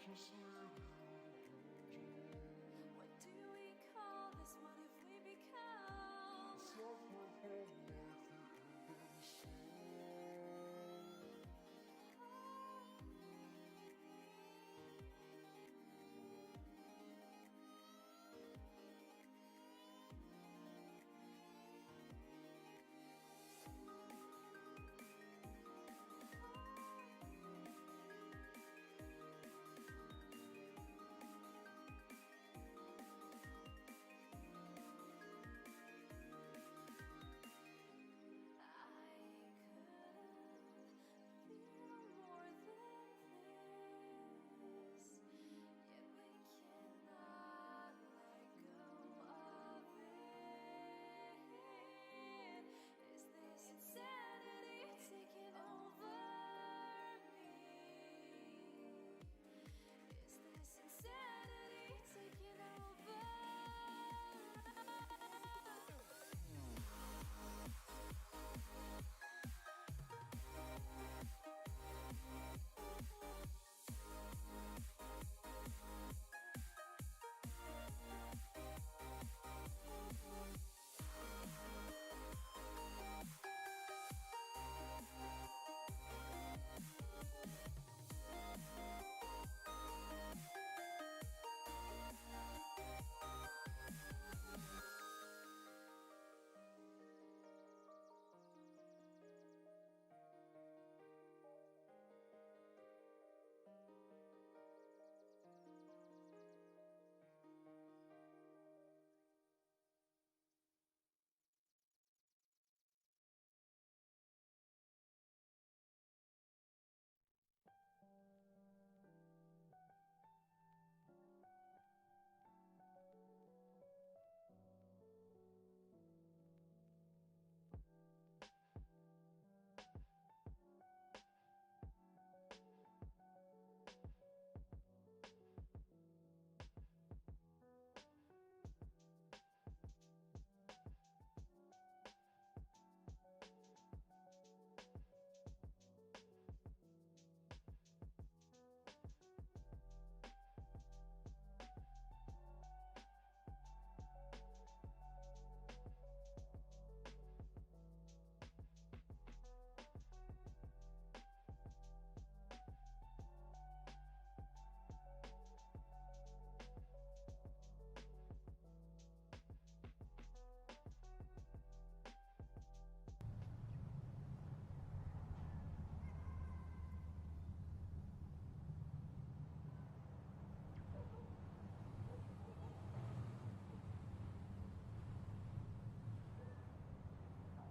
What do we call this? What if we become?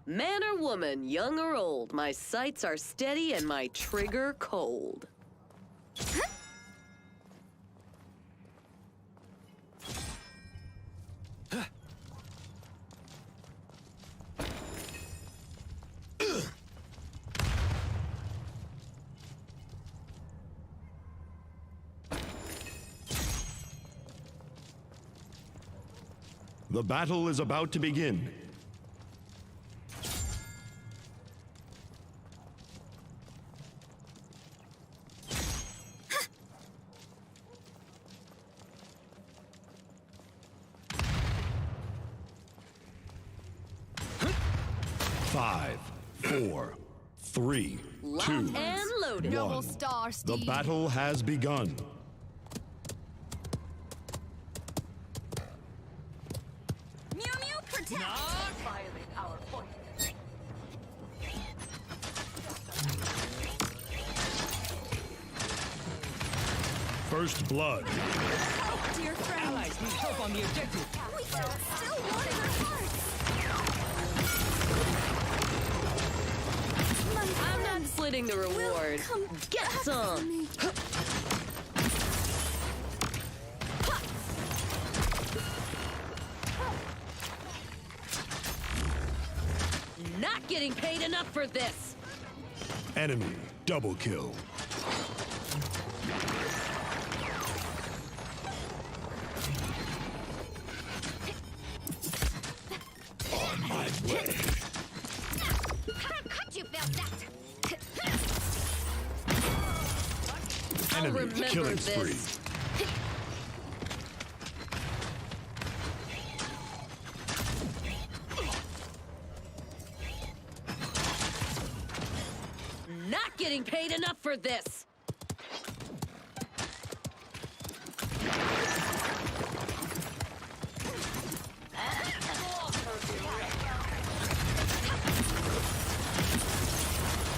Man or woman, young or old, my sights are steady and my trigger cold. The battle is about to begin. Five, four, three, Locked two, and loaded. Noble one. star, The Steve. battle has begun. Mew Mew protect! Violate our point. First blood. Oh, dear friend. Allies need help on the objective. We can still warm their hearts. My I'm not friends splitting the will reward. come Get back to some. me. Not getting paid enough for this. Enemy double kill. On my way. Cut, you felt that. Enemy remember killing spree. this. Not getting paid enough for this.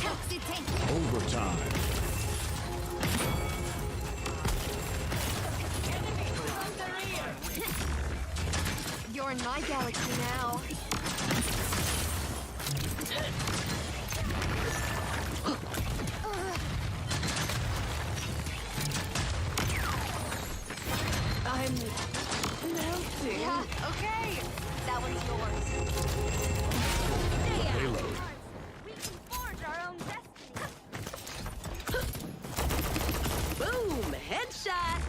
Toxic tank. Overtime. You're in my galaxy now. I'm melting. Yeah, okay. That one's yours. Payload. We can forge our own destiny. Boom! Headshot!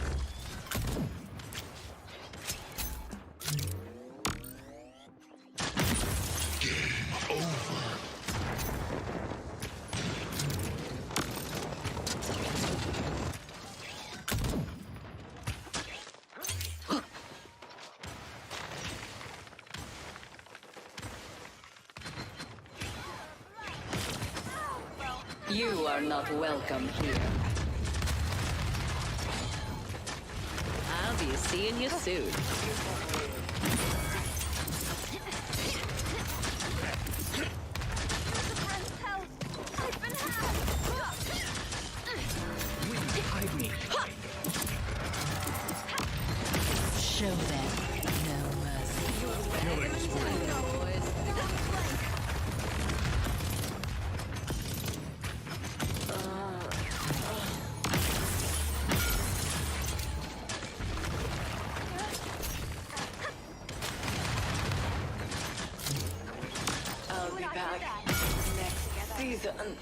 You are not welcome here. I'll be seeing you soon. I've been had. Show them no mercy. Killing spree. I'll be back next season.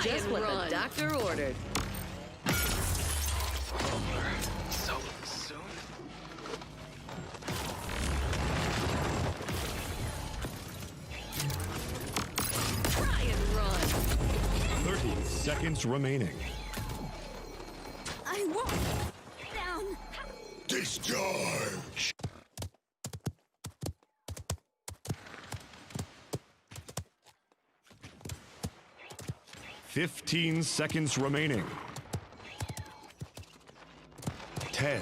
Just what the doctor ordered. So soon? Try and run. 30 seconds remaining. I won't. Down. Discharge. Fifteen seconds remaining. 10,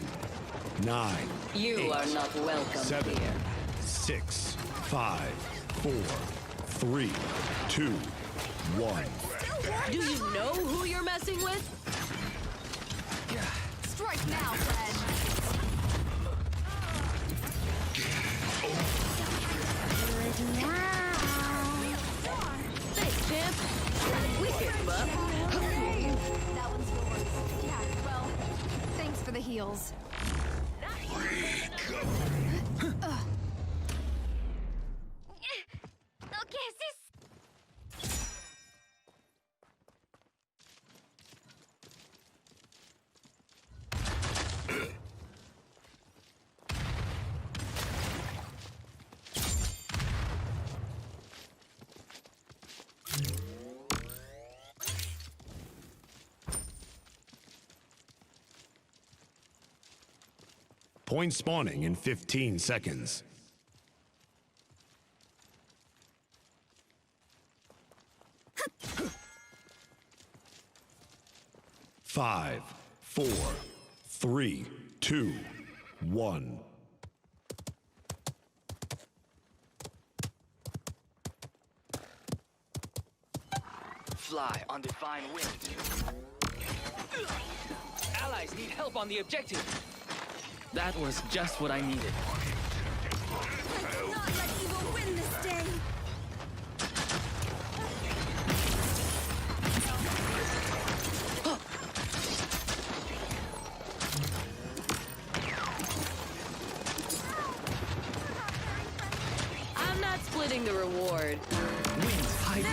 9, You are not welcome 7, here. 6, 5, 4, 3, 2, 1. Do you know who you're messing with? Strike now, friend. Good now. Thanks, champ. We picked him up. Hey, that one's yours. Yeah, well, thanks for the heals. Okay, sis. Point spawning in 15 seconds. 5, 4, 3, 2, 1. Fly on divine wind. Allies need help on the objective. That was just what I needed. I will not let evil win this day. splitting the reward. Winds hide me.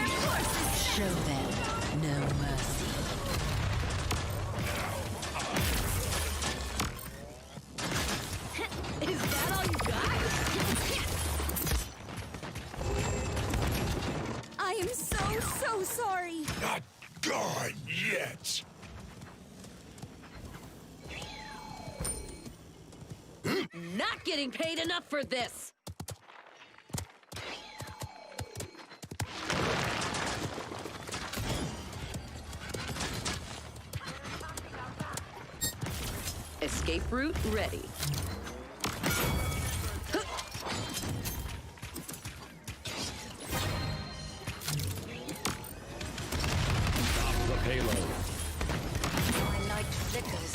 Show them no mercy. Is that all you got? I am so sorry. Not gone yet. Not getting paid enough for this. Escape route ready. Stop the payload. My light flickers.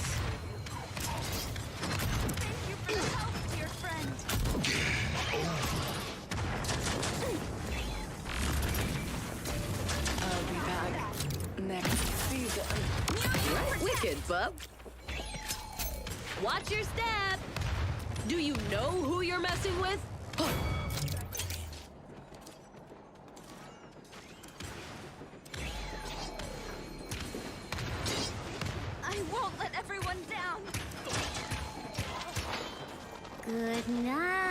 Thank you for the help, dear friend. I'll be back next season. Right, wicked, bub. Watch your step. Do you know who you're messing with? I won't let everyone down. Good night.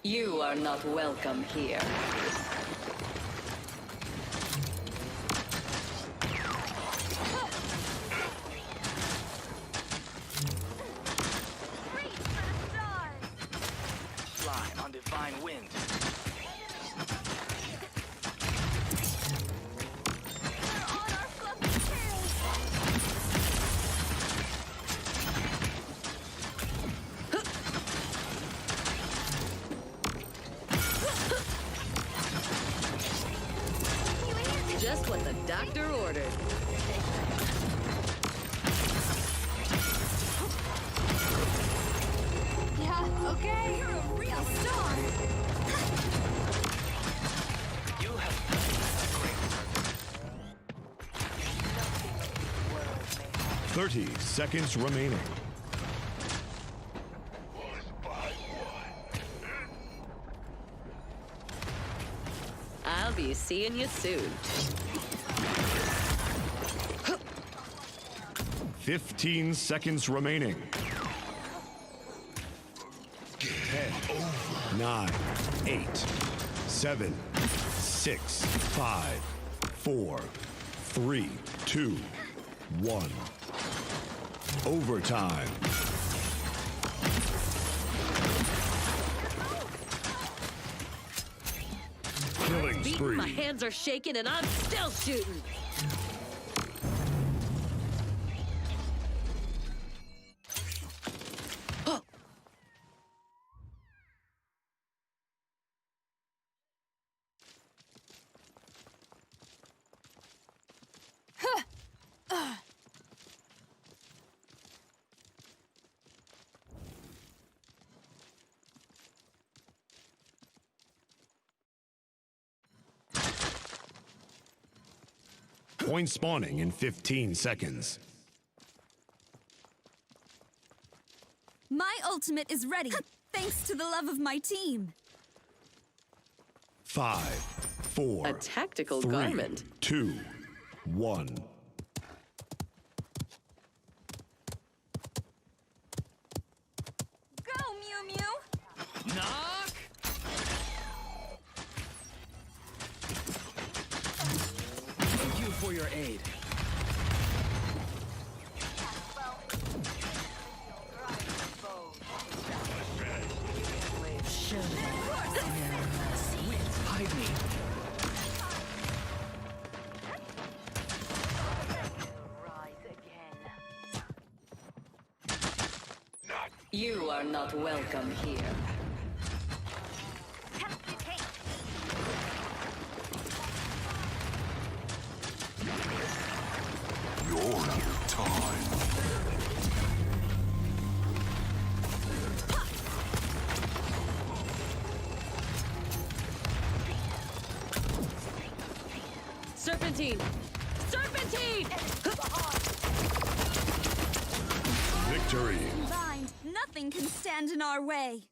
You are not welcome here. Reach for the stars. Fly on divine wind. We're on our fluffy tails. Just what the doctor ordered. Yeah, okay. You're a real star. You have done a great 30 seconds remaining. I'll be seeing you soon. 15 seconds remaining. 10, 9, 8, 7, 6, 5, 4, 3, 2, 1. Overtime. Killing spree. My hands are shaking and I'm still shooting. Point spawning in 15 seconds. My ultimate is ready, thanks to the love of my team. 5, 4, A tactical 3, garment. 2, 1. Go, Mew Mew! knock. Thank you for your aid. Winds hide me. You are not welcome here. Born out of time. Serpentine! Serpentine! Victory! Combined, nothing can stand in our way.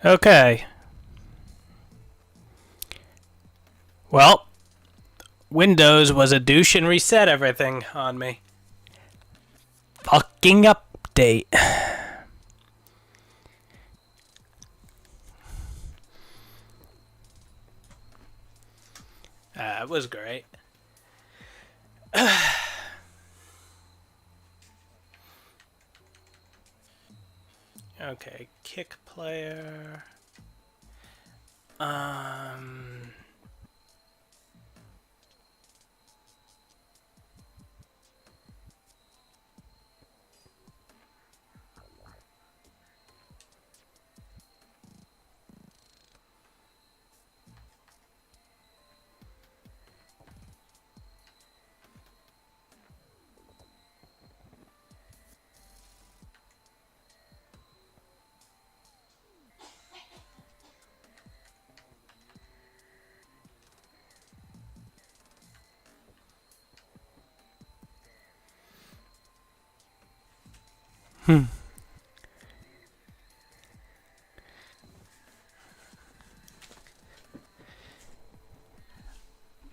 Okay. Well, Windows was a douche and reset everything on me. Fucking update. It was great. Okay, kick player.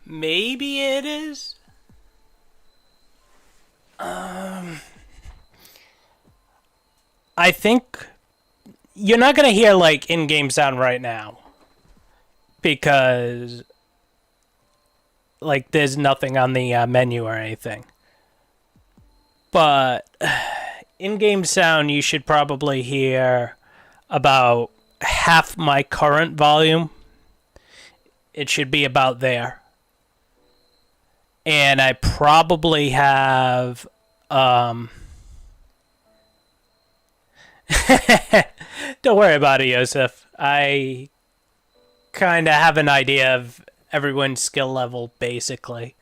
Maybe it is. I think you're not gonna hear like in-game sound right now because like there's nothing on the menu or anything. But in-game sound you should probably hear about half my current volume. It should be about there. And I probably have don't worry about it, Yosef. I kind of have an idea of everyone's skill level, basically.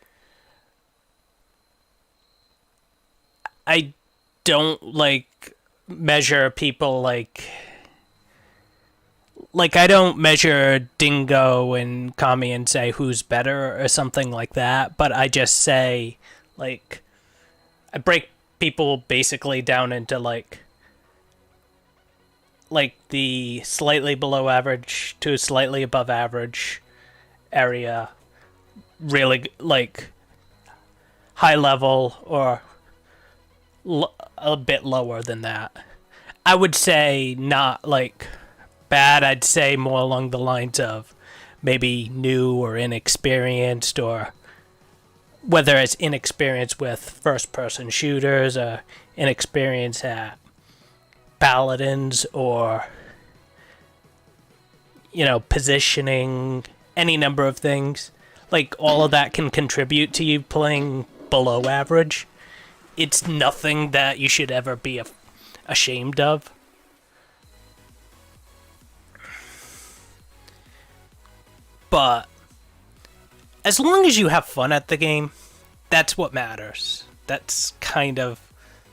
I don't, like, measure people, like, I don't measure Dingo and Kami and say who's better or something like that, but I just say, like, I break people basically down into, like the slightly below average to slightly above average area, really, like, high level or a bit lower than that. I would say not, like, bad. I'd say more along the lines of maybe new or inexperienced, or whether it's inexperienced with first-person shooters or inexperienced at paladins or, you know, positioning, any number of things. Like, all of that can contribute to you playing below average. It's nothing that you should ever be ashamed of. But as long as you have fun at the game, that's what matters. That's kind of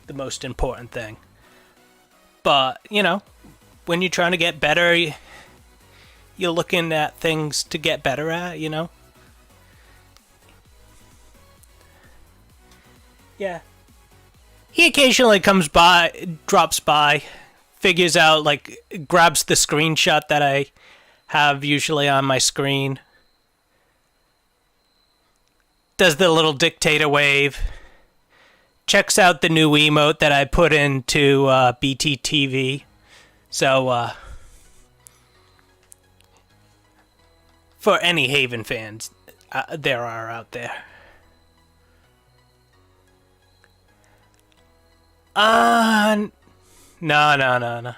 the most important thing. But, you know, when you're trying to get better, you're looking at things to get better at, you know? Yeah. He occasionally comes by, drops by, figures out, like, grabs the screenshot that I have usually on my screen, does the little dictator wave, checks out the new emote that I put into BTTV. So, for any Haven fans there are out there. No.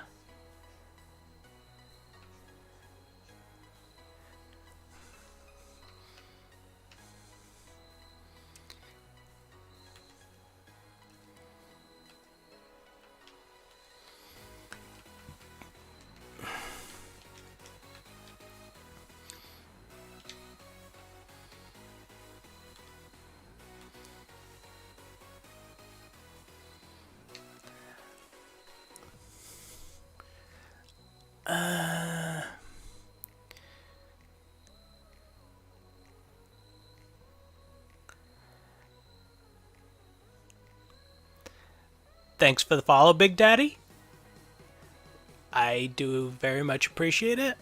Thanks for the follow, Big Daddy. I do very much appreciate it.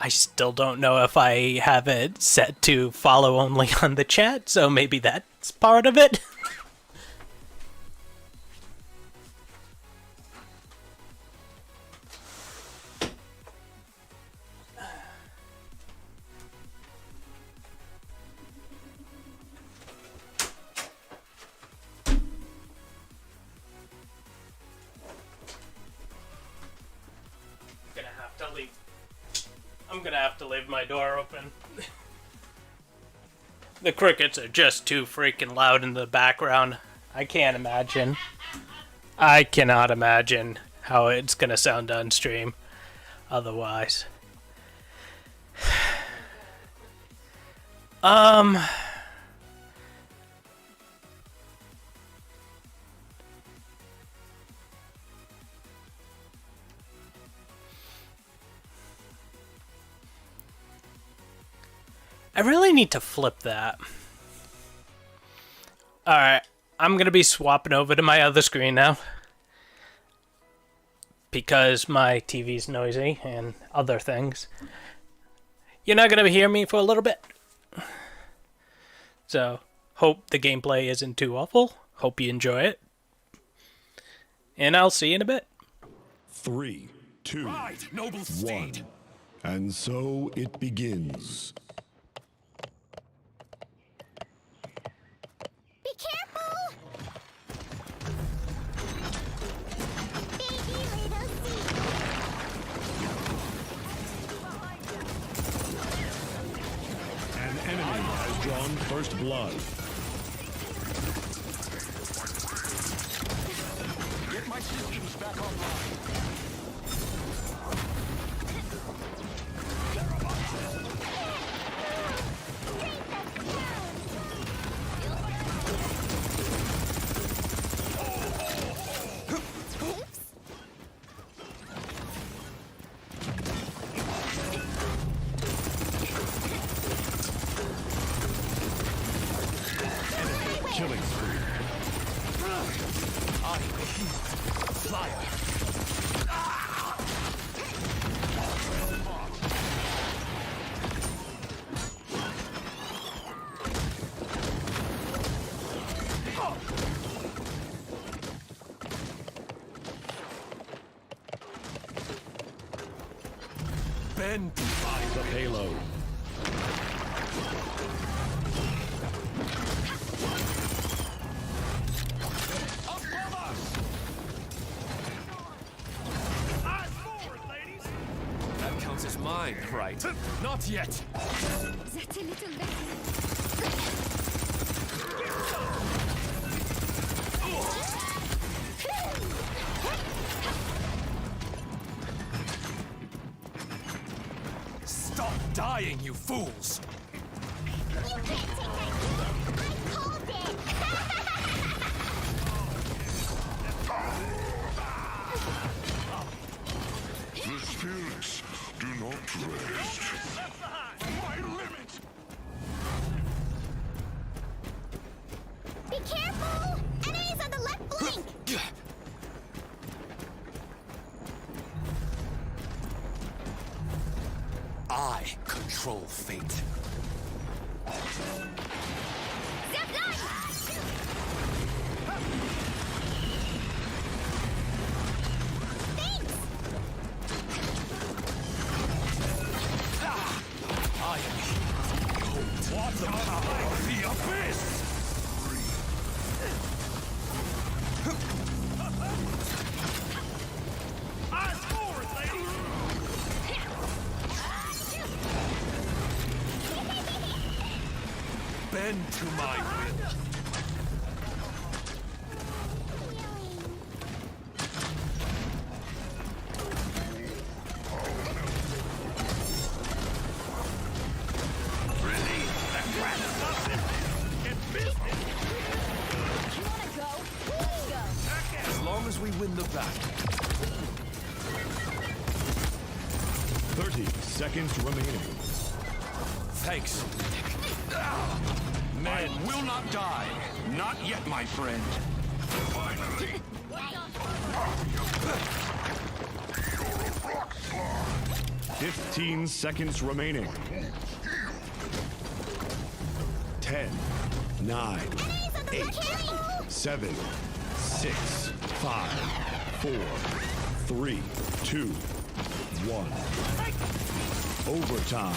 I still don't know if I have it set to follow only on the chat, so maybe that's part of it. I'm gonna have to leave my door open. The crickets are just too freaking loud in the background. I can't imagine. I cannot imagine how it's gonna sound on stream otherwise. I really need to flip that. Alright, I'm gonna be swapping over to my other screen now. Because my TV's noisy and other things. You're not gonna hear me for a little bit. So, hope the gameplay isn't too awful. Hope you enjoy it. And I'll see you in a bit. 3, 2, Right, noble 1. steed. And so it begins. Be careful! Baby little seed. An enemy has drawn first blood. Get my systems back online. Killing spree. Bend The payload. above us. Eyes forward, ladies. That counts as mine, right? Not yet. That's a little late. Stop dying, you fools. You can't take that. I called it. The spirits do not rest. My limit. Be careful! Enemies on the left flank! I control fate. Zip line! Thanks! I am here. What the power of the abyss? Eyes forward, ladies! Bend to my will. You wanna go? Let's go! As long as we win the battle. 30 seconds remaining. Thanks. Men will not die. Not yet, my friend. Finally. 15 seconds remaining. 10, 9, 8, 7, 6, 5, 4, 3, 2, 1. Overtime.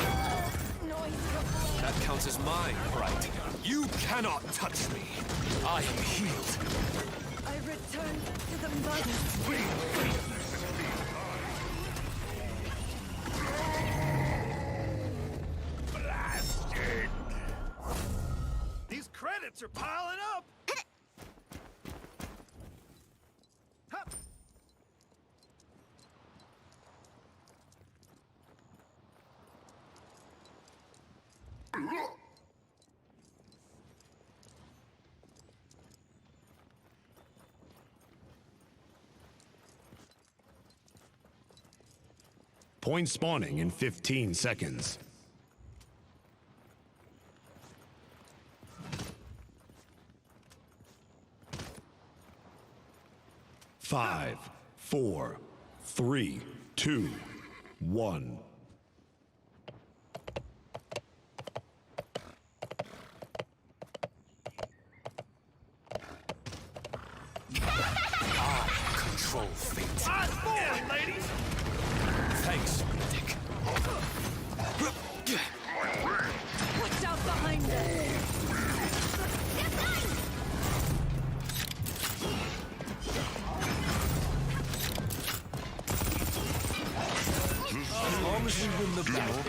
That counts as mine, right? You cannot touch me. I am healed. I return to the mother. Blasted! These credits are piling up. Point spawning in 15 seconds. 5, 4, 3, 2, 1. Control fate. Fast forward, ladies! Thanks, Dick. Watch out behind us. As long as we win the battle.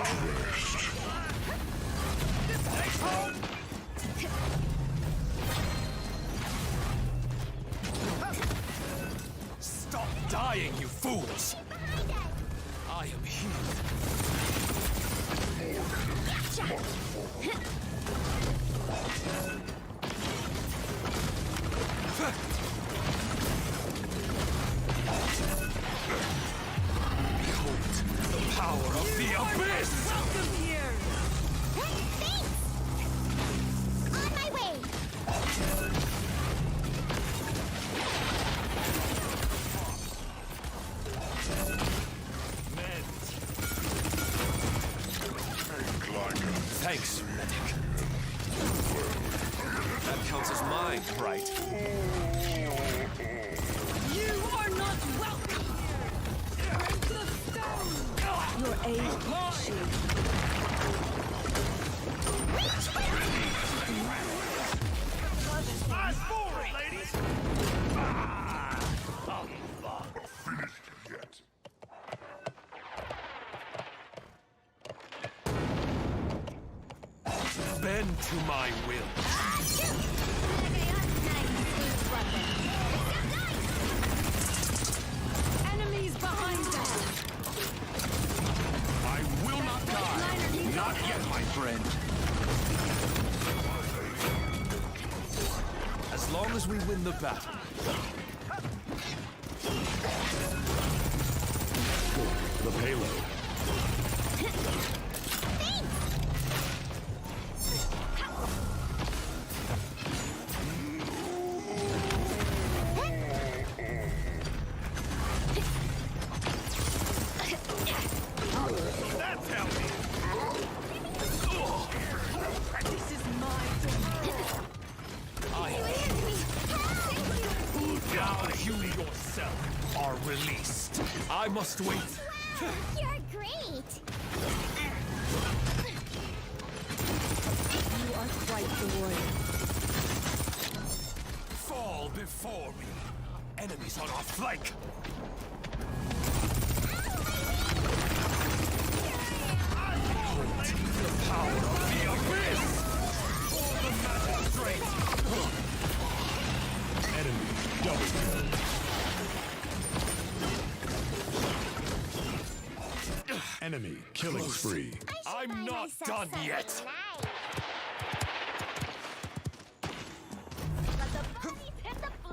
Stop dying, you fools! I am healed. Behold the power of the abyss! Welcome here. Thanks! On my way! Thanks, medic. That counts as mine, right? You are not welcome here. The stone. Your aid, shield. Fast forward, ladies! Bend to my will. Enemies behind us. I will not die. Not yet, my friend. As long as we win the battle. The payload. That's healthy. This is my domain. I am healed. Now you yourself are released. I must wait. You're great! You are quite the warrior. Fall before me. Enemies on our flank. The power of the abyss! For the magistrate! Enemy double kill. Enemy killing spree. I'm not done yet.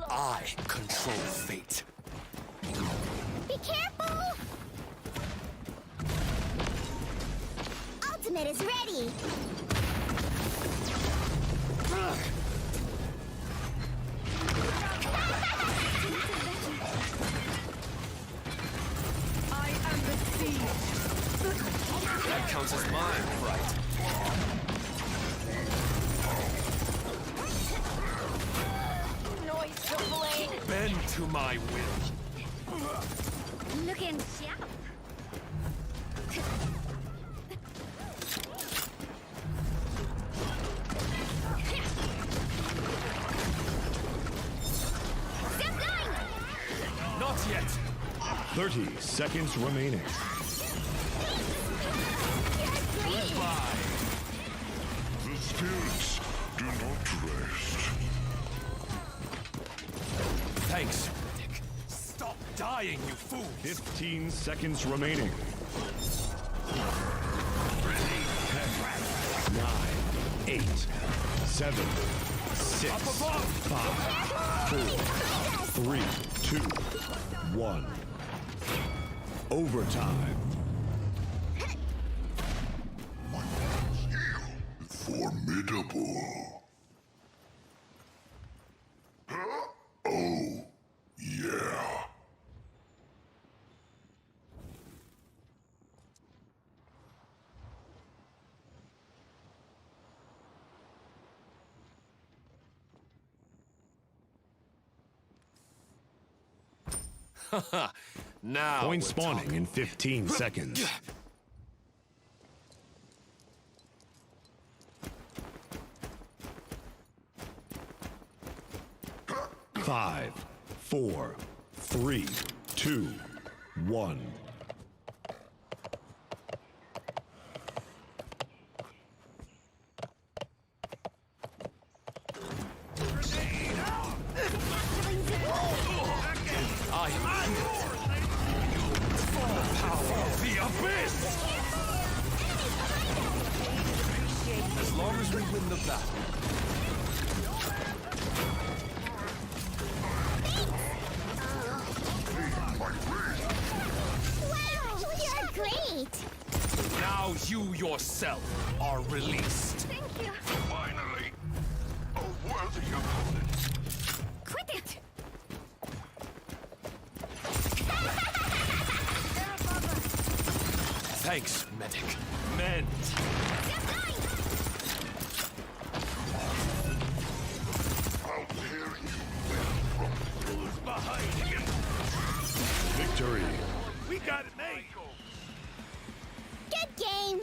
I control fate. Be careful! Ultimate is ready! That counts as mine, right? Noise to blade. Bend to my will. Looking sharp. Not yet. 30 seconds remaining. Goodbye. The spirits do not rest. Thanks, Dick. Stop dying, you fool. 15 seconds remaining. 9, 8, 7, 6, 5, 4, 3, 2, 1. Overtime. Formidable. Oh, yeah. Now Point we're spawning talking. in 15 seconds. 5, 4, 3, 2, 1. I am power of the abyss. As long as we win the battle. Wow, you're great. Now you yourself are released. Thank you. Finally, a worthy opponent. Quit it. Thanks, medic. Mend. I'll tear you from who's behind him. Victory. We got it made. Good game.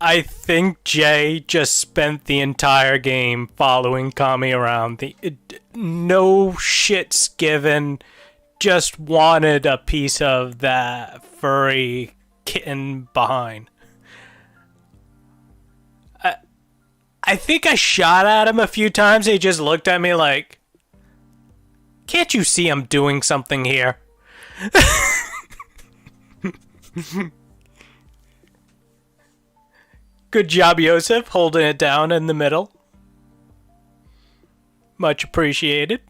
I think Jay just spent the entire game following Kami around. No shits given. Just wanted a piece of that furry kitten behind. I think I shot at him a few times. He just looked at me like, can't you see I'm doing something here? Good job, Yosef, holding it down in the middle. Much appreciated.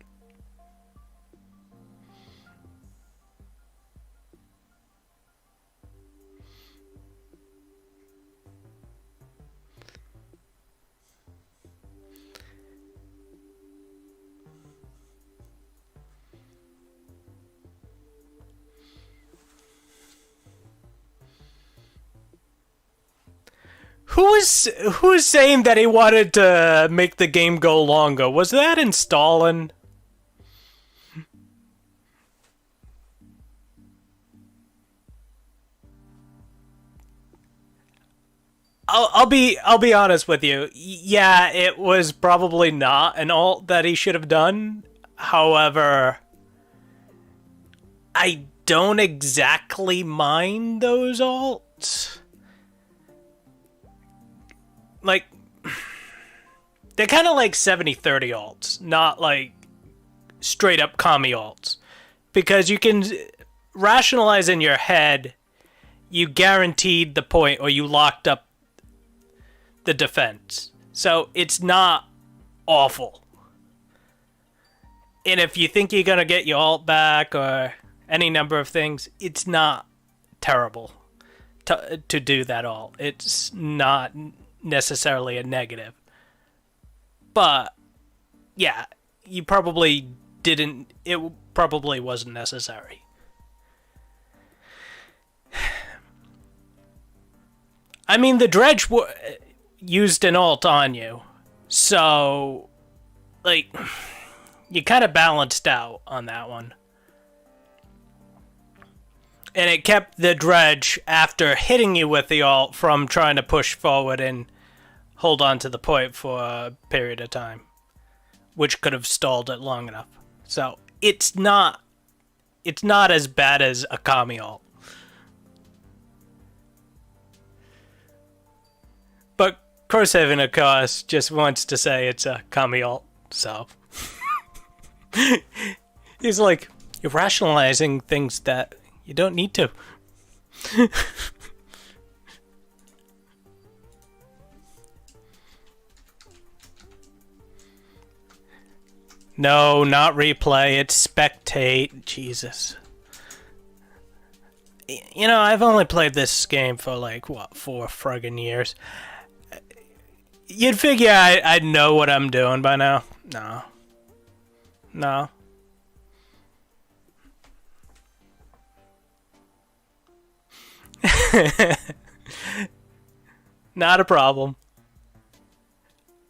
Who was saying that he wanted to make the game go longer? Was that in Stalin? I'll be honest with you. Yeah, it was probably not an ult that he should have done. However, I don't exactly mind those ults. Like, they're kind of like 70-30 ults, not like straight up Kami ults. Because you can rationalize in your head, you guaranteed the point or you locked up the defense. So it's not awful. And if you think you're going to get your ult back or any number of things, it's not terrible to do that all. It's not necessarily a negative. But, yeah, you probably didn't... It probably wasn't necessary. I mean, the Dredge used an ult on you. So, like, you kind of balanced out on that one. And it kept the Dredge, after hitting you with the ult, from trying to push forward and hold on to the point for a period of time. Which could have stalled it long enough. So, it's not as bad as a Kami ult. But Crosshaven, of course, just wants to say it's a Kami ult, so... He's like, you're rationalizing things that you don't need to. No, not replay, it's spectate. Jesus. You know, I've only played this game for like, what, 4 friggin' years. You'd figure I'd know what I'm doing by now. No. No. Not a problem.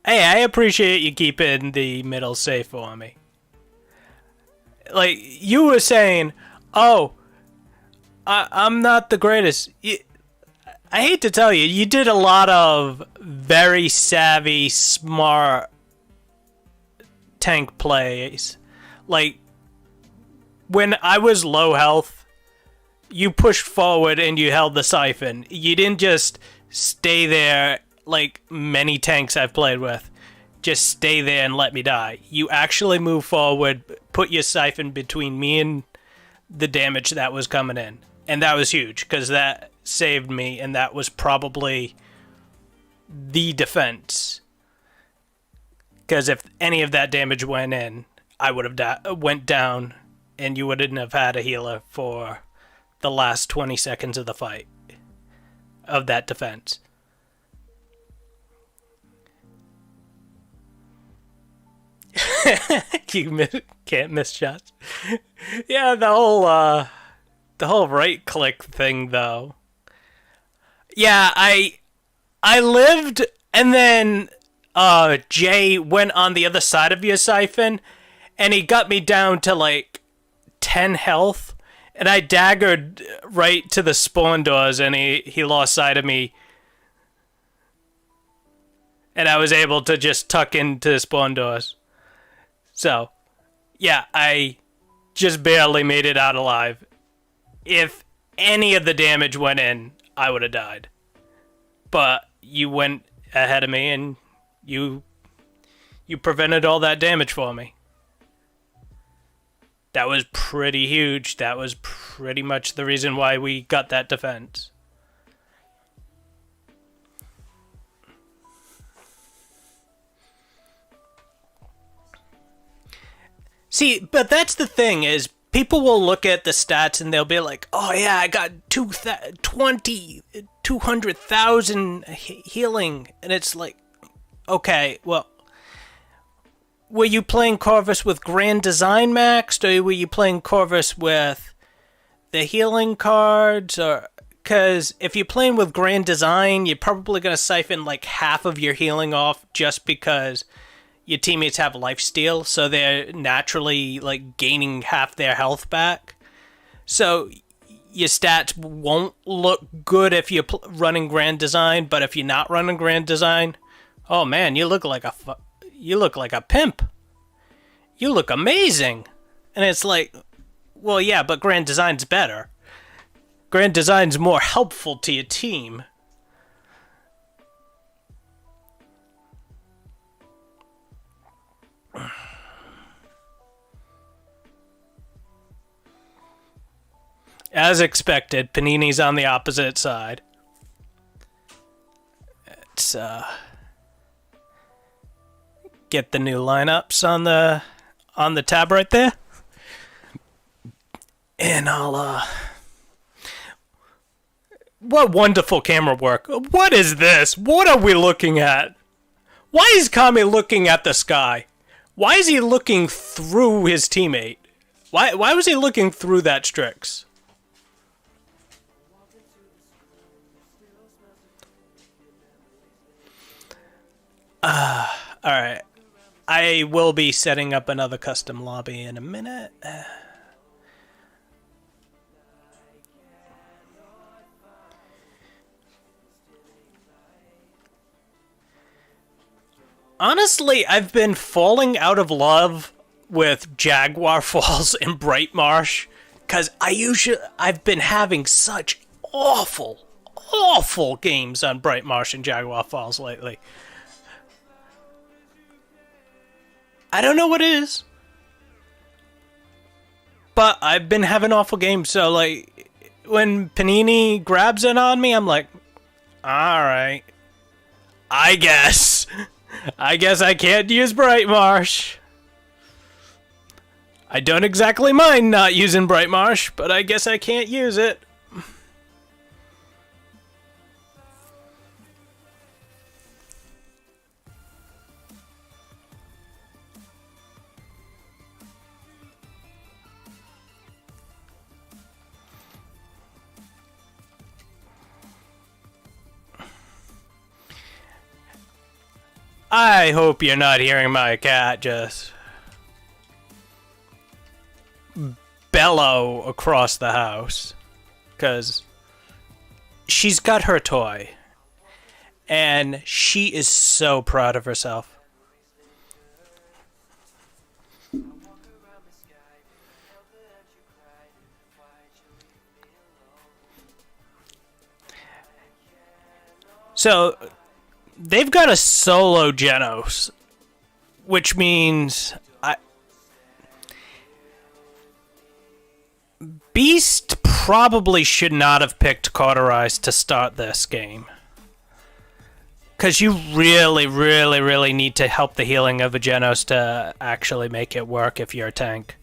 Hey, I appreciate you keeping the middle safe for me. Like, you were saying, oh, I'm not the greatest. I hate to tell you, you did a lot of very savvy, smart tank plays. Like, when I was low health, you pushed forward and you held the siphon. You didn't just stay there like many tanks I've played with. Just stay there and let me die. You actually move forward, put your siphon between me and the damage that was coming in. And that was huge, because that saved me, and that was probably the defense. Because if any of that damage went in, I would have went down, and you wouldn't have had a healer for the last 20 seconds of the fight of that defense. You can't miss shots. Yeah, the whole right click thing though. Yeah, I lived, and then Jay went on the other side of your siphon, and he got me down to like 10 health, and I daggered right to the spawn doors, and he lost sight of me. And I was able to just tuck into the spawn doors. So, yeah, I just barely made it out alive. If any of the damage went in, I would have died. But you went ahead of me, and you prevented all that damage for me. That was pretty huge. That was pretty much the reason why we got that defense. See, but that's the thing, is people will look at the stats and they'll be like, oh yeah, I got 200,000 healing. And it's like, okay, well, were you playing Corvus with Grand Design maxed, or were you playing Corvus with the healing cards? Or because if you're playing with Grand Design, you're probably going to siphon like half of your healing off just because your teammates have lifesteal, so they're naturally like gaining half their health back. So your stats won't look good if you're running Grand Design, but if you're not running Grand Design, oh man, you look like a pimp. You look amazing. And it's like, well, yeah, but Grand Design's better. Grand Design's more helpful to your team. As expected, Panini's on the opposite side. Let's get the new lineups on the tab right there. And I'll what wonderful camera work. What is this? What are we looking at? Why is Kami looking at the sky? Why is he looking through his teammate? Why was he looking through that Strix? Alright. I will be setting up another custom lobby in a minute. Honestly, I've been falling out of love with Jaguar Falls and Bright Marsh because I've been having such awful games on Bright Marsh and Jaguar Falls lately. I don't know what it is, but I've been having awful games. So like, when Panini grabs it on me, I'm like, all right, I guess I can't use Bright Marsh. I don't exactly mind not using Bright Marsh, but I guess I can't use it. I hope you're not hearing my cat just bellow across the house, because she's got her toy, and she is so proud of herself. So they've got a solo Genos, which means Beast probably should not have picked Cauterize to start this game. Because you really need to help the healing of a Genos to actually make it work if you're a tank.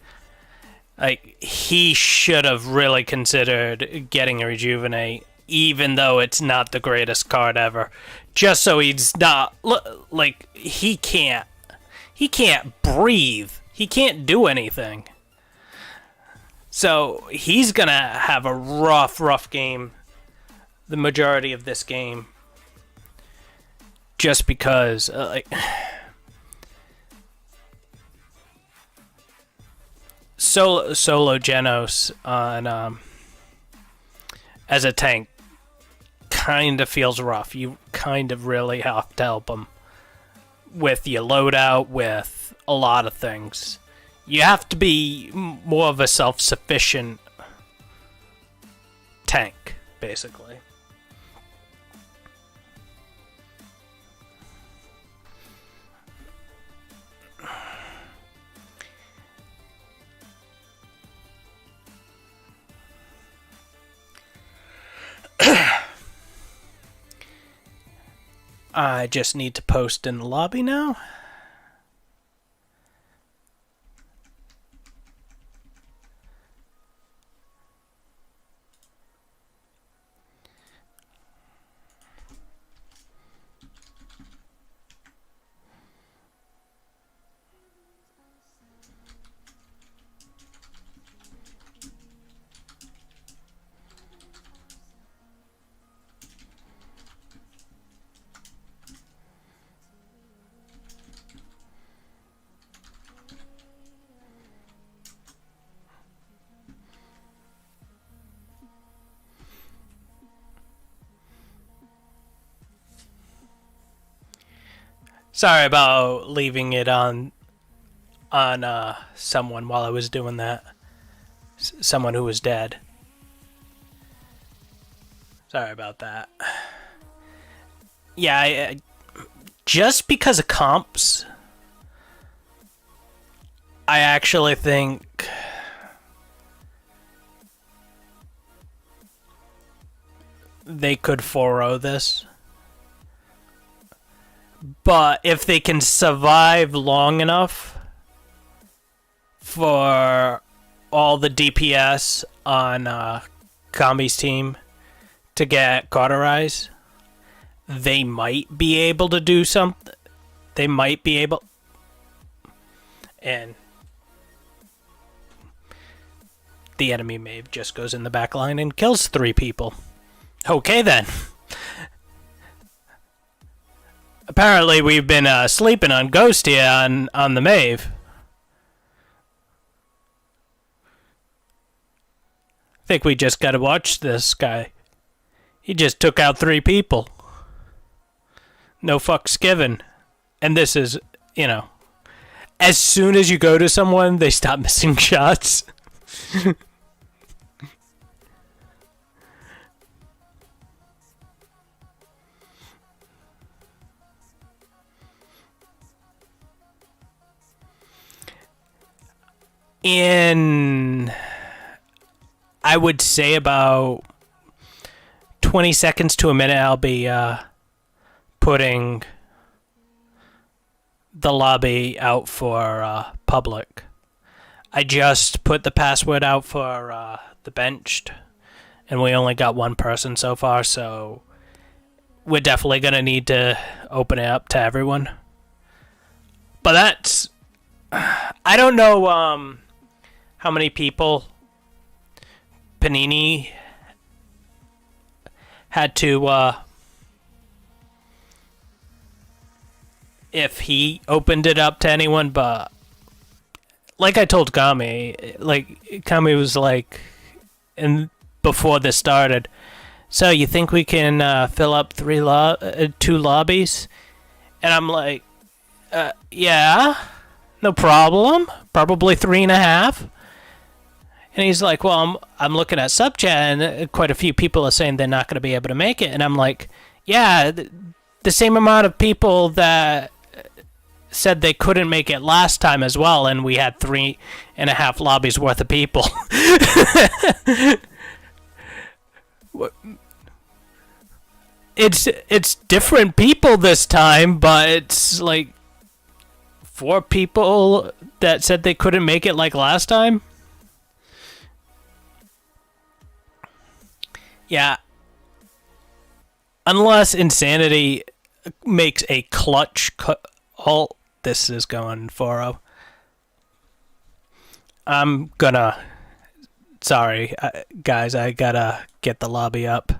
Like, he should have really considered getting a Rejuvenate, even though it's not the greatest card ever. Just so he's not, like, he can't breathe. He can't do anything. So he's gonna have a rough game the majority of this game. Just because, like, solo Genos on as a tank kind of feels rough. You kind of really have to help him with your loadout, with a lot of things. You have to be more of a self-sufficient tank, basically. I just need to post in the lobby now. Sorry about leaving it on someone while I was doing that. Someone who was dead. Sorry about that. Yeah, just because of comps, I actually think they could 4-0 this. But if they can survive long enough for all the DPS on Kami's team to get cauterized, they might be able to do something. They might be able. And the enemy Mave just goes in the back line and kills 3 people. Okay then. Apparently we've been sleeping on Ghost here on the Mave. I think we just gotta watch this guy. He just took out 3 people. No fucks given. And this is, you know, as soon as you go to someone, they stop missing shots. In, I would say about 20 seconds to a minute, I'll be putting the lobby out for public. I just put the password out for the benched, and we only got 1 person so far, so we're definitely going to need to open it up to everyone. But that's, I don't know how many people Panini had to, if he opened it up to anyone, but like I told Kami, like, Kami was like, and before this started, so you think we can fill up 2 lobbies? And I'm like, yeah, no problem, probably 3.5. And he's like, well, I'm looking at sub chat, and quite a few people are saying they're not going to be able to make it. And I'm like, yeah, the same amount of people that said they couldn't make it last time as well, and we had 3.5 lobbies worth of people. It's different people this time, but it's like 4 people that said they couldn't make it like last time. Yeah. Unless Insanity makes a clutch ult, this is going 4-0. I'm gonna... Sorry, guys, I gotta get the lobby up.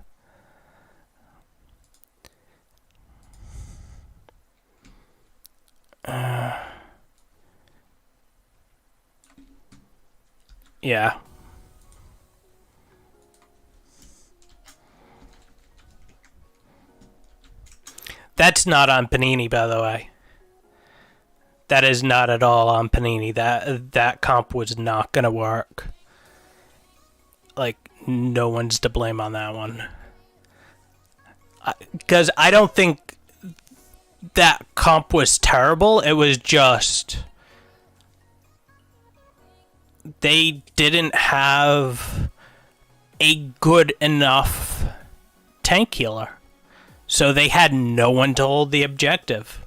Yeah. That's not on Panini, by the way. That is not at all on Panini. That comp was not gonna work. Like, no one's to blame on that one. Because I don't think that comp was terrible. It was just they didn't have a good enough tank healer. So they had no one to hold the objective.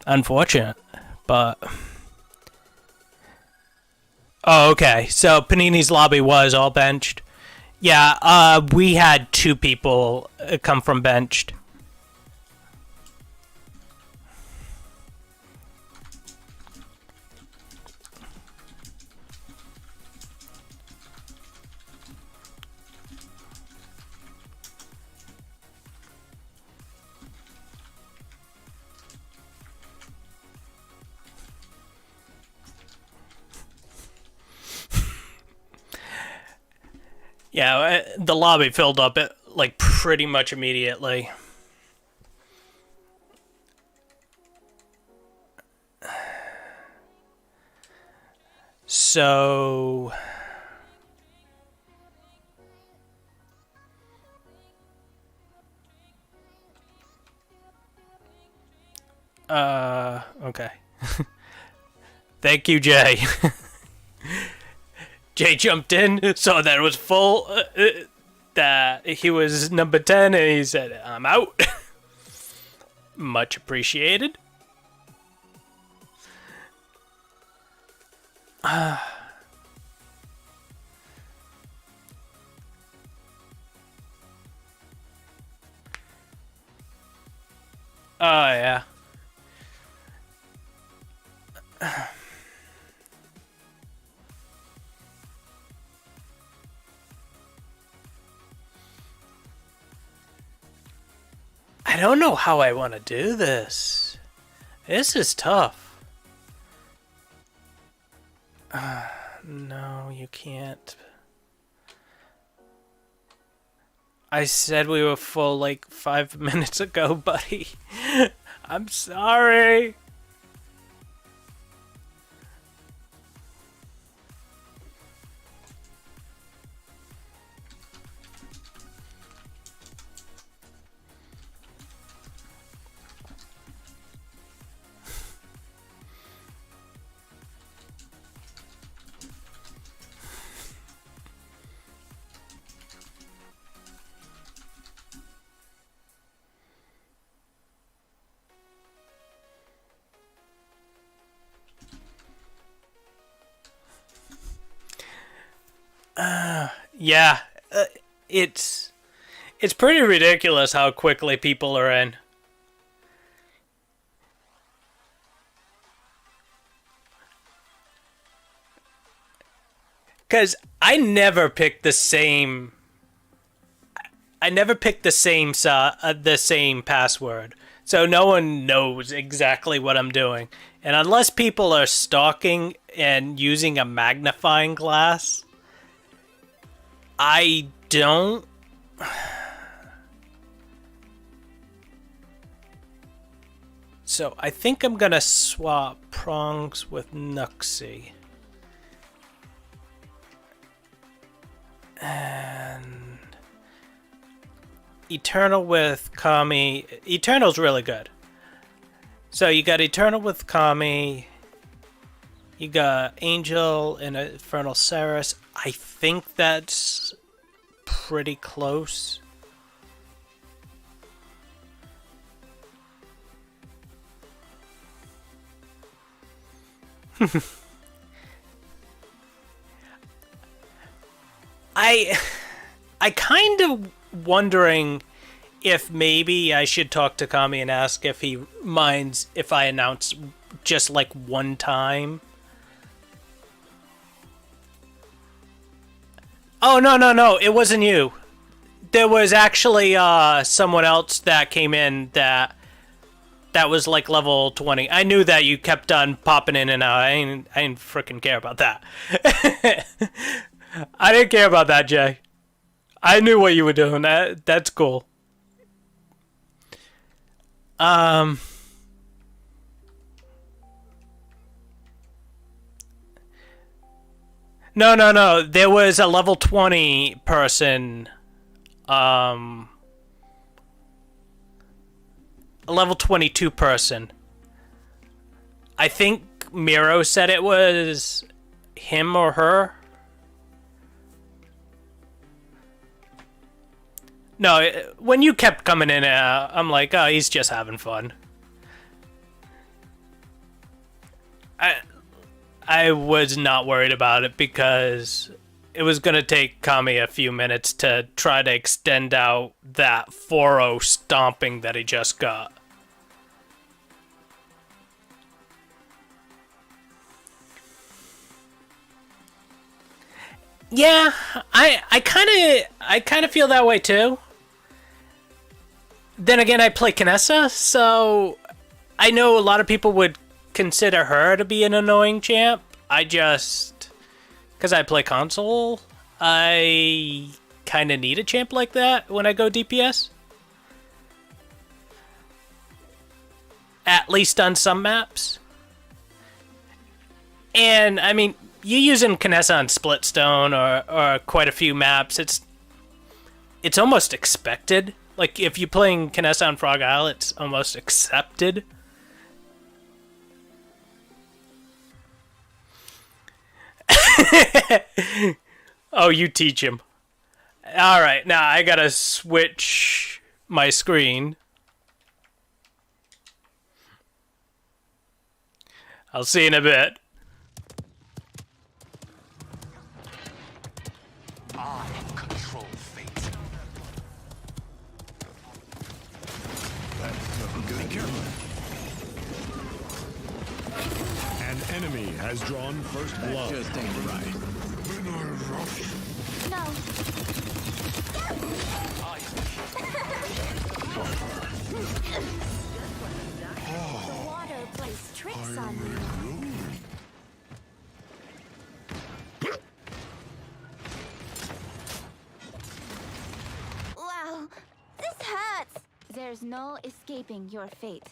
Unfortunate, but... Oh, okay. So Panini's lobby was all benched. Yeah, we had 2 people come from benched. Yeah, the lobby filled up like pretty much immediately. So... okay. Thank you, Jay. Jay jumped in, saw that it was full, that he was number 10, and he said, I'm out. Much appreciated. Oh, yeah. I don't know how I want to do this. This is tough. No, you can't. I said we were full like 5 minutes ago, buddy. I'm sorry. Yeah, it's pretty ridiculous how quickly people are in. Cause I never pick the same. I never pick the same password, so no one knows exactly what I'm doing. And unless people are stalking and using a magnifying glass, I don't. So I think I'm gonna swap Prongs with Nuxie. And Eternal with Kami. Eternal's really good. So you got Eternal with Kami. You got Angel and Infernal Ceres. I think that's pretty close. I kind of wondering if maybe I should talk to Kami and ask if he minds if I announce just like one time. Oh, no, it wasn't you. There was actually someone else that came in that was like level 20. I knew that you kept on popping in and out. I didn't freaking care about that. I didn't care about that, Jay. I knew what you were doing. That's cool. No. There was a level 20 person. A level 22 person. I think Miro said it was him or her. No, when you kept coming in, I'm like, oh, he's just having fun. I was not worried about it because it was going to take Kami a few minutes to try to extend out that 4-0 stomping that he just got. Yeah, I kind of feel that way too. Then again, I play Kinessa, so I know a lot of people would consider her to be an annoying champ. I just, because I play console, I kind of need a champ like that when I go DPS. At least on some maps. And, I mean, you using Kinessa on Splitstone or quite a few maps, it's almost expected. Like, if you're playing Kinessa on Frog Isle, it's almost accepted. Oh, you teach him. Alright, now I gotta switch my screen. I'll see you in a bit. I control fate. An enemy has drawn first blood. Just ain't right. Then I rush. No. The water plays tricks on me. Wow, this hurts. There's no escaping your fate.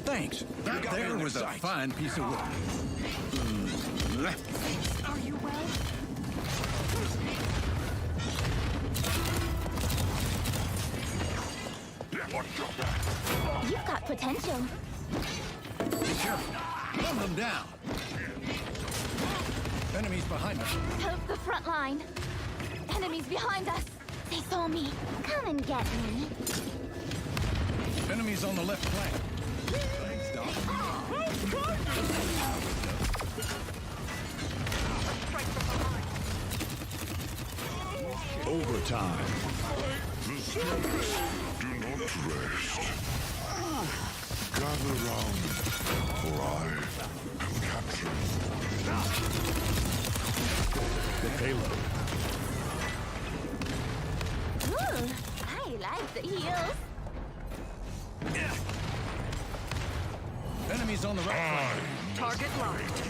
Thanks. That there was a fine piece of work. Are you well? You've got potential. Be careful. Run them down. Enemies behind us. Help the front line. Enemies behind us. They saw me. Come and get me. Enemies on the left flank. Thanks, Doc. Overtime. The spirits do not rest. Gather round, for I am capturing. The payload. Ooh, I like the heels. Enemies on the right flank. Target locked.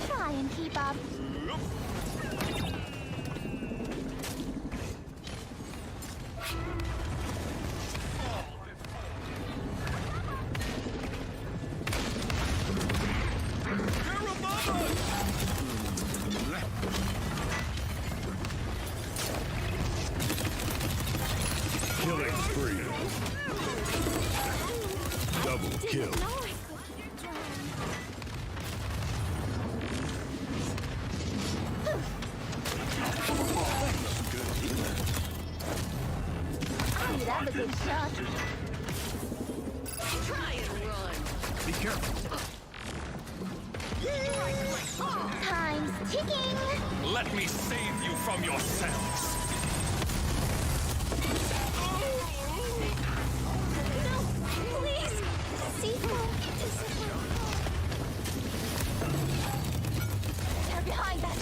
Try and keep up. Killing spree. Double kill. That was a good shot. Try and run. Be careful. Time's ticking. Let me save you from yourselves. No, please. Sifu. They're behind us.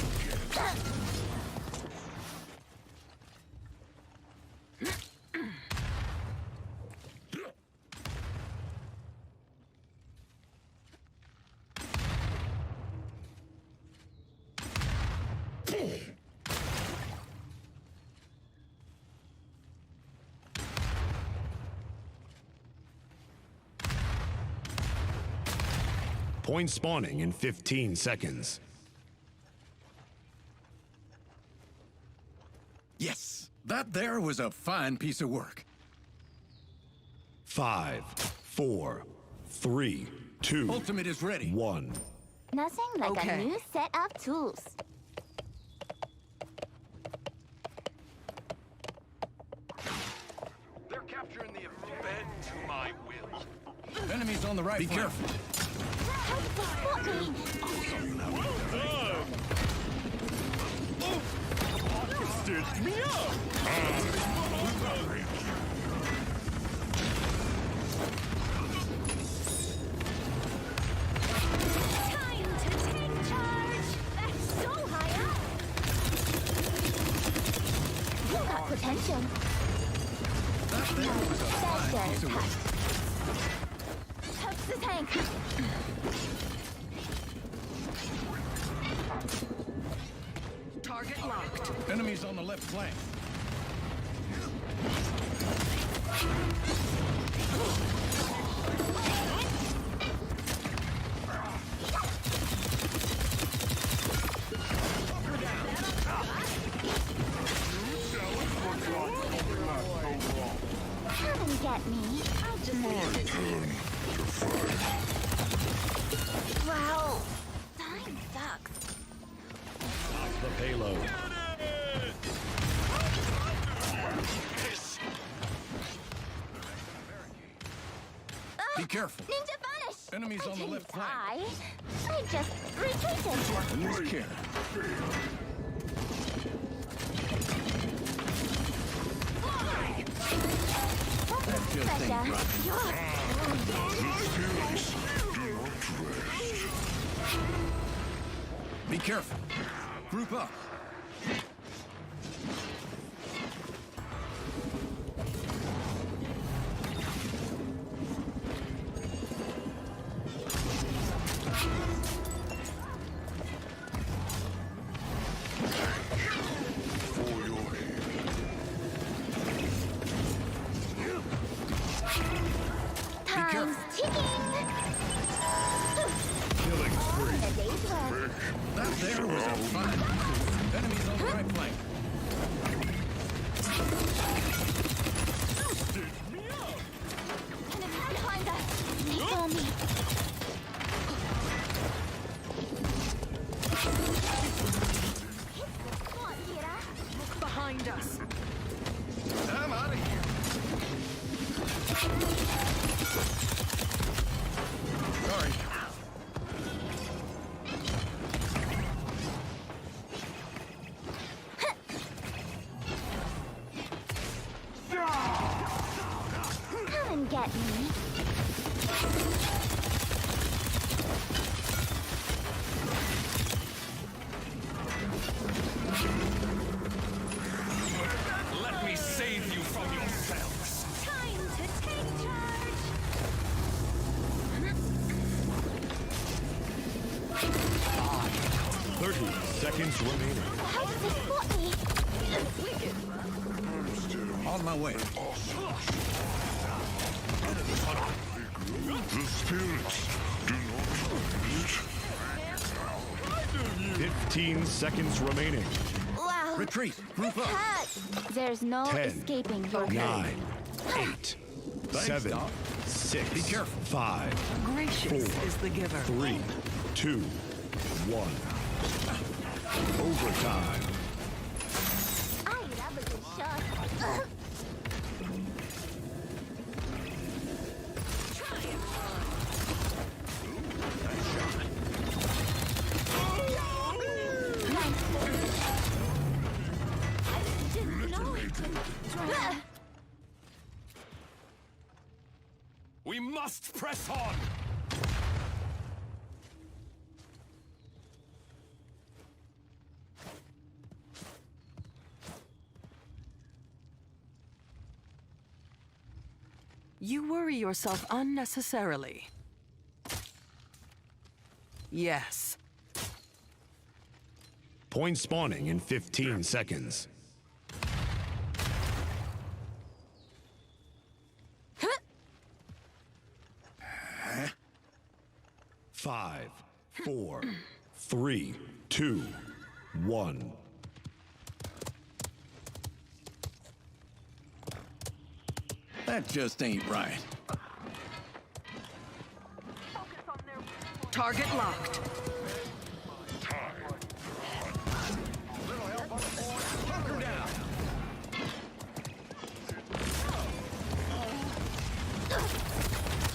Point spawning in 15 seconds. Yes, that there was a fine piece of work. 5, 4, 3, 2, Ultimate is ready. 1. Nothing like a Okay. new set of tools. They're capturing the bed to my will. Enemies on the right flank. Be careful. How did they spot me? Stitch me up! Time to take charge. That's so high up. You got potential. That's their touch. Touch the tank. Target locked. Enemies on the left flank. Come and get me. Wow. Time sucks. The payload. Be careful. Ninja vanish! Enemies on the left flank. I just retreated. Use care. That just ain't right. Be careful. Group up. Time's ticking. Killing spree. The day's work. That there was a fine. Enemies on the right flank. Enemies behind us. They saw me. Come on, Kira. Look behind us. I'm out of here. Sorry. Come and get me. Let me save you from yourselves. Time to take charge. 30 seconds remaining. How does this spot me? On my way. The spirits do not 15 seconds remaining. Wow. Retreat. Group up. Hurts. There's no 10, escaping your 9, 8, 7, Doc. 6, Be careful. 5, Gracious 4, is the giver. 3, 2, 1. Overtime. I love a good shot. We must press on. You worry yourself unnecessarily. Yes. Point spawning in 15 seconds. Five, 4, 3, 2, 1. That just ain't right. Target locked.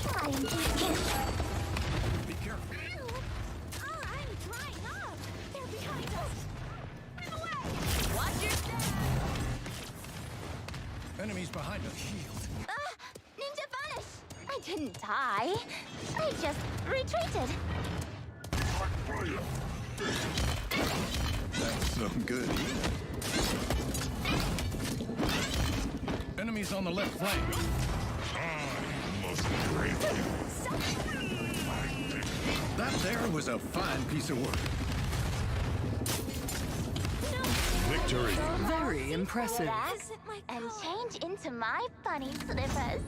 Trying to Be careful. Oh, I'm drying up. They're behind us. Run away. Watch your step. Enemies behind us. Ninja vanish. I didn't die. I just retreated. That's so good. Enemies on the left flank. That there was a fine piece of work. Victory. Very impressive. Relax and change into my bunny slippers.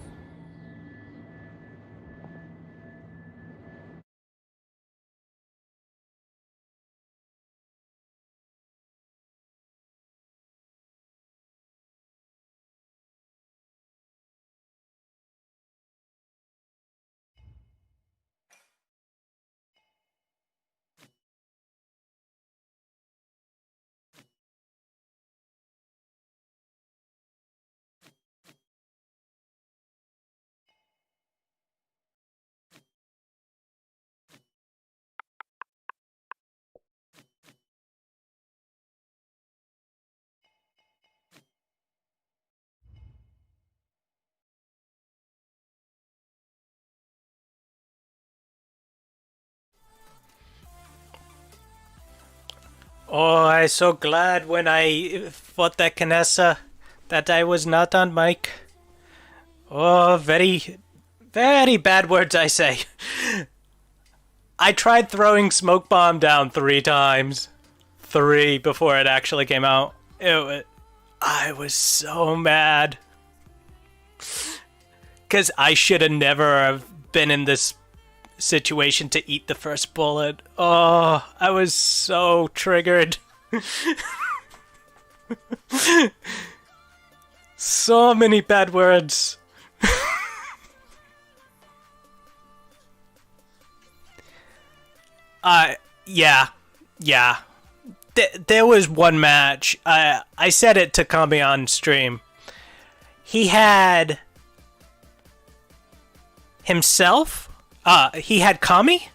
Oh, I so glad when I fought that Canessa that I was not on mic. Oh, very, very bad words I say. I tried throwing smoke bomb down 3 times. 3 before it actually came out. I was so mad. Because I should have never have been in this situation to eat the first bullet. Oh, I was so triggered. So many bad words. Yeah. There was one match. I said it to Kami on stream. He had himself. He had Kami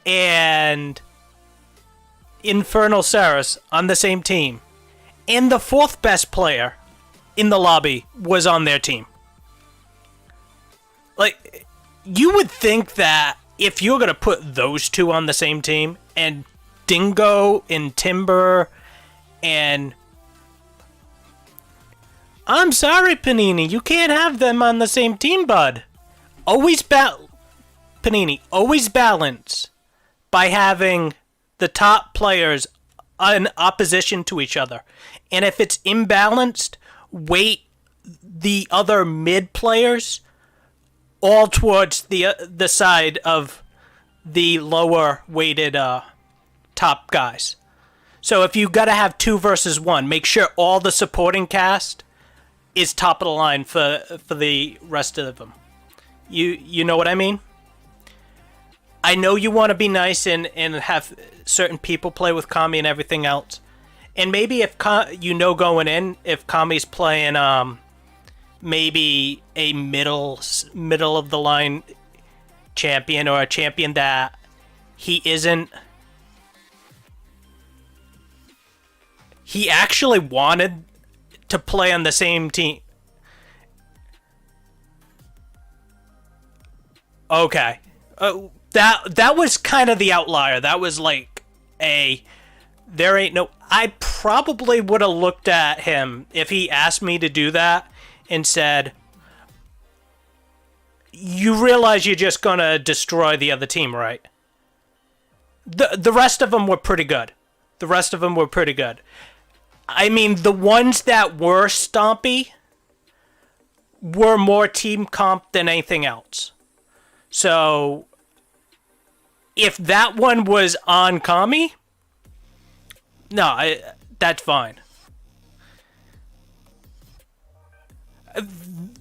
and Infernal Saris on the same team, and the 4th best player in the lobby was on their team. Like, you would think that if you're gonna put those 2 on the same team, and Dingo and Timber, and I'm sorry, Panini, you can't have them on the same team, bud. Panini, always balance by having the top players in opposition to each other. And if it's imbalanced, weight the other mid players all towards the side of the lower weighted top guys. So if you gotta have 2 versus 1, make sure all the supporting cast is top of the line for the rest of them. You know what I mean? I know you want to be nice and have certain people play with Kami and everything else. And maybe if going in, if Kami's playing maybe a middle of the line champion, or a champion that he actually wanted to play on the same team. Okay. That was kind of the outlier. That was like there ain't no... I probably would have looked at him if he asked me to do that and said, you realize you're just gonna destroy the other team, right? The rest of them were pretty good. I mean, the ones that were stompy were more team comp than anything else. So, if that one was on Kami, no, that's fine.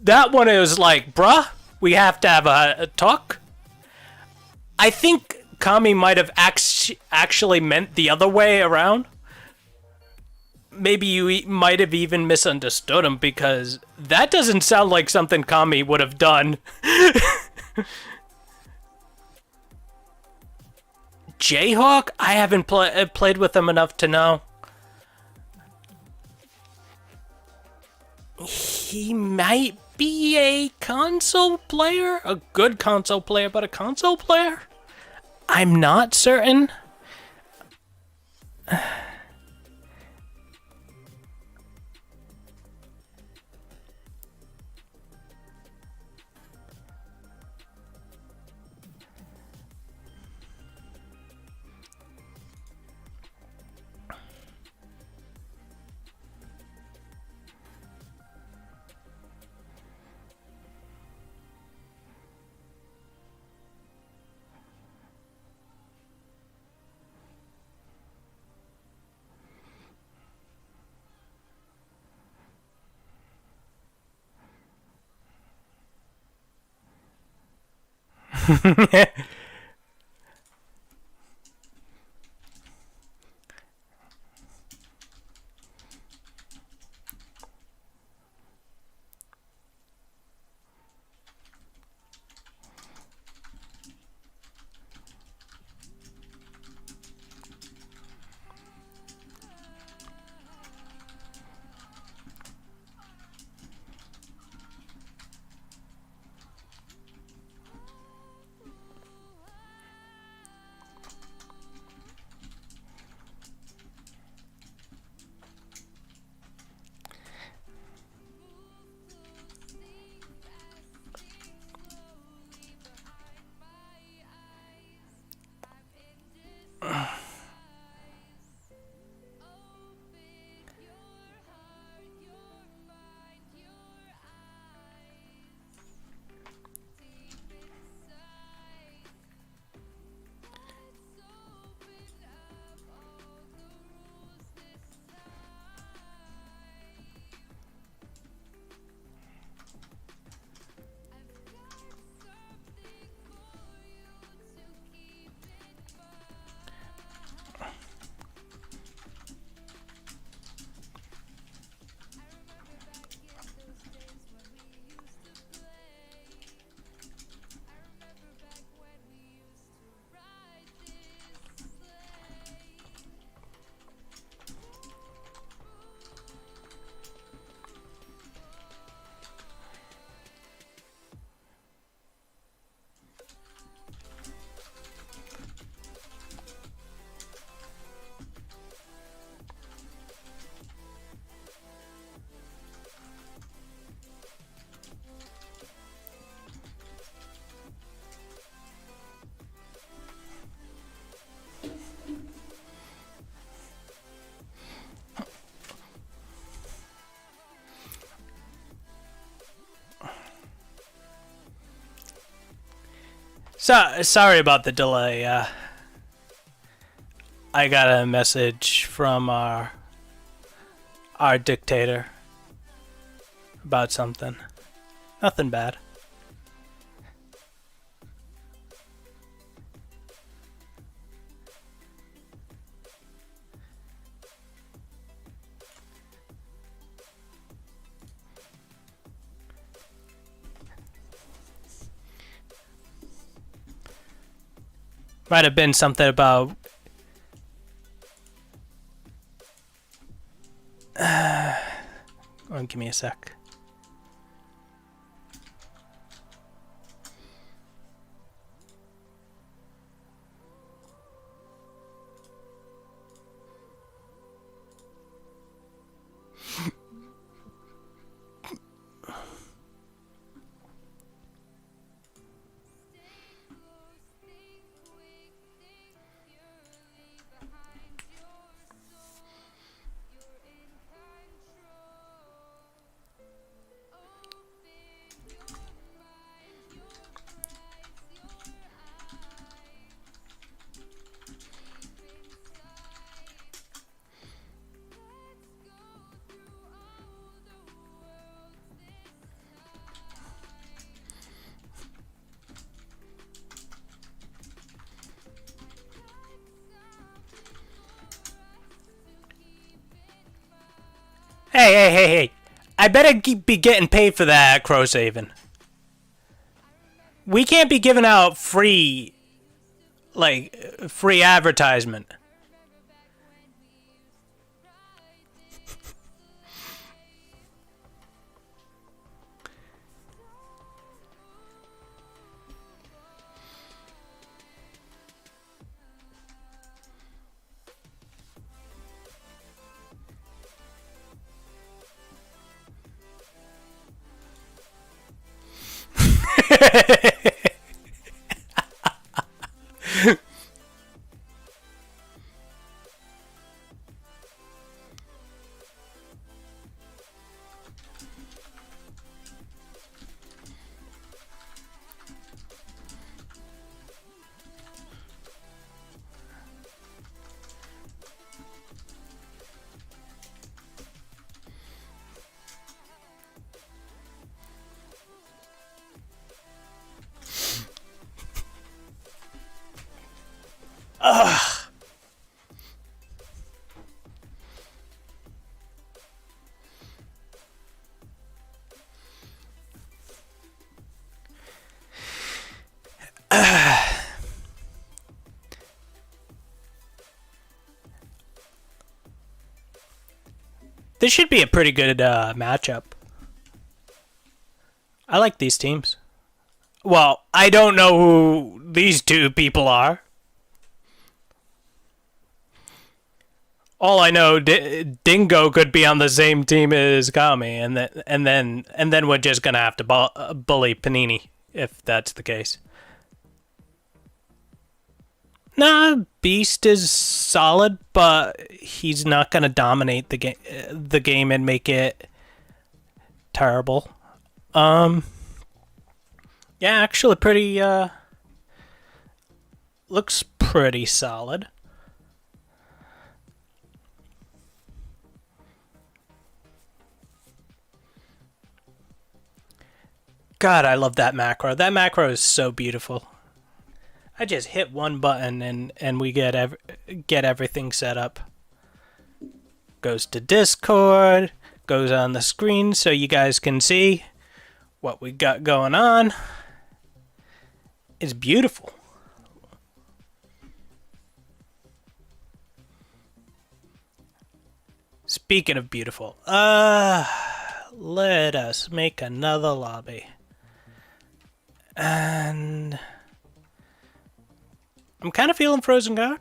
That one is like, bruh, we have to have a talk. I think Kami might have actually meant the other way around. Maybe you might have even misunderstood him, because that doesn't sound like something Kami would have done. Jayhawk? I haven't played with him enough to know. He might be a console player? A good console player, but a console player? I'm not certain. Sorry about the delay. I got a message from our dictator about something. Nothing bad. Might have been something about give me a sec. Hey. I better be getting paid for that, Crowsaven. We can't be giving out free advertisement. This should be a pretty good matchup. I like these teams. Well, I don't know who these two people are. All I know, Dingo could be on the same team as Kami, and then we're just gonna have to bully Panini if that's the case. Nah, Beast is solid, but he's not gonna dominate the game and make it terrible. Yeah, actually pretty looks pretty solid. God, I love that macro. That macro is so beautiful. I just hit one button and we get everything set up. Goes to Discord, goes on the screen so you guys can see what we got going on. It's beautiful. Speaking of beautiful, let us make another lobby. And I'm kind of feeling Frozen Guard.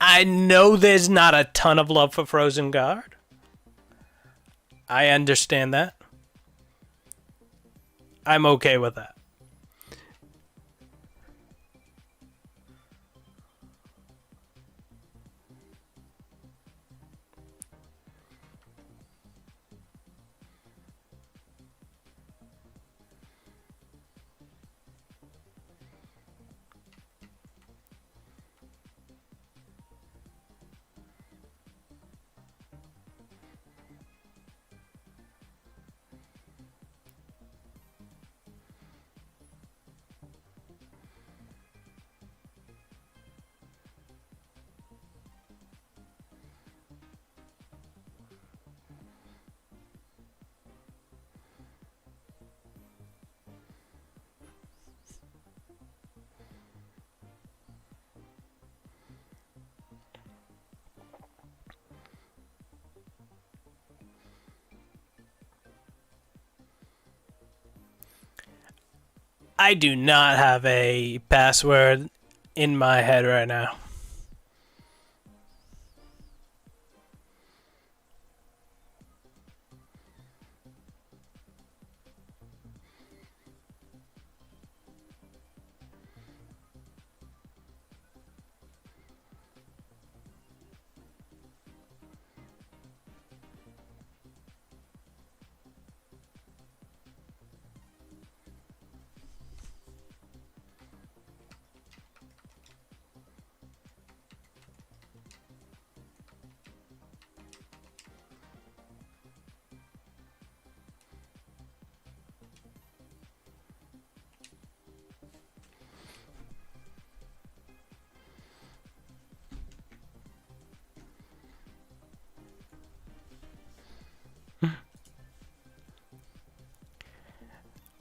I know there's not a ton of love for Frozen Guard. I understand that. I'm okay with that. I do not have a password in my head right now.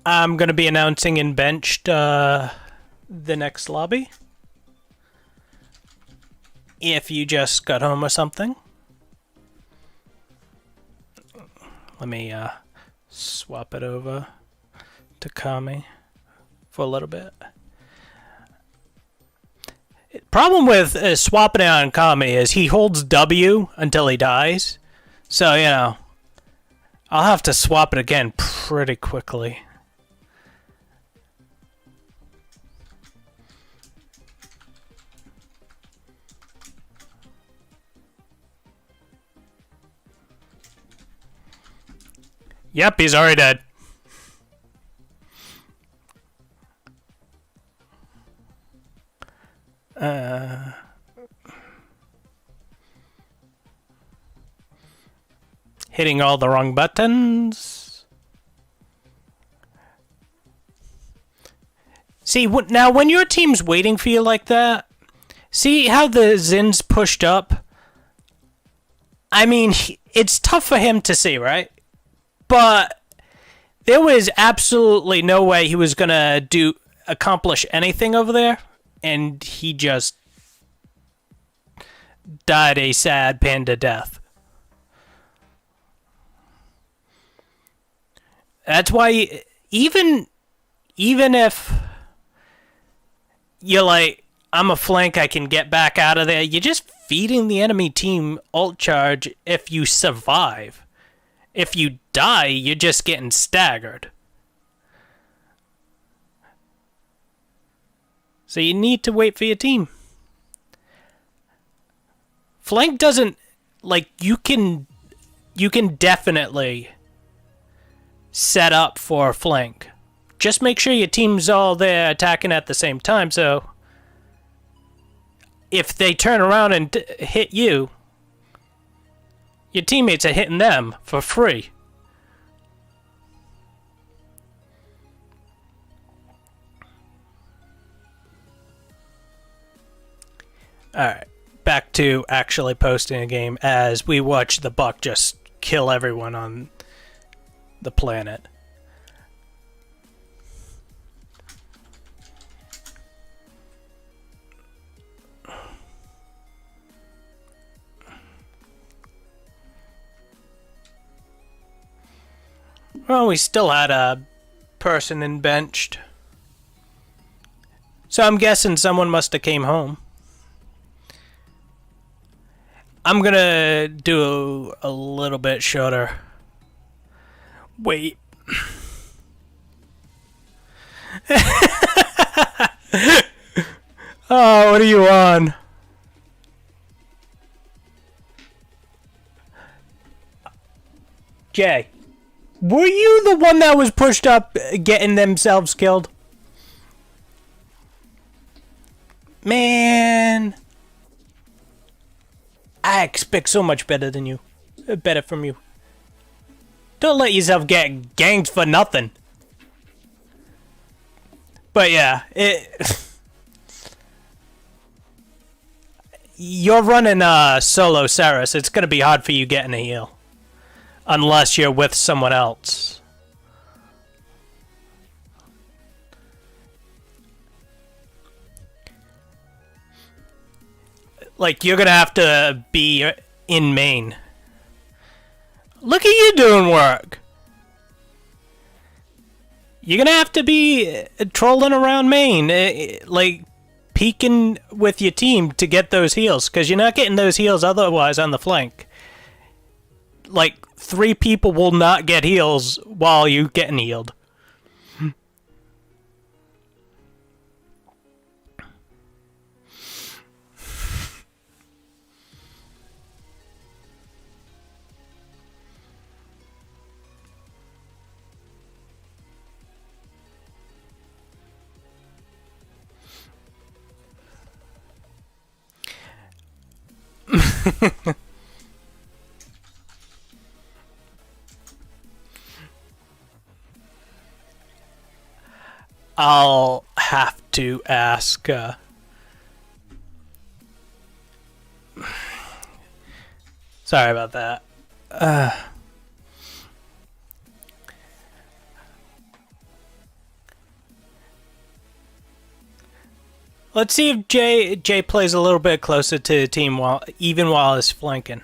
I'm going to be announcing in Benched the next lobby. If you just got home or something. Let me swap it over to Kami for a little bit. Problem with swapping it on Kami is he holds W until he dies. So, you know, I'll have to swap it again pretty quickly. Yep, he's already dead. Hitting all the wrong buttons. See, now when your team's waiting for you like that, See how the Zin's pushed up? I mean, it's tough for him to see, right? But there was absolutely no way he was gonna accomplish anything over there, and he just died a sad panda death. That's why even if you're like, I'm a flank, I can get back out of there, you're just feeding the enemy team ult charge if you survive. If you die, you're just getting staggered. So you need to wait for your team. Flank doesn't, like, you can definitely set up for a flank. Just make sure your team's all there attacking at the same time, so if they turn around and hit you, your teammates are hitting them for free. Alright, back to actually posting a game as we watch the Buck just kill everyone on the planet. Well, we still had a person in benched. So I'm guessing someone must have came home. I'm gonna do a little bit shorter. Wait. Oh, what are you on? Jay, were you the one that was pushed up getting themselves killed? Man, I expect so much better than you. Better from you. Don't let yourself get ganged for nothing. But yeah, you're running solo Saris. It's gonna be hard for you getting a heal. Unless you're with someone else. Like, you're gonna have to be in main. Look at you doing work. You're gonna have to be trolling around main, like peeking with your team to get those heals, because you're not getting those heals otherwise on the flank. Like, 3 people will not get heals while you getting healed. I'll have to ask, sorry about that. Let's see if Jay plays a little bit closer to the team while he's flanking.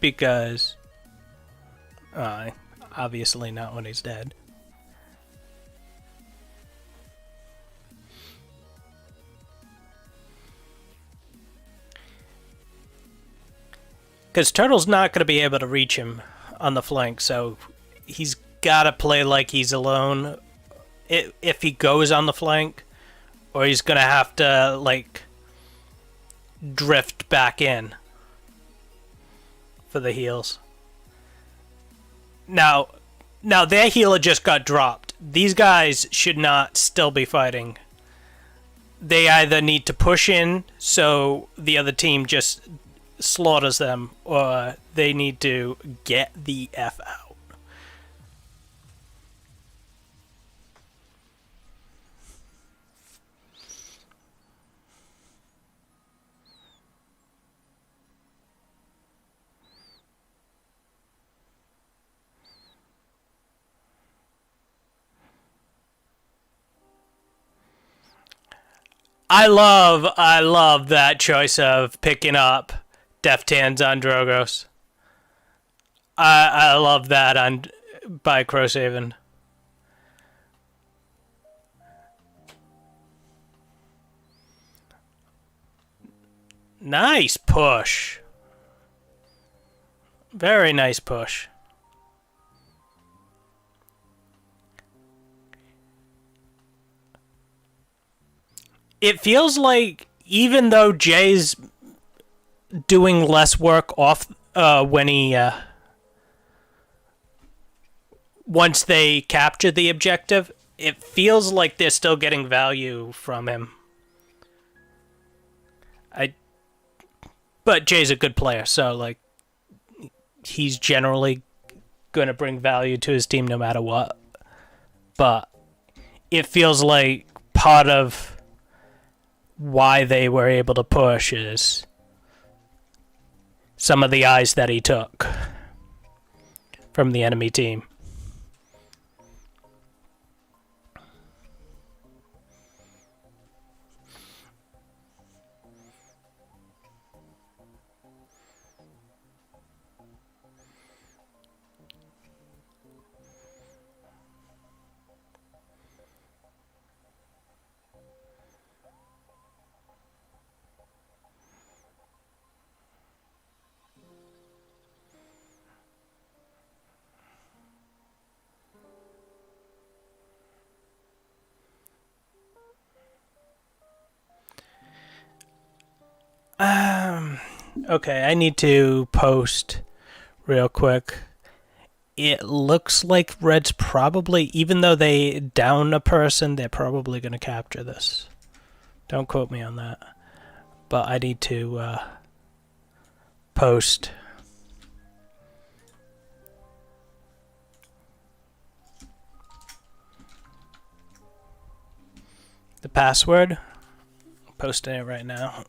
Because obviously not when he's dead. Because Turtle's not going to be able to reach him on the flank, so he's got to play like he's alone if he goes on the flank, or he's going to have to, like, drift back in for the heals. Now their healer just got dropped. These guys should not still be fighting. They either need to push in so the other team just slaughters them, or they need to get the F out. I love that choice of picking up Deft Hands on Drogos. I love that by Crosshaven. Nice push. Very nice push. It feels like even though Jay's doing less work off when he once they capture the objective, it feels like they're still getting value from him. But Jay's a good player, so like he's generally going to bring value to his team no matter what. But it feels like part of why they were able to push is some of the eyes that he took from the enemy team. Okay, I need to post real quick. It looks like Red's probably, even though they down a person, they're probably going to capture this. Don't quote me on that. But I need to post the password. I'm posting it right now.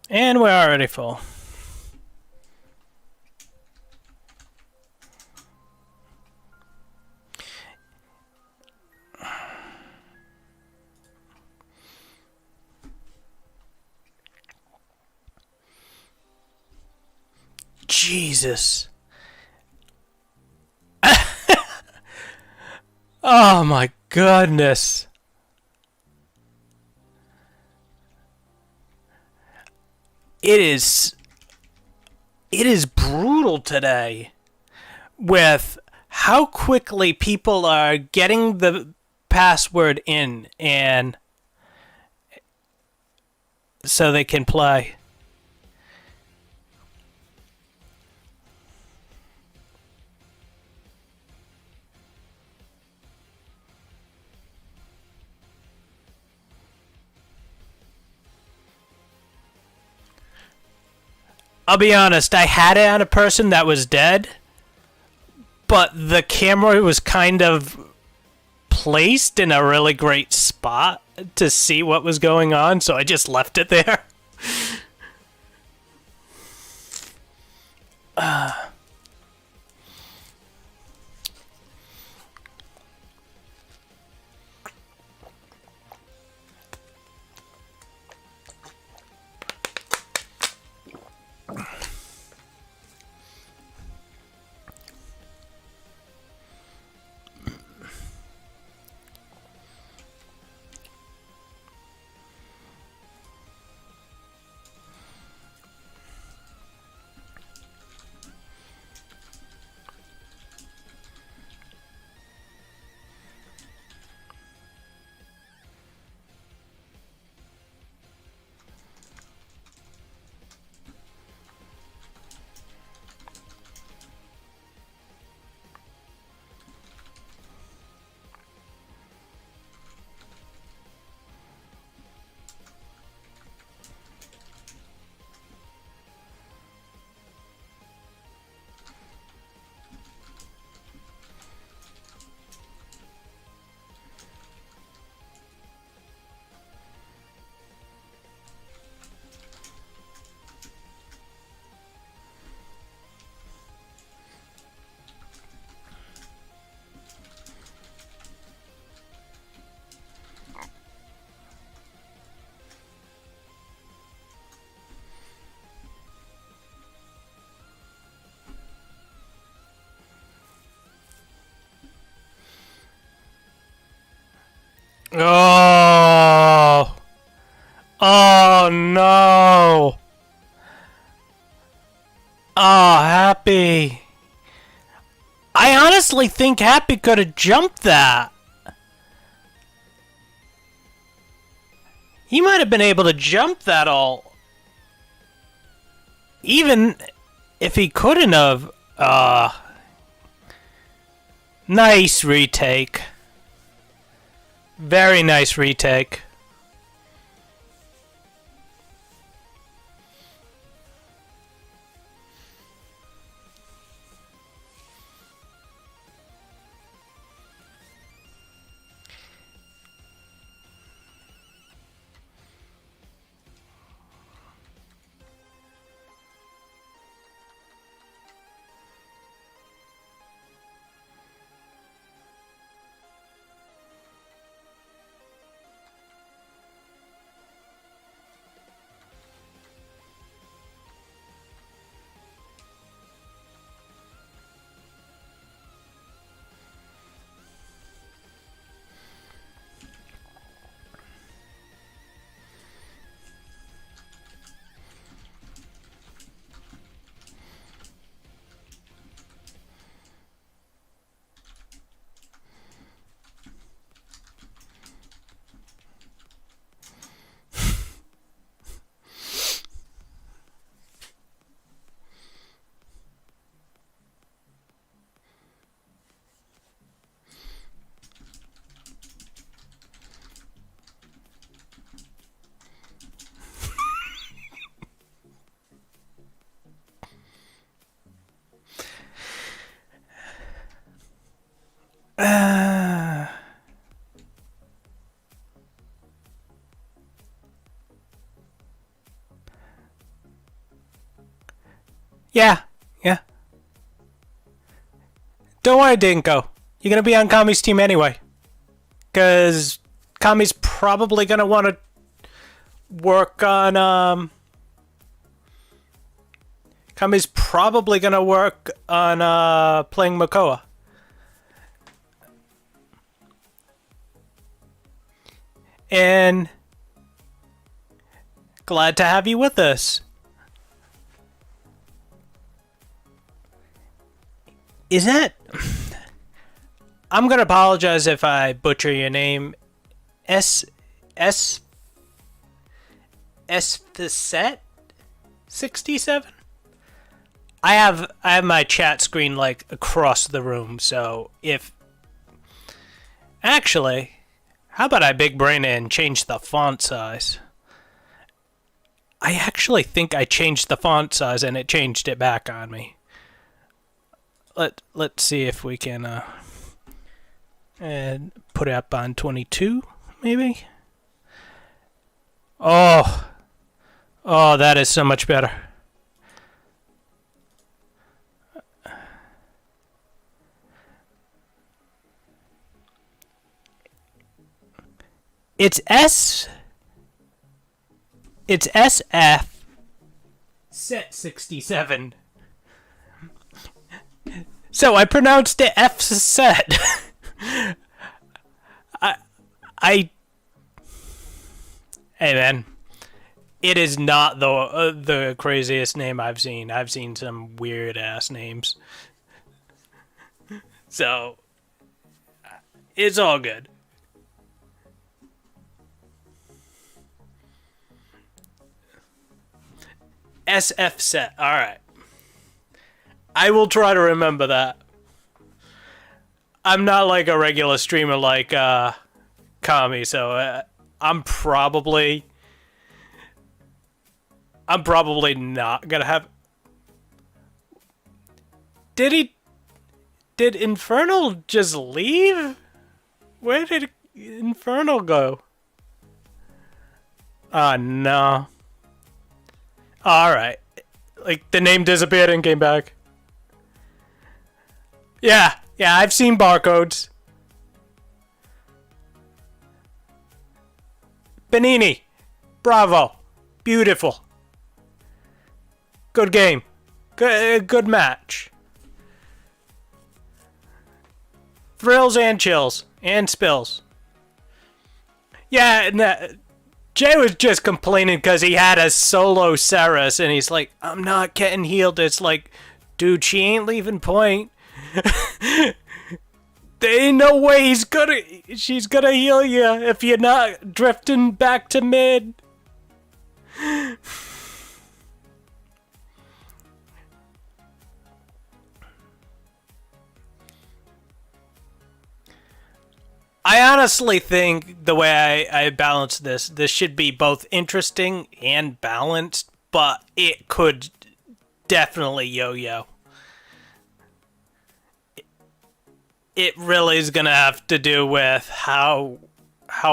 And we're already full. Jesus. Oh my goodness. It is brutal today with how quickly people are getting the password in and so they can play. I'll be honest, I had it on a person that was dead, but the camera was kind of placed in a really great spot to see what was going on, so I just left it there. Oh. Oh no. Oh, Happy. I honestly think Happy could have jumped that. He might have been able to jump that all. Even if he couldn't have. Nice retake. Very nice retake. Yeah. Don't worry, Dinko. You're gonna be on Kami's team anyway. Cause Kami's probably gonna want to work on Kami's probably gonna work on playing Makoa. And glad to have you with us. Is that... I'm gonna apologize if I butcher your name. Esfacet 67? I have my chat screen like across the room, so if... Actually, how about I big brain it and change the font size? I actually think I changed the font size and it changed it back on me. Let's see if we can and put it up on 22 maybe. Oh, that is so much better. It's SF set 67. So I pronounced it F set. Hey man, it is not the craziest name I've seen. I've seen some weird ass names. So it's all good. SF set. All right. I will try to remember that. I'm not like a regular streamer like Kami, so I'm probably not gonna have. Did Infernal just leave? Where did Infernal go? Oh no. Alright. Like the name disappeared and came back. Yeah, I've seen barcodes. Panini. Bravo. Beautiful. Good game. Good match. Thrills and chills. And spills. Yeah, and Jay was just complaining because he had a solo Ceres, and he's like, I'm not getting healed. It's like, dude, she ain't leaving point. There ain't no way she's gonna heal you if you're not drifting back to mid. I honestly think the way I balance this should be both interesting and balanced, but it could definitely yo-yo. It really is gonna have to do with how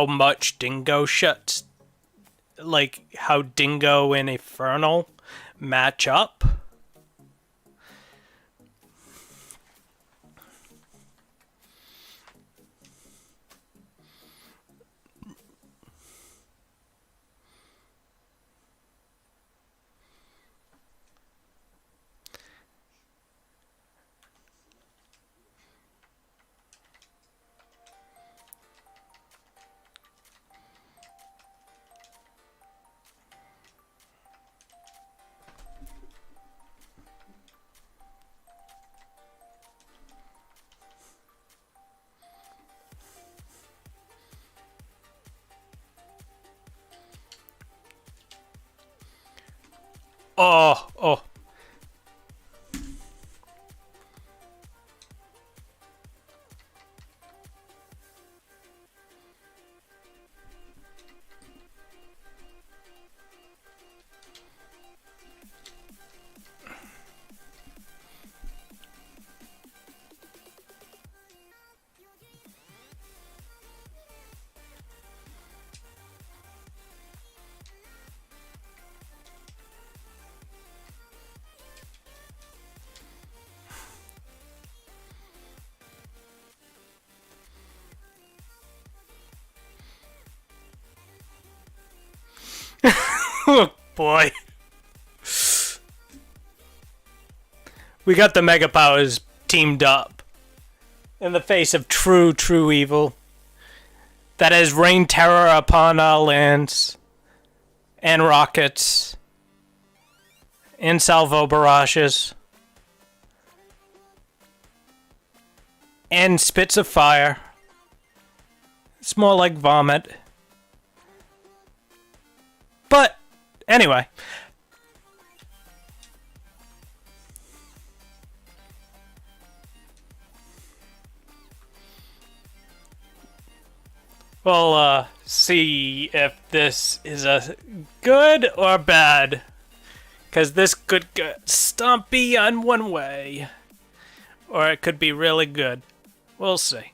much Dingo shuts, like how Dingo and Infernal match up. Oh. Oh boy. We got the Mega Powers teamed up in the face of true evil that has rained terror upon our lands and rockets and salvo barrages and spits of fire. It's more like vomit. But anyway, we'll see if this is a good or bad, because this could get stumpy on one way, or it could be really good. We'll see.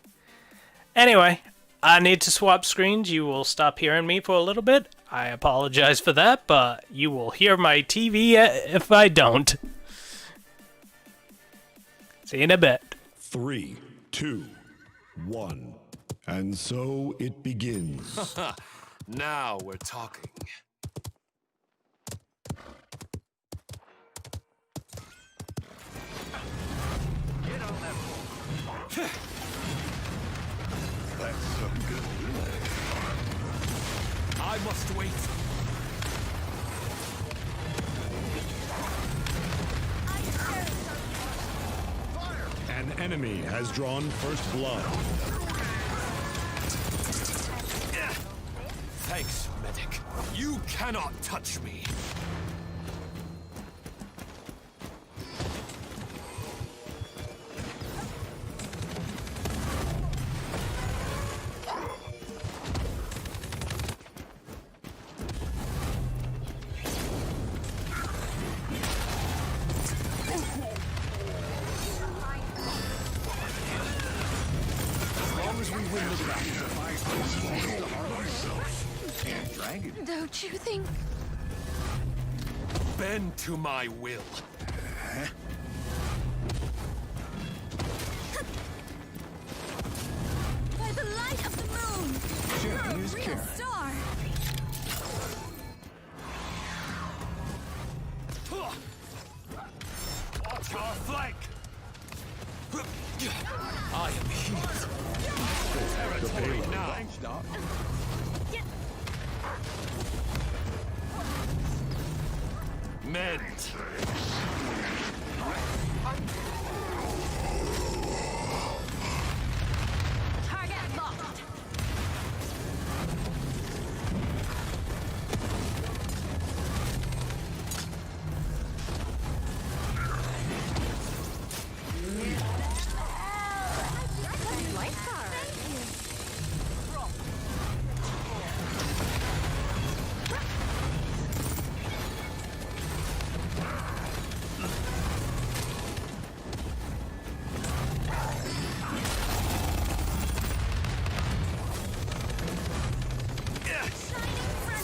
Anyway, I need to swap screens. You will stop hearing me for a little bit. I apologize for that, but you will hear my TV if I don't. See you in a bit. 3, 2, 1. And so it begins. Now we're talking. That's some good delay. I must wait. An enemy has drawn first blood. Thanks, medic. You cannot touch me. Don't you think? Bend to my will. By the light of the moon, you're a real star. Watch your flank. I am healed. Territory now. Meant. Target locked.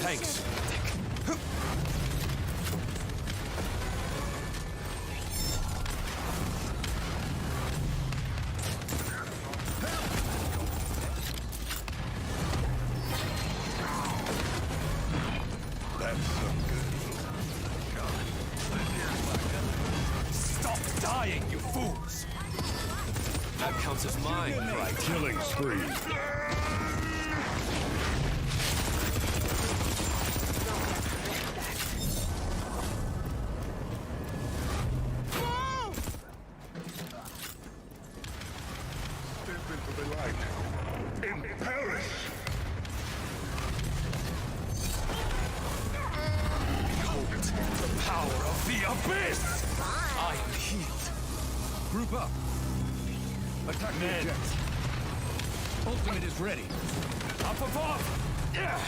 Thanks. Stop dying, you fools! That counts as mine, right? Killing spree. Step into the light. And perish! Behold the power of the abyss! I am healed. Group up. Attack the Men. jet. Ultimate is ready. Up above! Yeah!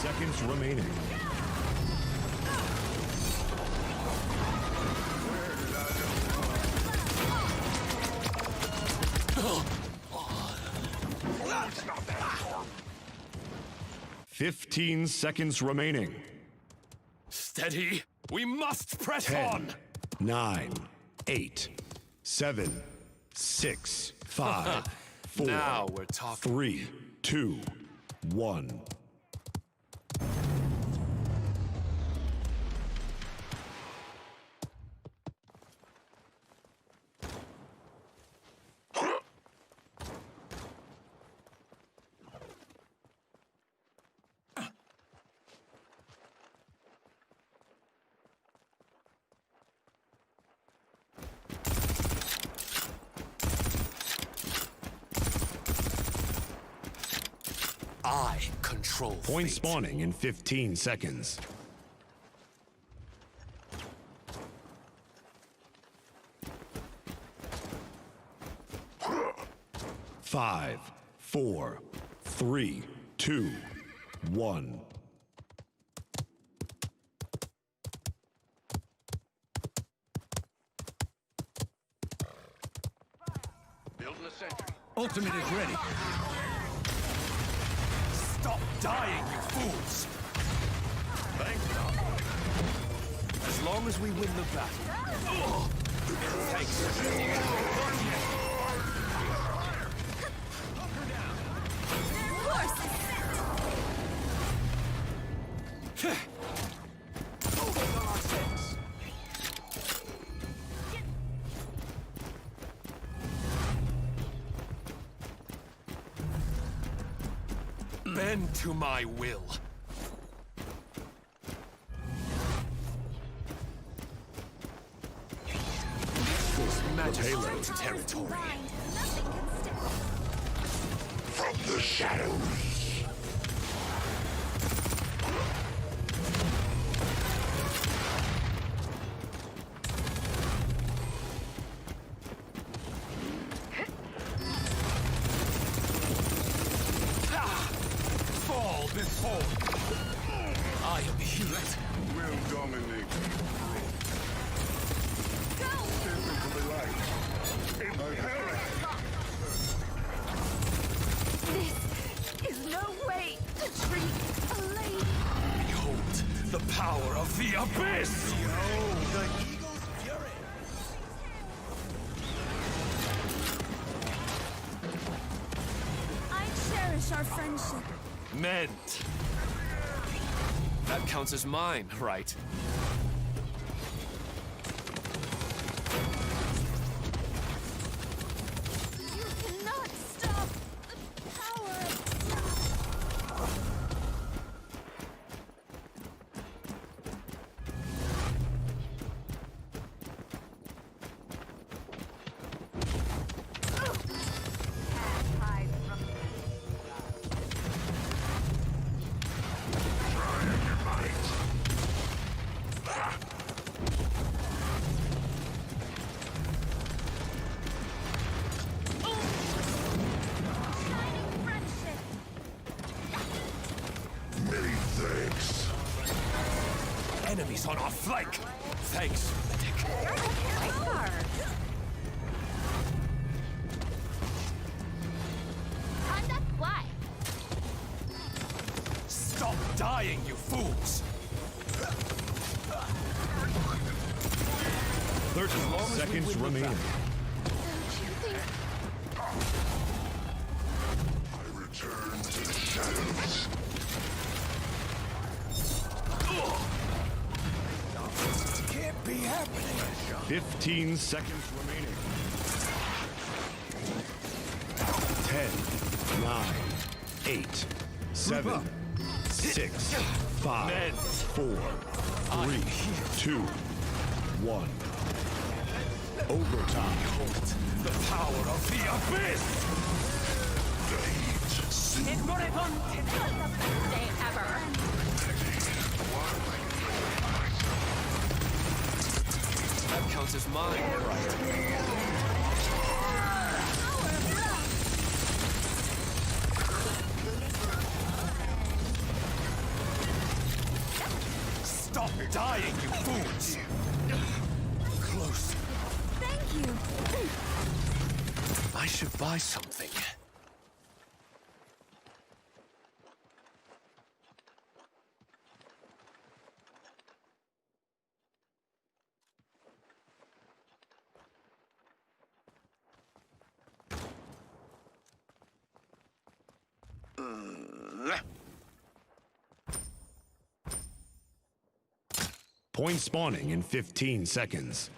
Seconds remaining. It's not that hard. 15 seconds remaining. Steady! We must press 10, on! 9, 8, 7, 6, 5, 4, Now we're talking. 3, 2, 1. I control Point fate. spawning in 15 seconds. 5, 4, 3, 2, 1. Building a sentry. Ultimate is ready. Stop dying, you fools! Thanks, Doc. As long as we win the battle. Thanks. Bend to my will. This Majesty's territory. From the shadows. Fall before. I am healed. Will dominate. Step into the light. Perish. This is no way to treat a lady. Behold the power of the abyss! I cherish our friendship. Meant. That counts as mine, right? enemies on our flank. Thanks, medic. Conduct fly. Stop dying, you fools! 30 seconds remaining. I return to the shadows. Can't be happening. 15 seconds remaining. 10, 9, 8, 7, 6, 5, 4, 3, 2, 1. Overtime. The power of the abyss! Day ever. That counts as mine, right? Stop dying, you fools! Close. Thank you. I should buy something. Point spawning in 15 seconds.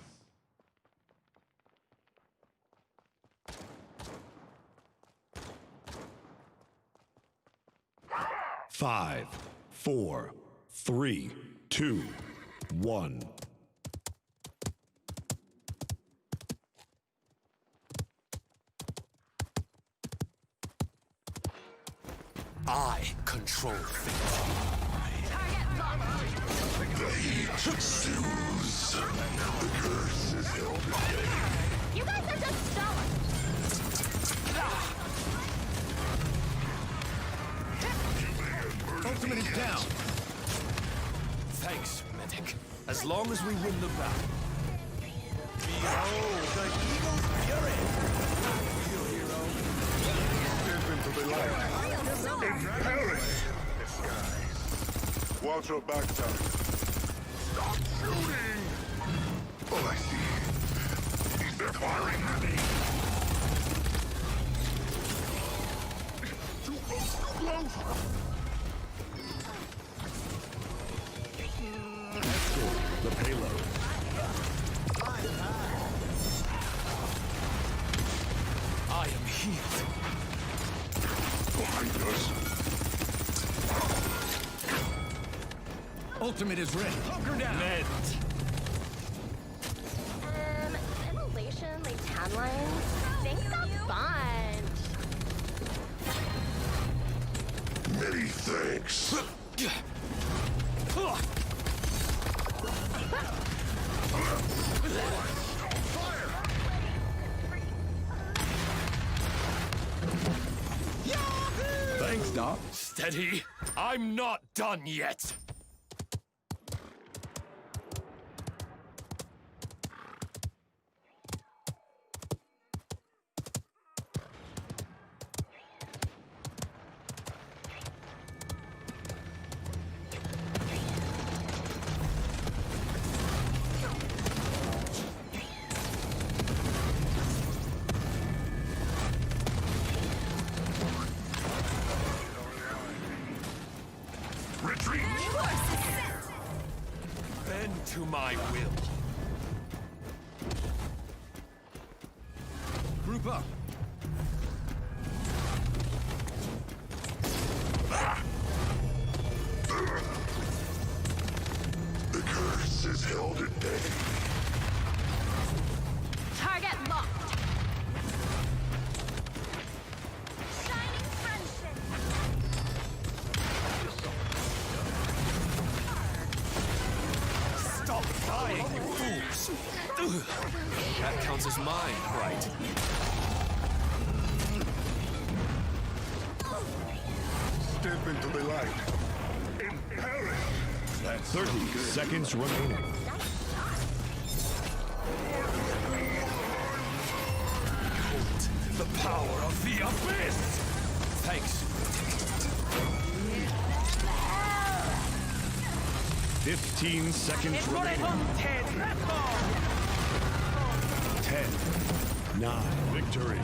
5, 4, 3, 2, 1. I control fate. Soothes. The curse is held at bay. You guys are just stellar. Ultimate is down. Thanks, medic. As long as we win the battle. Behold the eagle's fury! Step into the light. Perish! Watch your back, Tom. Stop shooting! Oh, I see. They're firing at me. Too close, too close! The payload. I am healed. Behind us. Ultimate is ready. Hunker down. Mend. Immolation, like tan lines. Think so fun. Many thanks. Thanks, Doc. Steady. I'm not done yet. Retreat! Bend to my will. Group up. The curse is held at bay. Target locked. Shining friendship. Stop dying, you fools! That counts as mine, right? Step into the light. And perish! That 30 seconds remaining. The power of the abyss! Thanks. 15 seconds remaining. 10, 9, victory.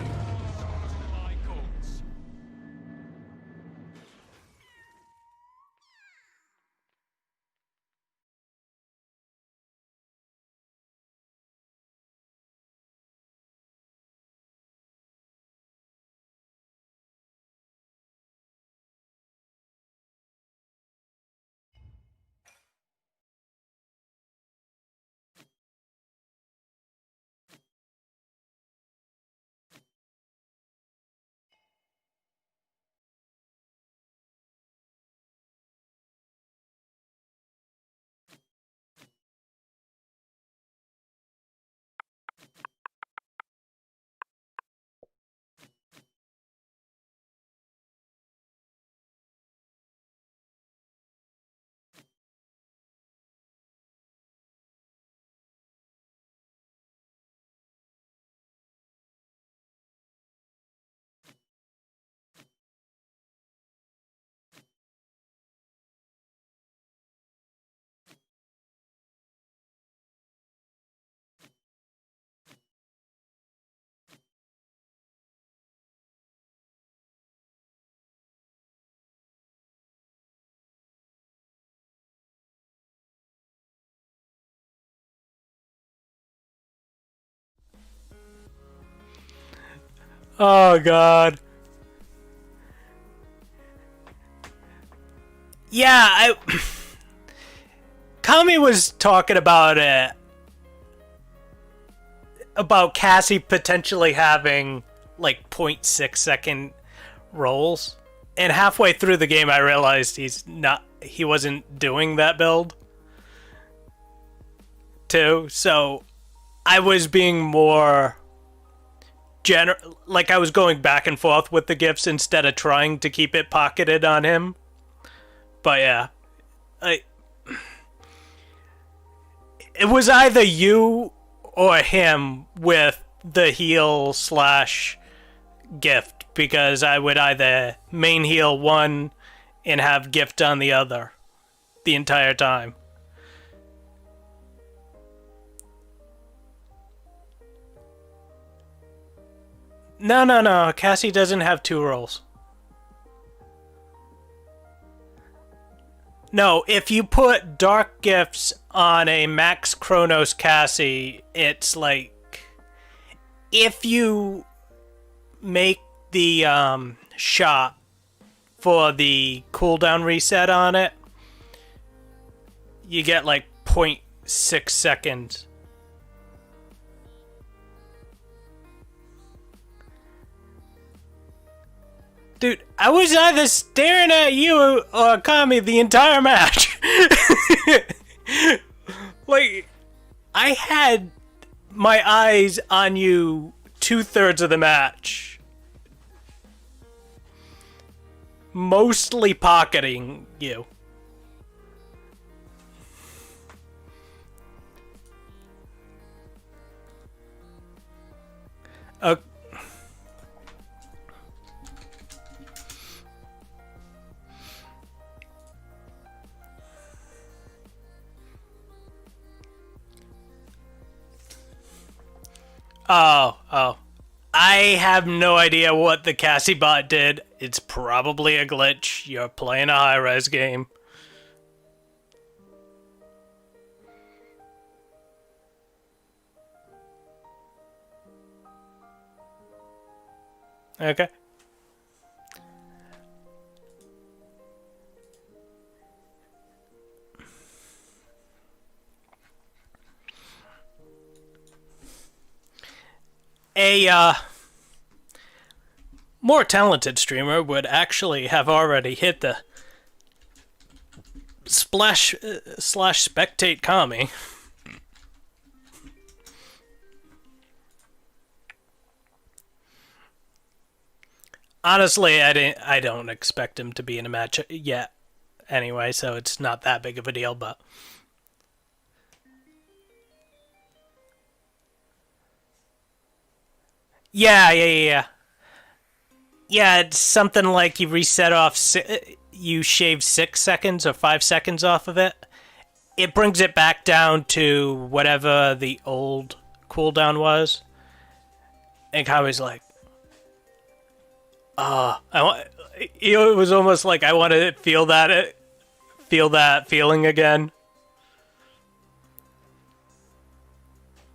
Oh god. Yeah, Kami was talking about it. About Cassie potentially having like 0.6 second rolls. And halfway through the game I realized he wasn't doing that build. Too. So I was being more like I was going back and forth with the gifts instead of trying to keep it pocketed on him. But yeah, it was either you or him with the heal / gift, because I would either main heal one and have gift on the other the entire time. No. Cassie doesn't have 2 rolls. No, if you put Dark Gifts on a Max Chronos Cassie, it's like... If you make the shot for the cooldown reset on it, you get like 0.6 seconds. Dude, I was either staring at you or Kami the entire match. Like, I had my eyes on you 2/3 of the match. Mostly pocketing you. Oh. I have no idea what the Cassie bot did. It's probably a glitch. You're playing a high-res game. Okay. A more talented streamer would actually have already hit the splash / spectate Kami. Honestly, I don't expect him to be in a match yet. anyway, so it's not that big of a deal, but... Yeah. Yeah, it's something like you reset off... You shave 6 seconds or 5 seconds off of it. It brings it back down to whatever the old cooldown was. And Kami's like... it was almost like I wanted to feel that feeling again.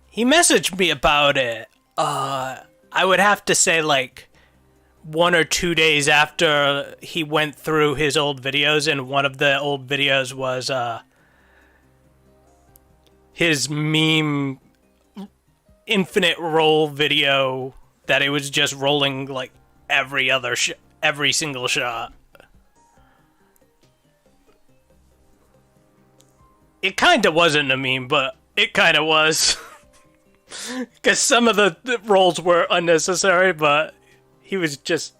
He messaged me about it. I would have to say like 1 or 2 days after he went through his old videos, and one of the old videos was his meme infinite roll video that it was just rolling like every single shot. It kinda wasn't a meme, but it kinda was. Because some of the rolls were unnecessary, but he was just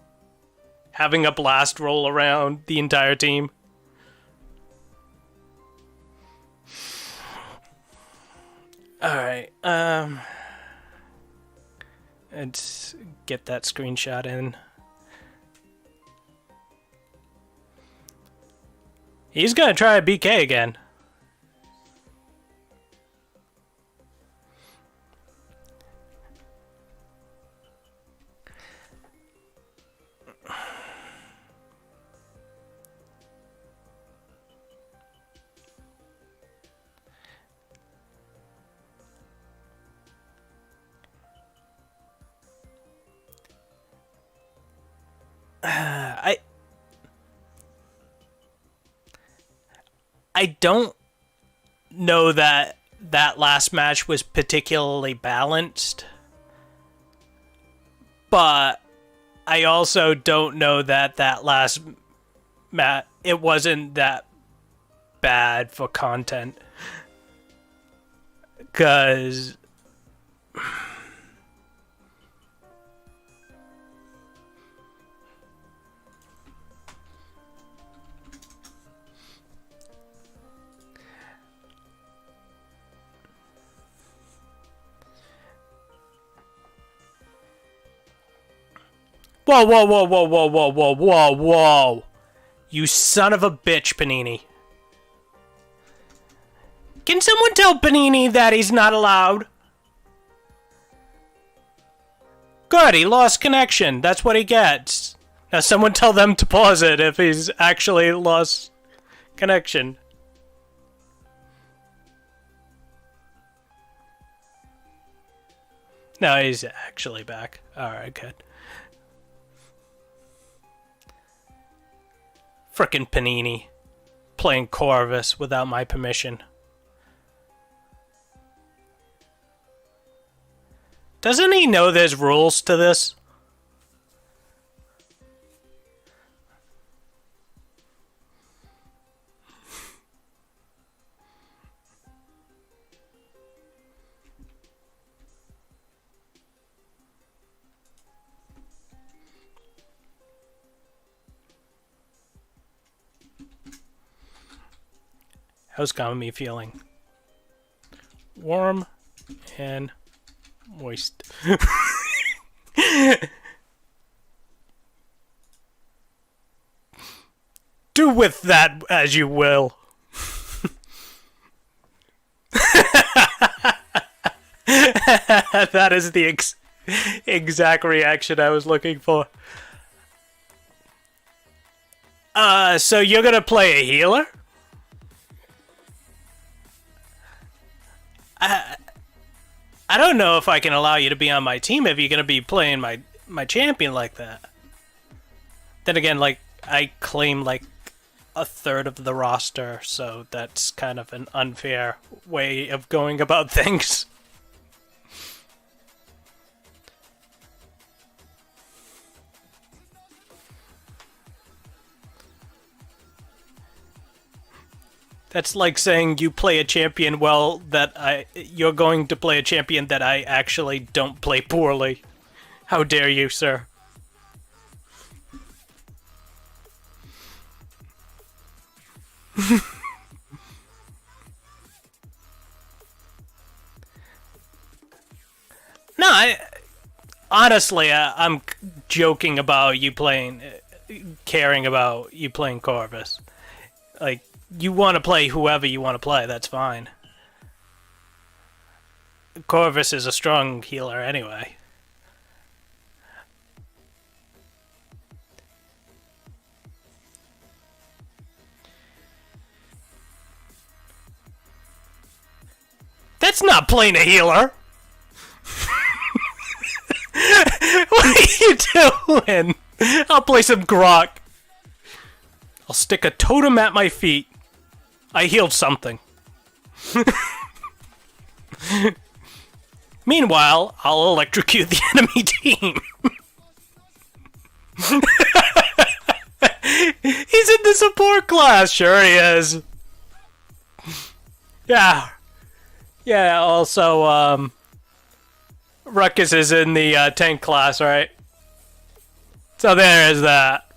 having a blast roll around the entire team. Alright, let's get that screenshot in. He's gonna try a BK again. I don't know that that last match was particularly balanced, but I also don't know that that last match, it wasn't that bad for content, because Whoa. You son of a bitch, Panini. Can someone tell Panini that he's not allowed? Good, he lost connection. That's what he gets. Now someone tell them to pause it if he's actually lost connection. No, he's actually back. Alright, good. Frickin' Panini. Playing Corvus without my permission. Doesn't he know there's rules to this? How's Kami feeling? Warm and moist. Do with that as you will. That is the exact reaction I was looking for. So you're gonna play a healer? I don't know if I can allow you to be on my team if you're gonna be playing my champion like that. Then again, like, I claim like a third of the roster, so that's kind of an unfair way of going about things. That's like saying you play a champion well that you're going to play a champion that I actually don't play poorly. How dare you, sir? honestly, I'm joking about you playing, caring about you playing Corvus. Like, you want to play whoever you want to play, that's fine. Corvus is a strong healer anyway. That's not playing a healer! What are you doing? I'll play some Grok. I'll stick a totem at my feet. I healed something. Meanwhile, I'll electrocute the enemy team. He's in the support class. Sure he is. Yeah. Yeah, also, Ruckus is in the tank class, right? So there is that.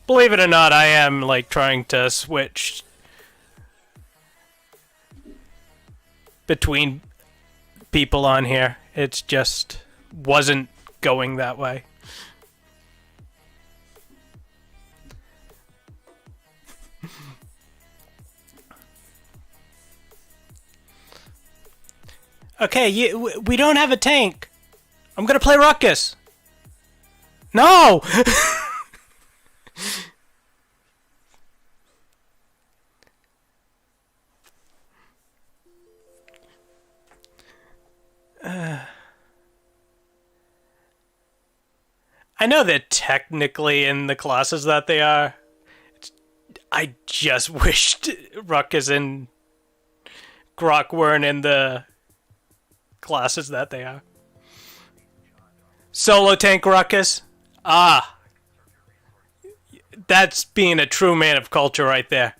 Believe it or not, I am, like, trying to switch between people on here. It's just wasn't going that way. Okay, we don't have a tank. I'm gonna play Ruckus. No! I know they're technically in the classes that they are. I just wished Ruckus and Grok weren't in the classes that they are. Solo tank Ruckus? Ah. That's being a true man of culture right there.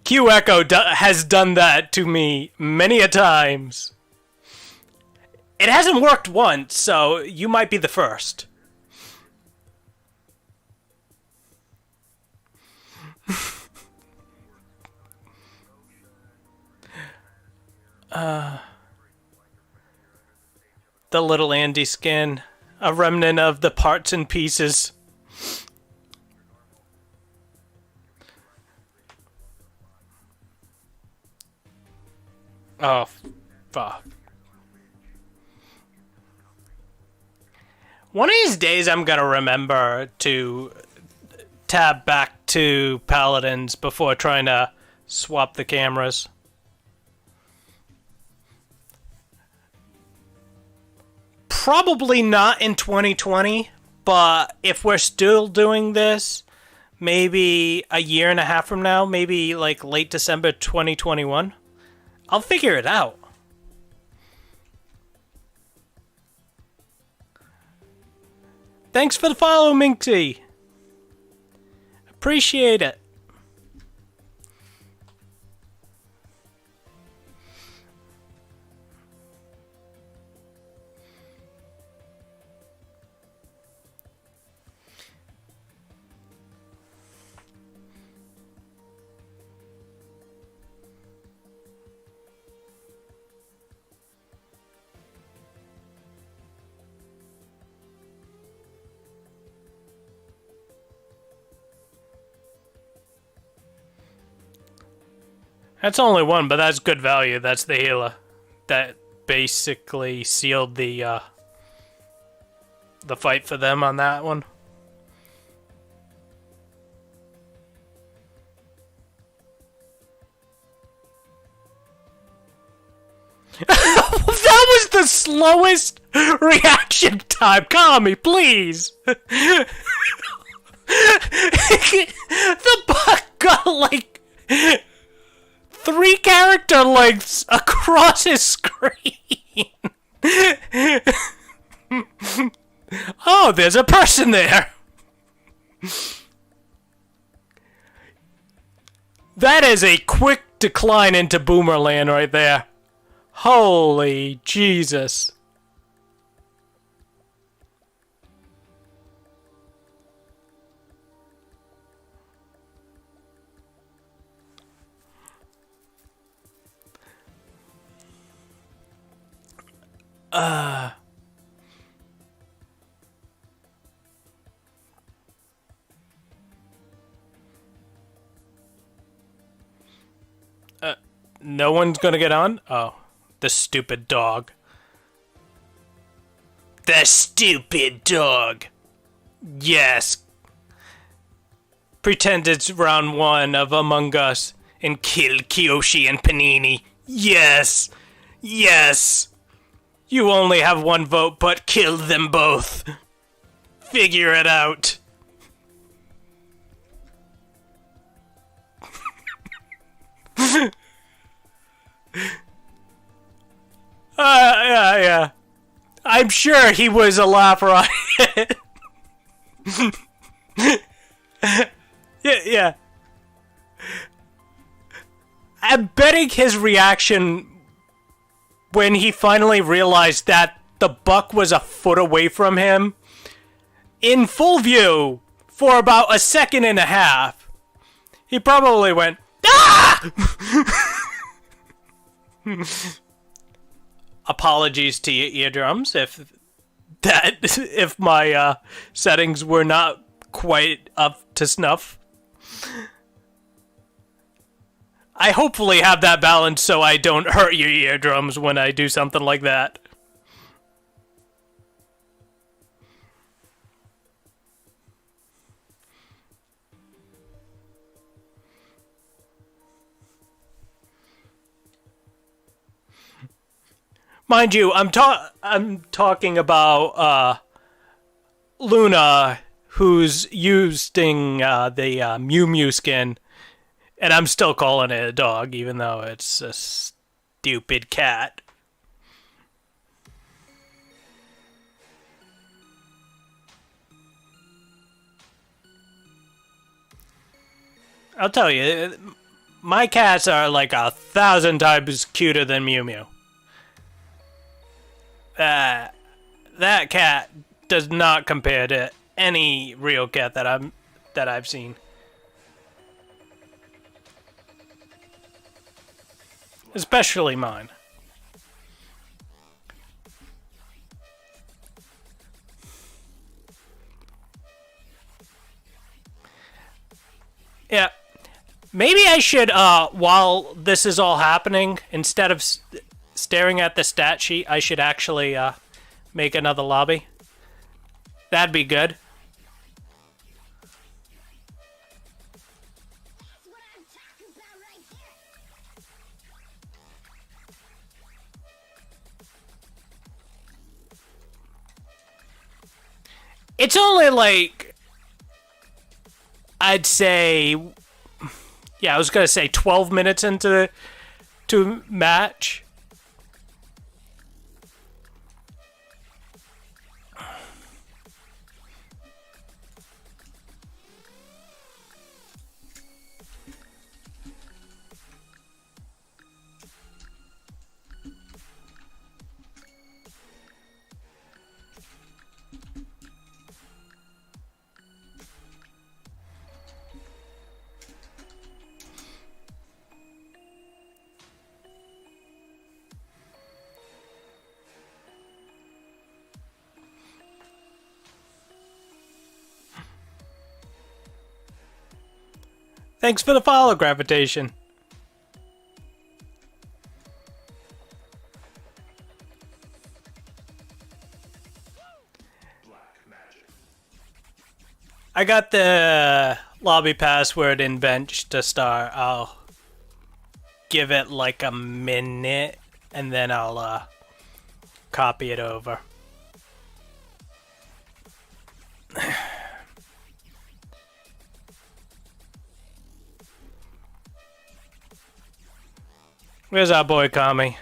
Q Echo has done that to me many a times. It hasn't worked once, so you might be the first. The little Andy skin, a remnant of the parts and pieces. Oh, fuck. One of these days I'm gonna remember to tab back to Paladins before trying to swap the cameras. Probably not in 2020, but if we're still doing this, maybe a year and a half from now, maybe like late December 2021, I'll figure it out. Thanks for the follow, Minky. Appreciate it. That's only one, but that's good value. That's the healer. That basically sealed the fight for them on that one. That was the slowest reaction time. Call me, please. The bug got like 3 character lengths across his screen. Oh, there's a person there. That is a quick decline into Boomerland right there. Holy Jesus. No one's gonna get on? Oh, the stupid dog. The stupid dog. Yes. Pretend it's round 1 of Among Us and kill Kiyoshi and Panini. Yes. Yes. You only have 1 vote, but kill them both. Figure it out. Yeah. I'm sure he was a laugh riot. Yeah. I'm betting his reaction when he finally realized that the buck was a foot away from him, in full view, for about a second and a half, he probably went, "Ah!" Apologies to your eardrums if my settings were not quite up to snuff. I hopefully have that balance so I don't hurt your eardrums when I do something like that. Mind you, I'm talking about Luna, who's using the Mew Mew skin, and I'm still calling it a dog, even though it's a stupid cat. I'll tell you, my cats are like 1,000 times cuter than Mew Mew. That cat does not compare to any real cat that I've seen. Especially mine. Yeah. Maybe I should, while this is all happening, instead of staring at the stat sheet, I should actually make another lobby. That'd be good. It's only like, I'd say, yeah, I was gonna say 12 minutes into match. Thanks for the follow, Gravitation. I got the lobby password in bench to start. I'll give it like a minute and then I'll copy it over. Where's our boy Kami?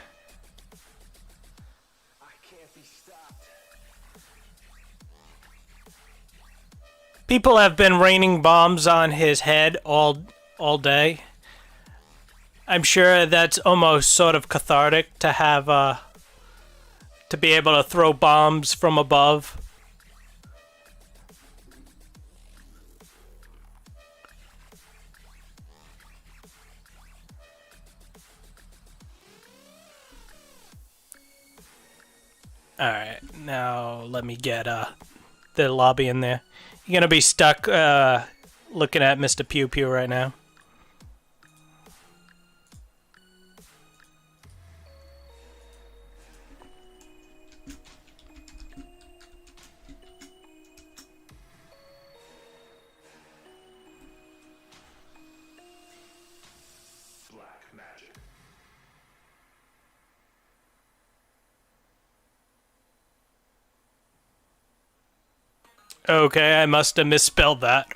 People have been raining bombs on his head all day. I'm sure that's almost sort of cathartic to have to be able to throw bombs from above. Alright, now let me get the lobby in there. You're gonna be stuck looking at Mr. Pew Pew right now. Okay, I must have misspelled that.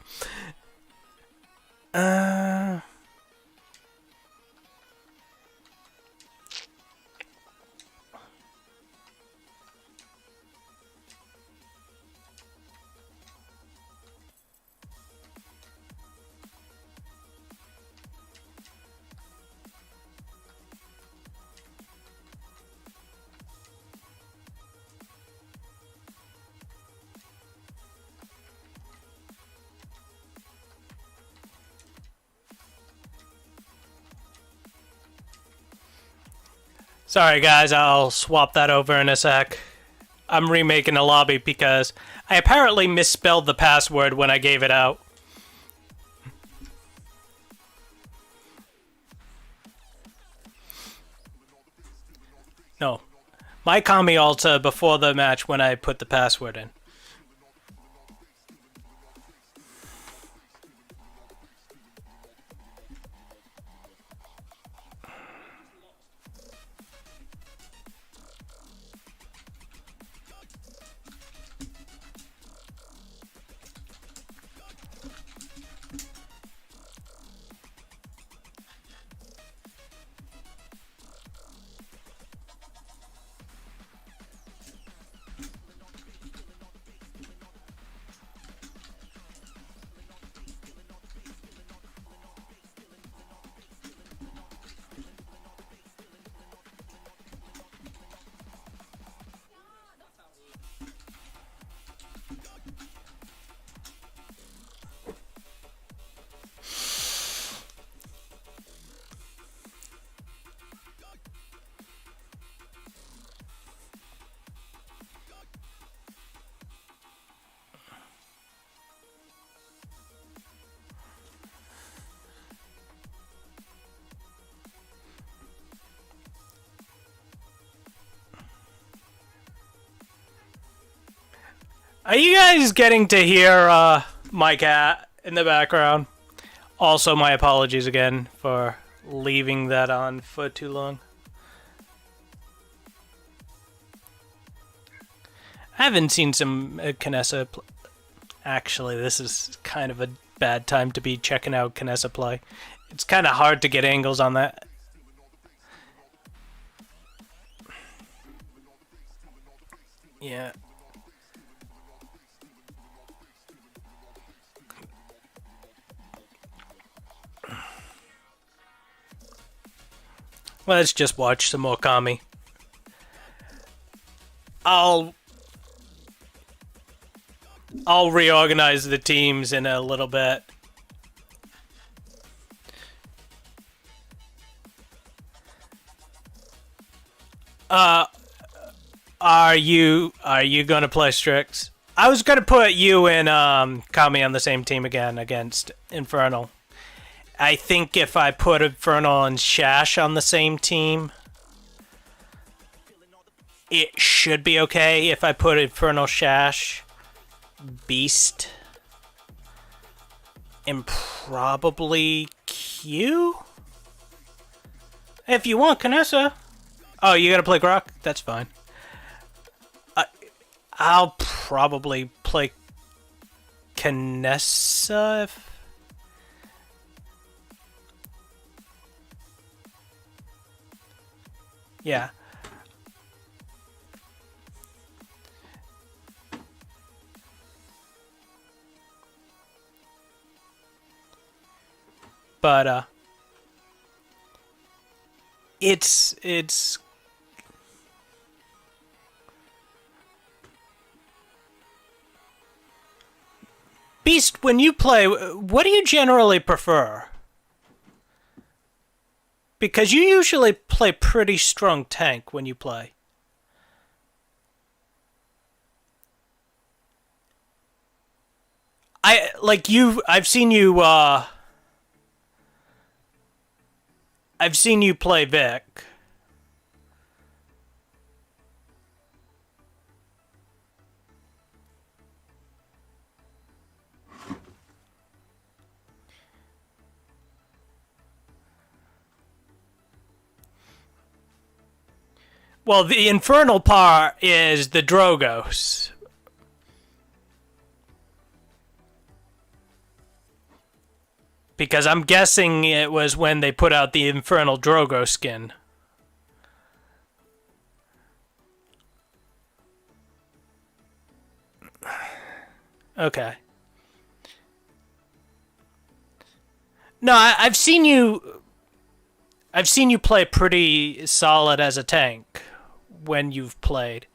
Sorry guys, I'll swap that over in a sec. I'm remaking a lobby because I apparently misspelled the password when I gave it out. No. My Kami Alta before the match when I put the password in. Are you guys getting to hear my cat in the background? Also, my apologies again for leaving that on for too long. I haven't seen some Kinessa. Actually, this is kind of a bad time to be checking out Kinessa play. It's kind of hard to get angles on that. Yeah. Let's just watch some more Kami. I'll reorganize the teams in a little bit. Are you gonna play Strix? I was gonna put you and Kami on the same team again against Infernal. I think if I put Infernal and Shash on the same team, it should be okay. If I put Infernal, Shash, Beast, and probably Q? If you want Kinessa. Oh, you gotta play Grok? That's fine. I'll probably play Kinessa if... Yeah. But it's Beast, when you play, what do you generally prefer? Because you usually play pretty strong tank when you play. I've seen you play Vic. Well, the infernal part is the Drogos. Because I'm guessing it was when they put out the infernal Drogo skin. Okay. No, I've seen you play pretty solid as a tank when you've played.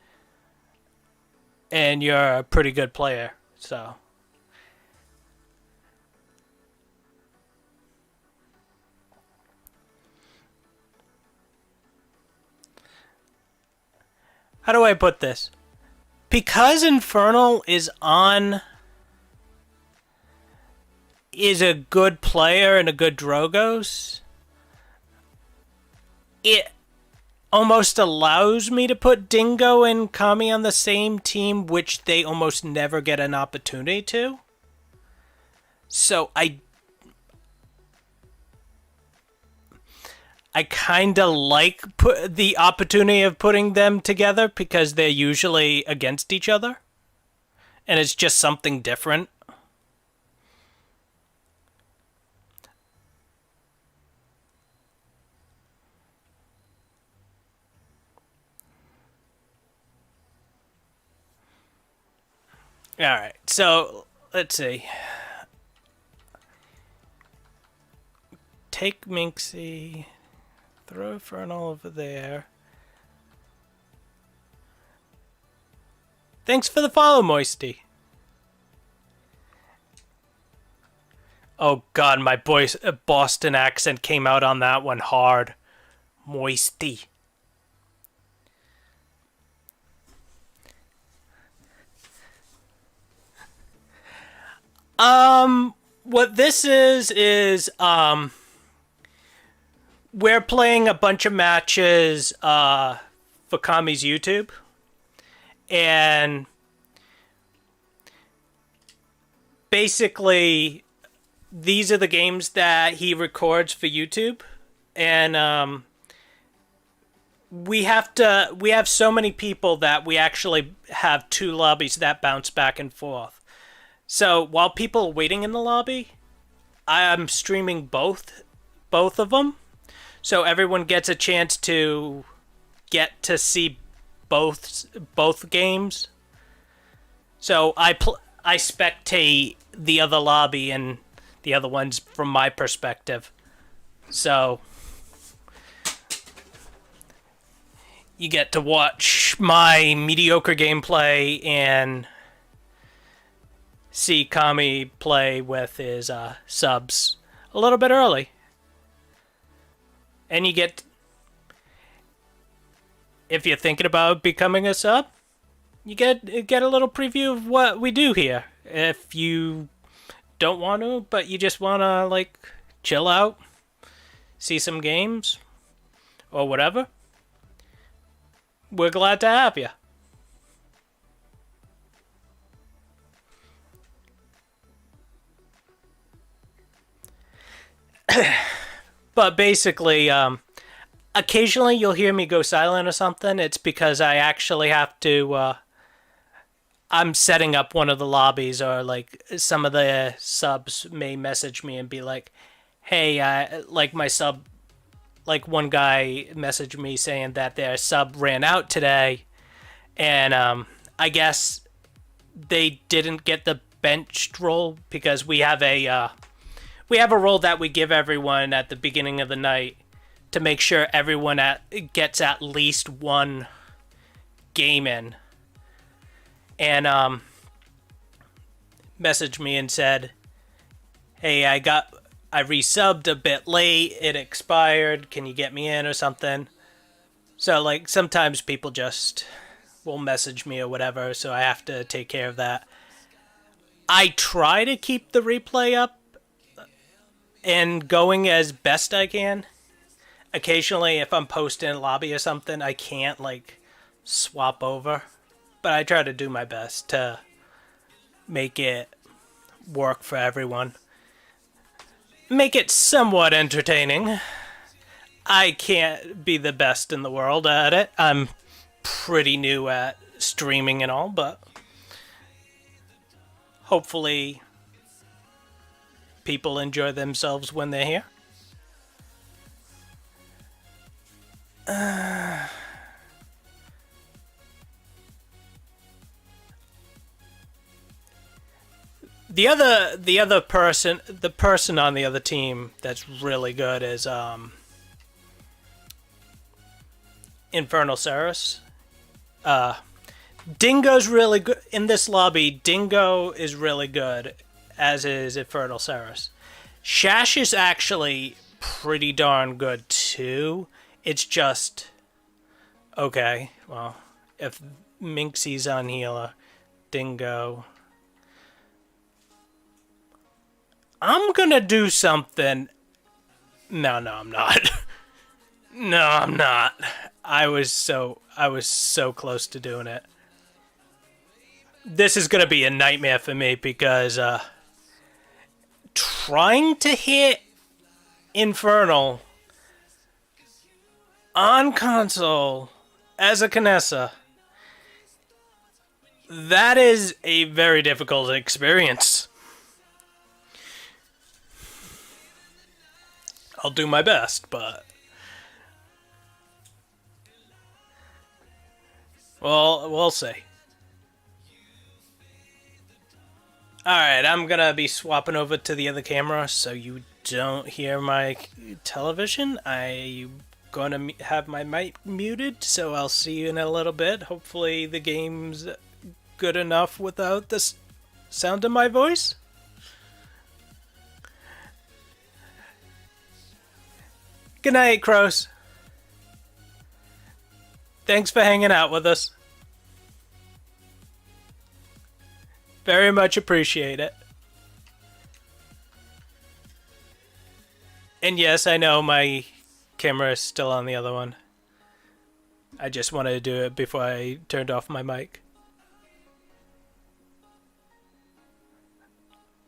And you're a pretty good player, so. How do I put this? Because Infernal is a good player and a good Drogos, it almost allows me to put Dingo and Kami on the same team, which they almost never get an opportunity to. So I kind of like the opportunity of putting them together because they're usually against each other. And it's just something different. Alright, so let's see. Take Minxie. Throw Infernal over there. Thanks for the follow, Moisty. Oh god, my Boston accent came out on that one hard. Moisty. What this is we're playing a bunch of matches for Kami's YouTube, and basically these are the games that he records for YouTube, and we have so many people that we actually have 2 lobbies that bounce back and forth. So while people are waiting in the lobby, I'm streaming both of them. So everyone gets a chance to get to see both games. So I spectate the other lobby and the other ones from my perspective. So you get to watch my mediocre gameplay and see Kami play with his subs a little bit early. And you get, if you're thinking about becoming a sub, you get a little preview of what we do here. If you don't want to, but you just want to, like, chill out, see some games, or whatever, we're glad to have you. But basically, occasionally you'll hear me go silent or something. It's because I actually have to, I'm setting up one of the lobbies, or like some of the subs may message me and be like, hey, like my sub, like one guy messaged me saying that their sub ran out today, and I guess they didn't get the benched role because we have a role that we give everyone at the beginning of the night to make sure everyone gets at least one game in. And messaged me and said, hey, I resubbed a bit late, it expired, can you get me in or something? So like sometimes people just will message me or whatever, so I have to take care of that. I try to keep the replay up and going as best I can. Occasionally, if I'm posting a lobby or something, I can't, like, swap over. But I try to do my best to make it work for everyone. Make it somewhat entertaining. I can't be the best in the world at it. I'm pretty new at streaming and all, but hopefully people enjoy themselves when they're here. The other person, the person on the other team that's really good is Infernal Ceres. Dingo's really good in this lobby. Dingo is really good, as is Infernal Ceres. Shash is actually pretty darn good too. It's just okay. Well, if Minxie's on healer, Dingo. I'm gonna do something. No, I'm not. No, I'm not. I was so close to doing it. This is gonna be a nightmare for me because trying to hit Infernal on console as a Kinessa, that is a very difficult experience. I'll do my best, but well, we'll see. Alright, I'm gonna be swapping over to the other camera so you don't hear my television. I'm gonna have my mic muted, so I'll see you in a little bit. Hopefully the game's good enough without the sound of my voice. Good night, Crows. Thanks for hanging out with us. Very much appreciate it. And yes, I know my camera is still on the other one. I just wanted to do it before I turned off my mic.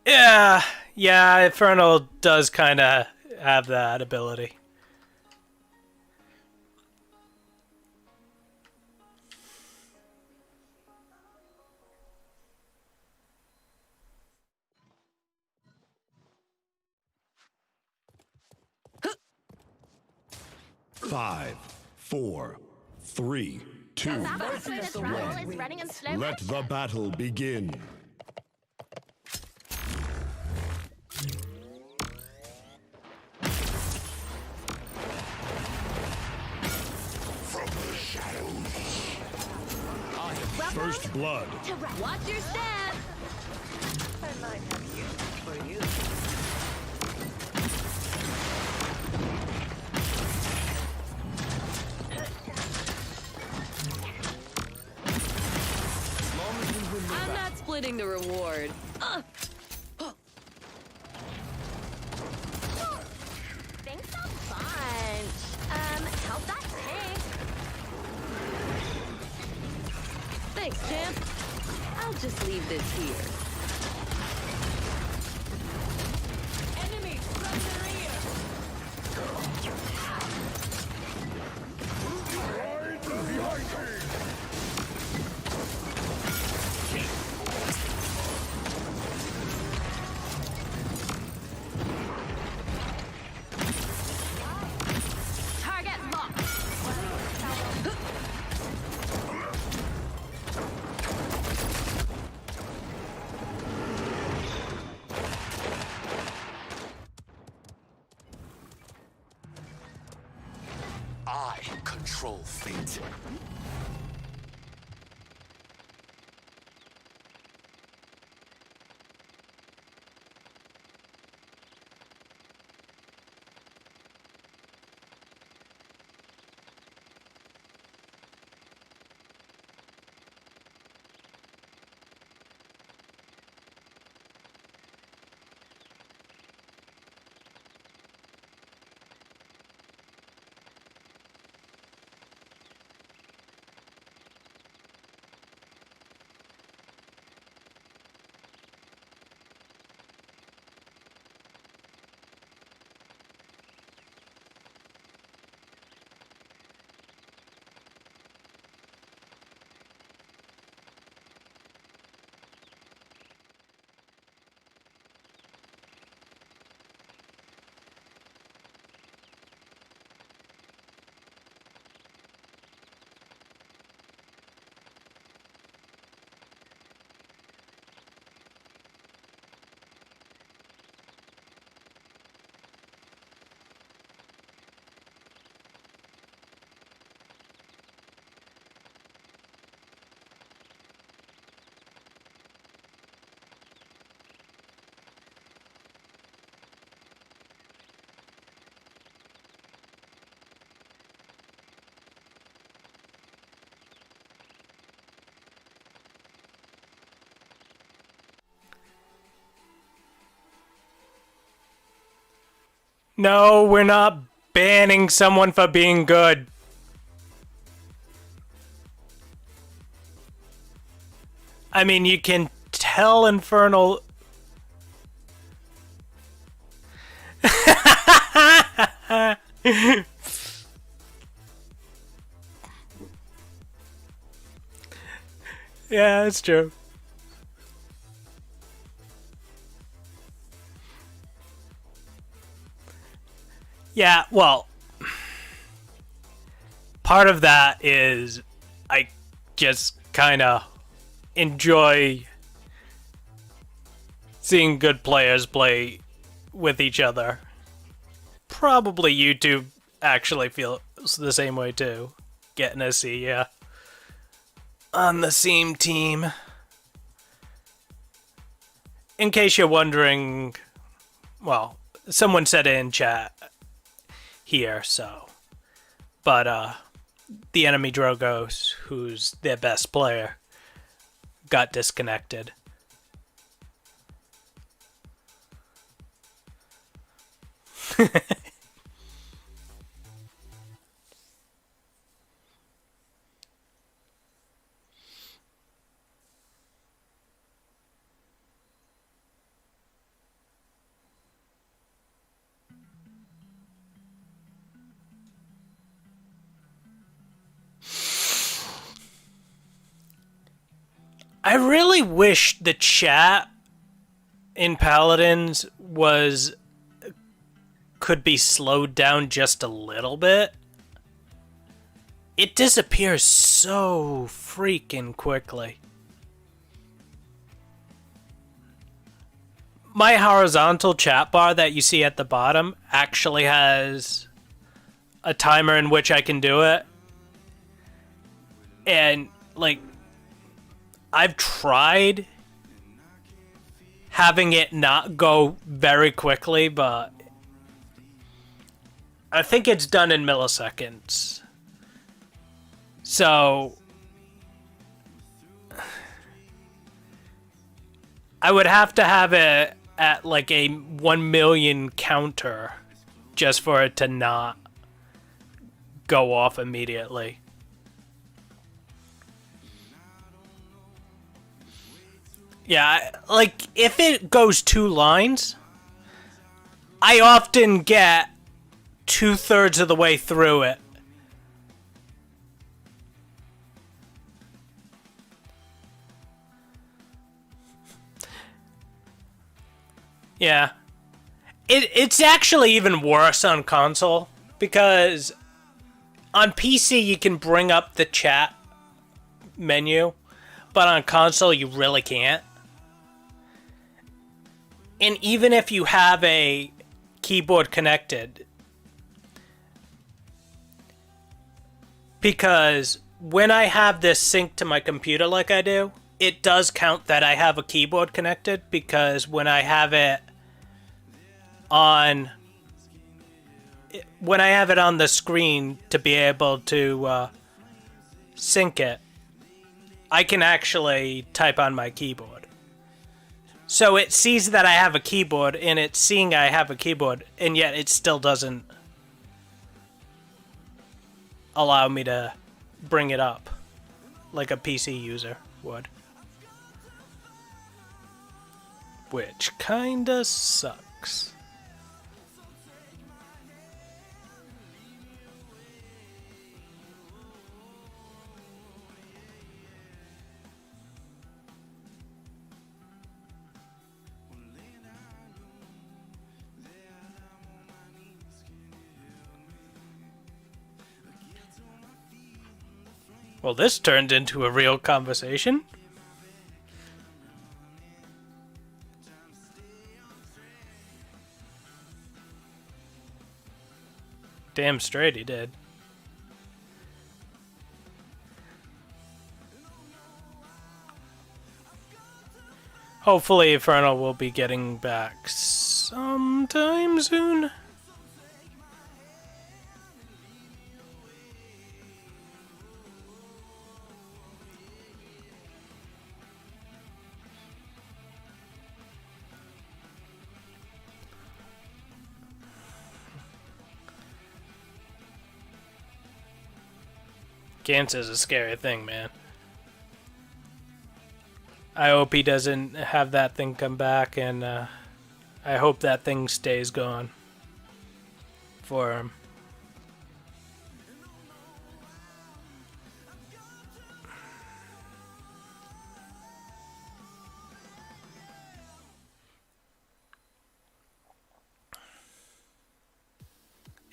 Yeah, Infernal does kind of have that ability. Five, 4, 3, 2, This rebel is running in slow let the battle begin. From the shadows. First blood. Watch your step. I might have use for you. I'm not splitting the reward. Thanks a bunch. How's that tank? Thanks, champ. I'll just leave this here. Enemy from the rear. Target locked. I control fate. No, we're not banning someone for being good. I mean, you can tell Infernal... Yeah, it's true. Yeah, well, part of that is I just kind of enjoy seeing good players play with each other. Probably YouTube actually feels the same way too. Getting to see ya on the same team. In case you're wondering, well, someone said it in chat here, so. But, the enemy Drogos, who's their best player, got disconnected. I really wish the chat in Paladins could be slowed down just a little bit. It disappears so freaking quickly. My horizontal chat bar that you see at the bottom actually has a timer in which I can do it. And, like, I've tried having it not go very quickly, but I think it's done in milliseconds. So I would have to have it at like a 1 million counter just for it to not go off immediately. Yeah, like, if it goes 2 lines, I often get 2/3 of the way through it. Yeah. It's actually even worse on console, because on PC you can bring up the chat menu, but on console you really can't. And even if you have a keyboard connected, because when I have this synced to my computer like I do, it does count that I have a keyboard connected, because when I have it on the screen to be able to sync it, I can actually type on my keyboard. So it sees that I have a keyboard, and it's seeing I have a keyboard, and yet it still doesn't allow me to bring it up like a PC user would. Which kinda sucks. Well, this turned into a real conversation. Damn straight he did. Hopefully Infernal will be getting back sometime soon. Cancer's a scary thing, man. I hope he doesn't have that thing come back, and I hope that thing stays gone for him.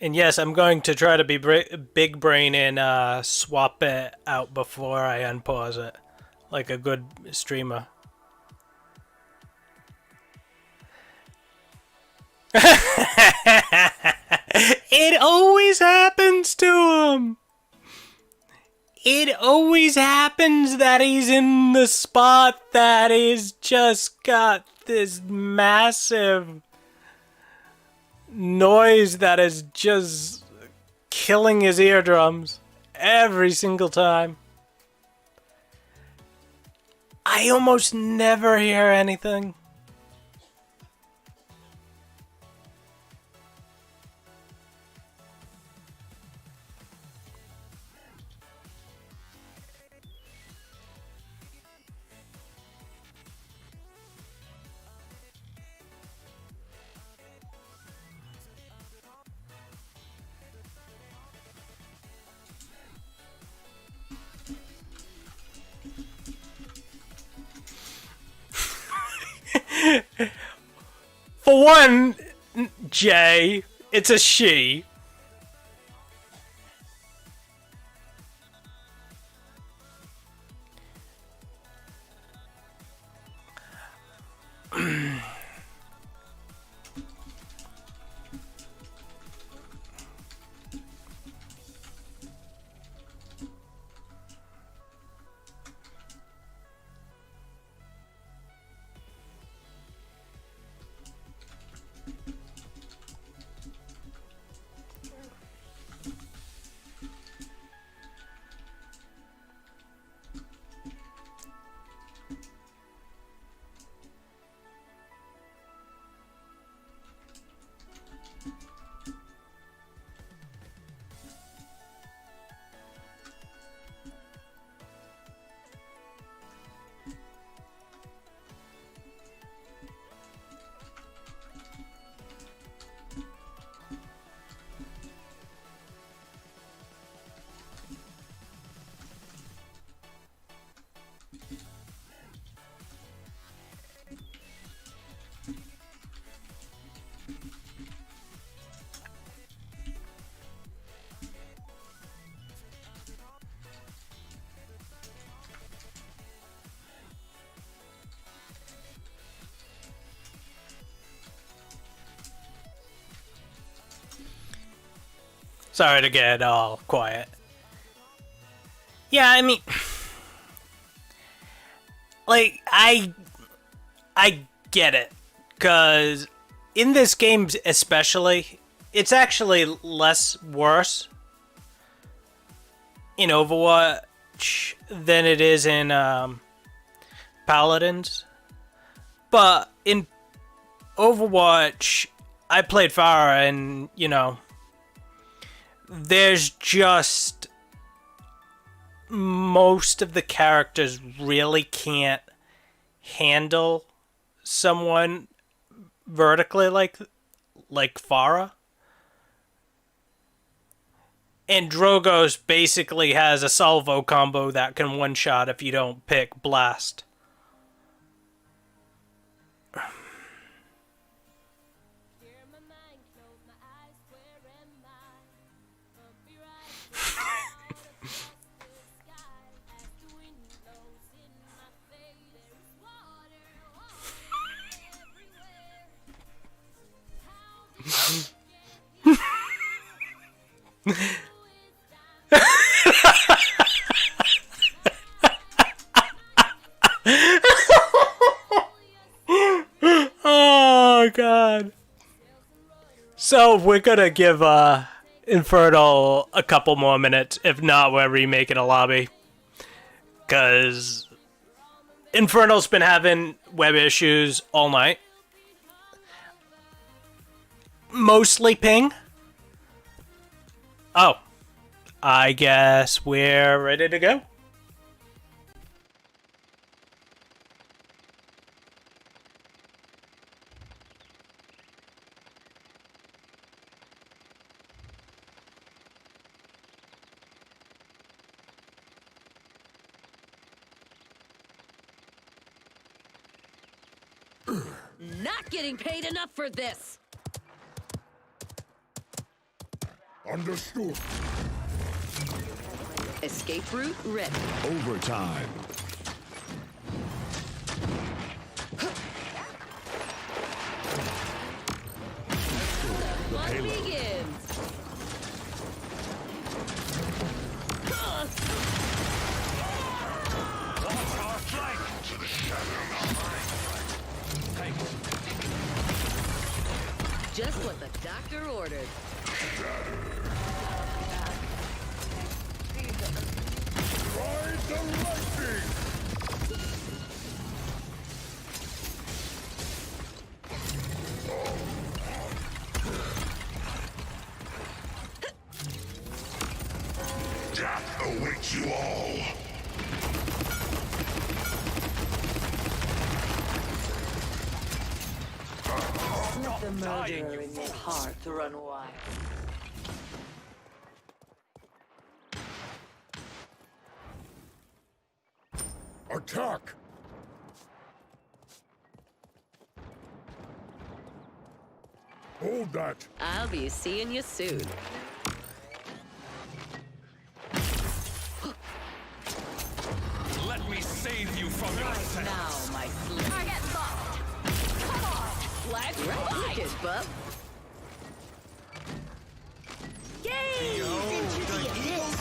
And yes, I'm going to try to be big brain and swap it out before I unpause it, like a good streamer. It always happens to him. It always happens that he's in the spot that is just got this massive noise that is just killing his eardrums every single time. I almost never hear anything. For one, Jay, it's a she. Sorry to get all quiet. Yeah, I mean, like, I get it, because in this game especially, it's actually less worse in Overwatch than it is in Paladins. But in Overwatch, I played Pharah, and, you know, there's just most of the characters really can't handle someone vertically like Pharah. And Drogoz basically has a salvo combo that can one-shot if you don't pick Blast. Oh god. So we're gonna give Infernal a couple more minutes. If not, we're remaking a lobby. Cause Infernal's been having web issues all night. Mostly ping. Oh. I guess we're ready to go. Not getting paid enough for this. Understood. Escape route ready. Overtime. Fun begins. Just what the doctor ordered. Ride the lightning! Death awaits you all! Let the murderer in your heart run wild. Attack! Hold that! I'll be seeing you soon. Let me save you from yourself. Now, my slave. Target locked. Come on. Let's Right, kid, bub. gaze into the abyss.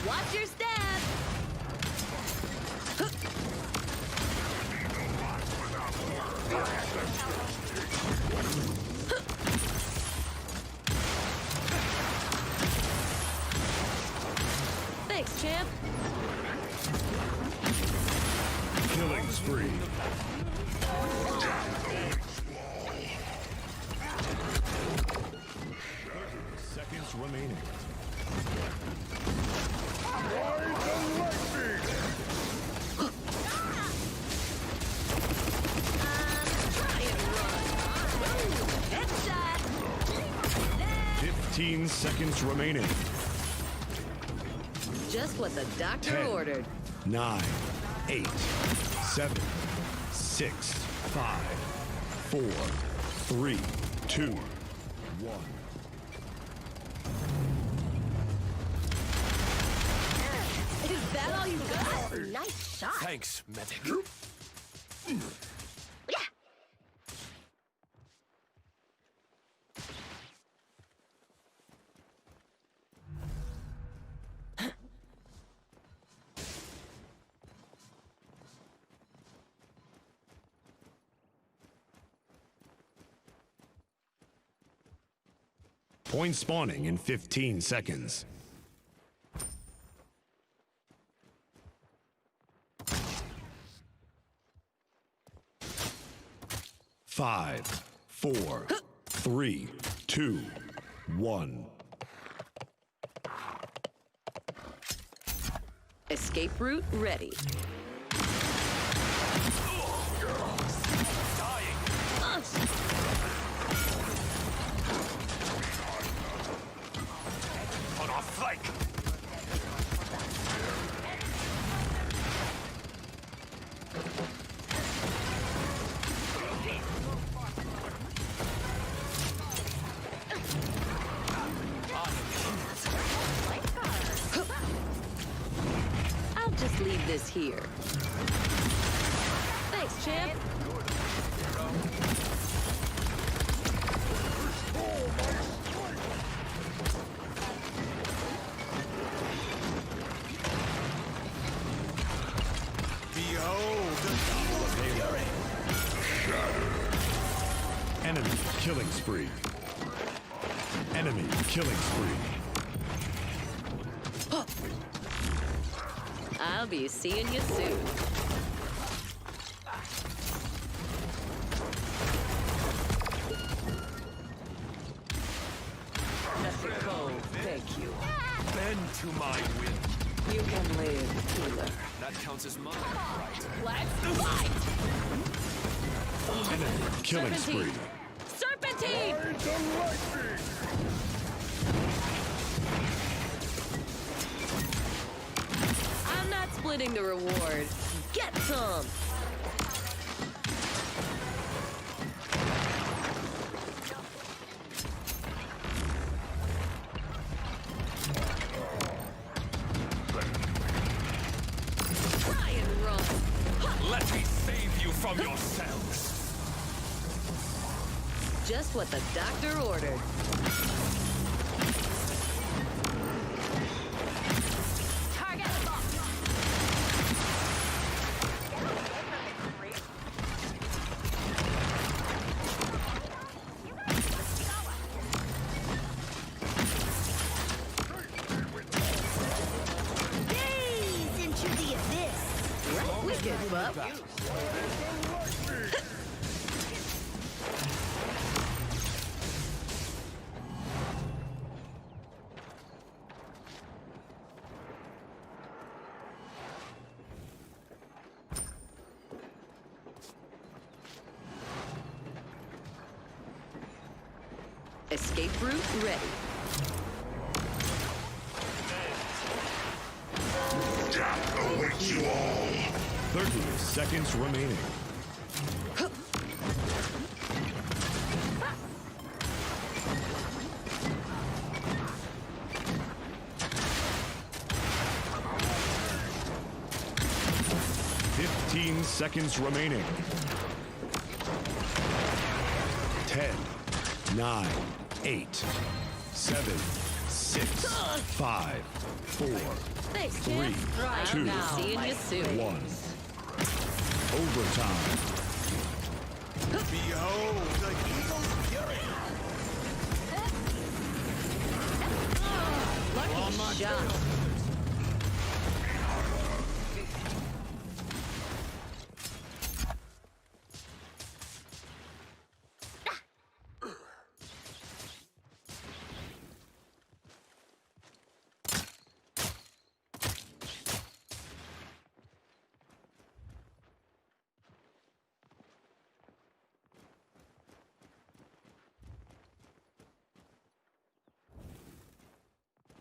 Watch your step. Thanks, champ. Killing spree. Seconds remaining. Ride the lightning! Headshot. 15 seconds remaining. Just what the doctor 10, ordered. 9, 8, 7, 6, 5, 4, 3, 2, 1. Is that all you got? Nice shot. Thanks, medic. Yeah. Point spawning in 15 seconds. 5, 4, 3, 2, 1. Escape route ready. On our flank. I'll just leave this here. Thanks, champ. Enemy killing spree. Enemy killing spree. I'll be seeing you soon. Let the cold take you. Bend to my will. You can live, healer. That counts as mine, right? Let's fight! Enemy killing Serpentine. spree. Serpentine! I'm not splitting the reward. Get some! Try and run! Let me save you from yourselves. Just what the doctor ordered. Target locked. Gaze into the abyss. Right wicked, bub. Escape route ready. Death awaits you all. 30 seconds remaining. Seconds remaining. 10, 9, 8, 7, 6, 5, 4, Thanks, 3, champ. Right 2, now, seeing you soon. 1. Overtime. Behold the eagle's fury. Lucky shot.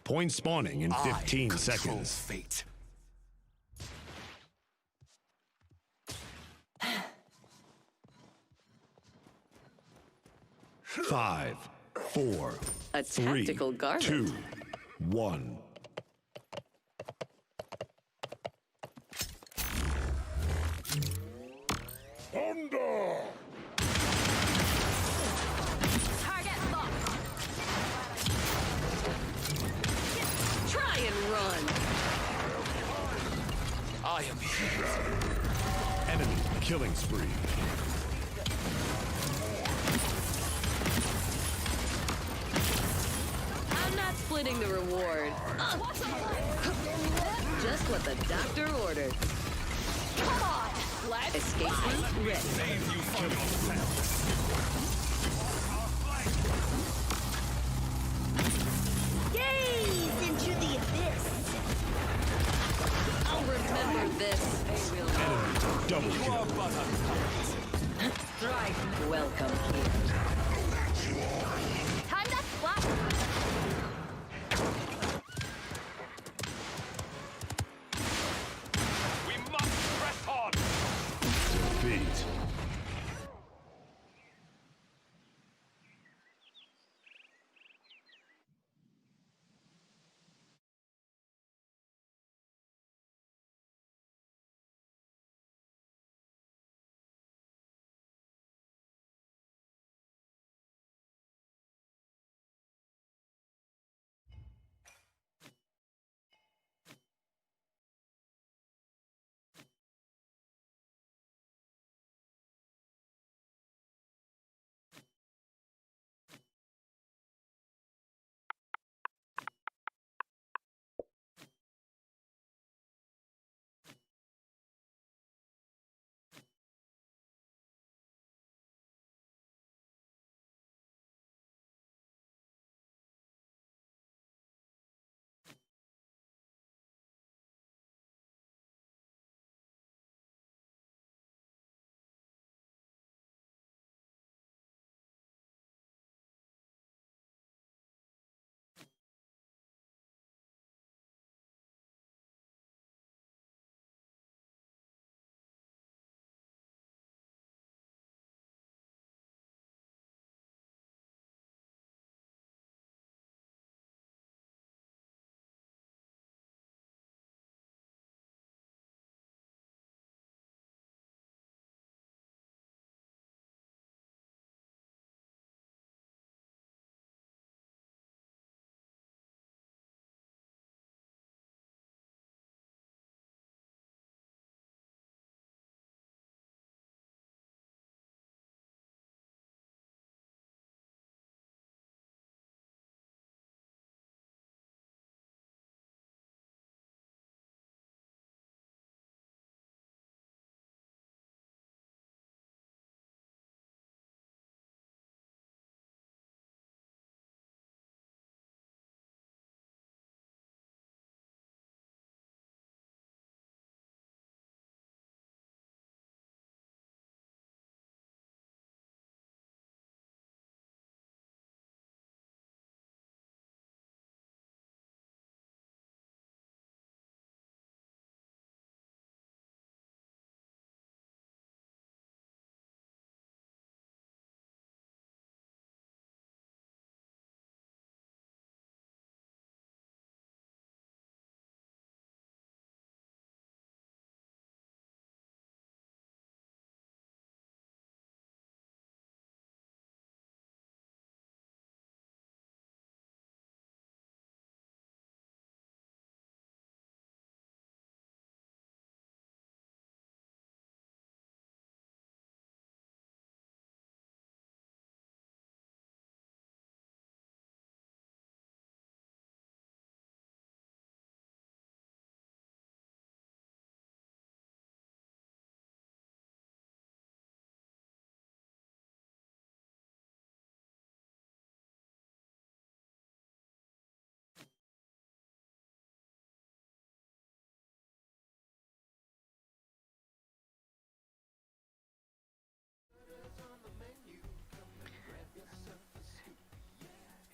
Point spawning in 15 I control seconds. Fate. Five, 4, A 3, tactical garment. 2, 1. Target locked. Try and run. I am here. Enemy killing spree. I'm not splitting the reward. Just what the doctor ordered. Come on. Let's Escape route ready. Save you from yourselves. gaze into the abyss. I'll remember this. Enemy double You kill. are but a Strike. Welcome here. Time to fly. We must press on. Defeat.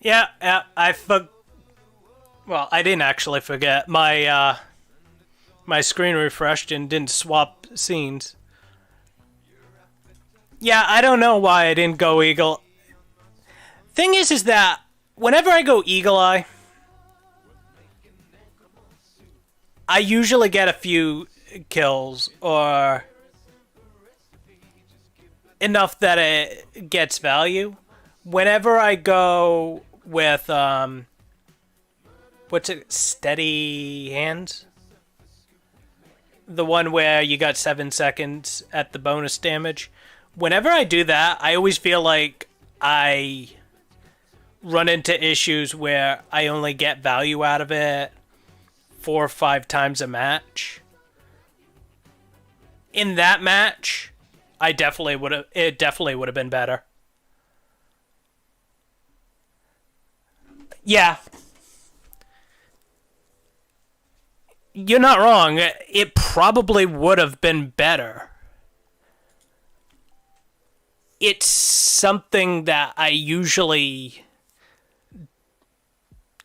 Yeah, well, I didn't actually forget. My screen refreshed and didn't swap scenes. Yeah, I don't know why I didn't go Eagle. Thing is that whenever I go Eagle Eye, I usually get a few kills or enough that it gets value. Whenever I go with what's it, Steady Hands? The one where you got 7 seconds at the bonus damage. Whenever I do that, I always feel like I run into issues where I only get value out of it 4 or 5 times a match. In that match, it definitely would have been better. Yeah. You're not wrong. It probably would have been better. It's something that I usually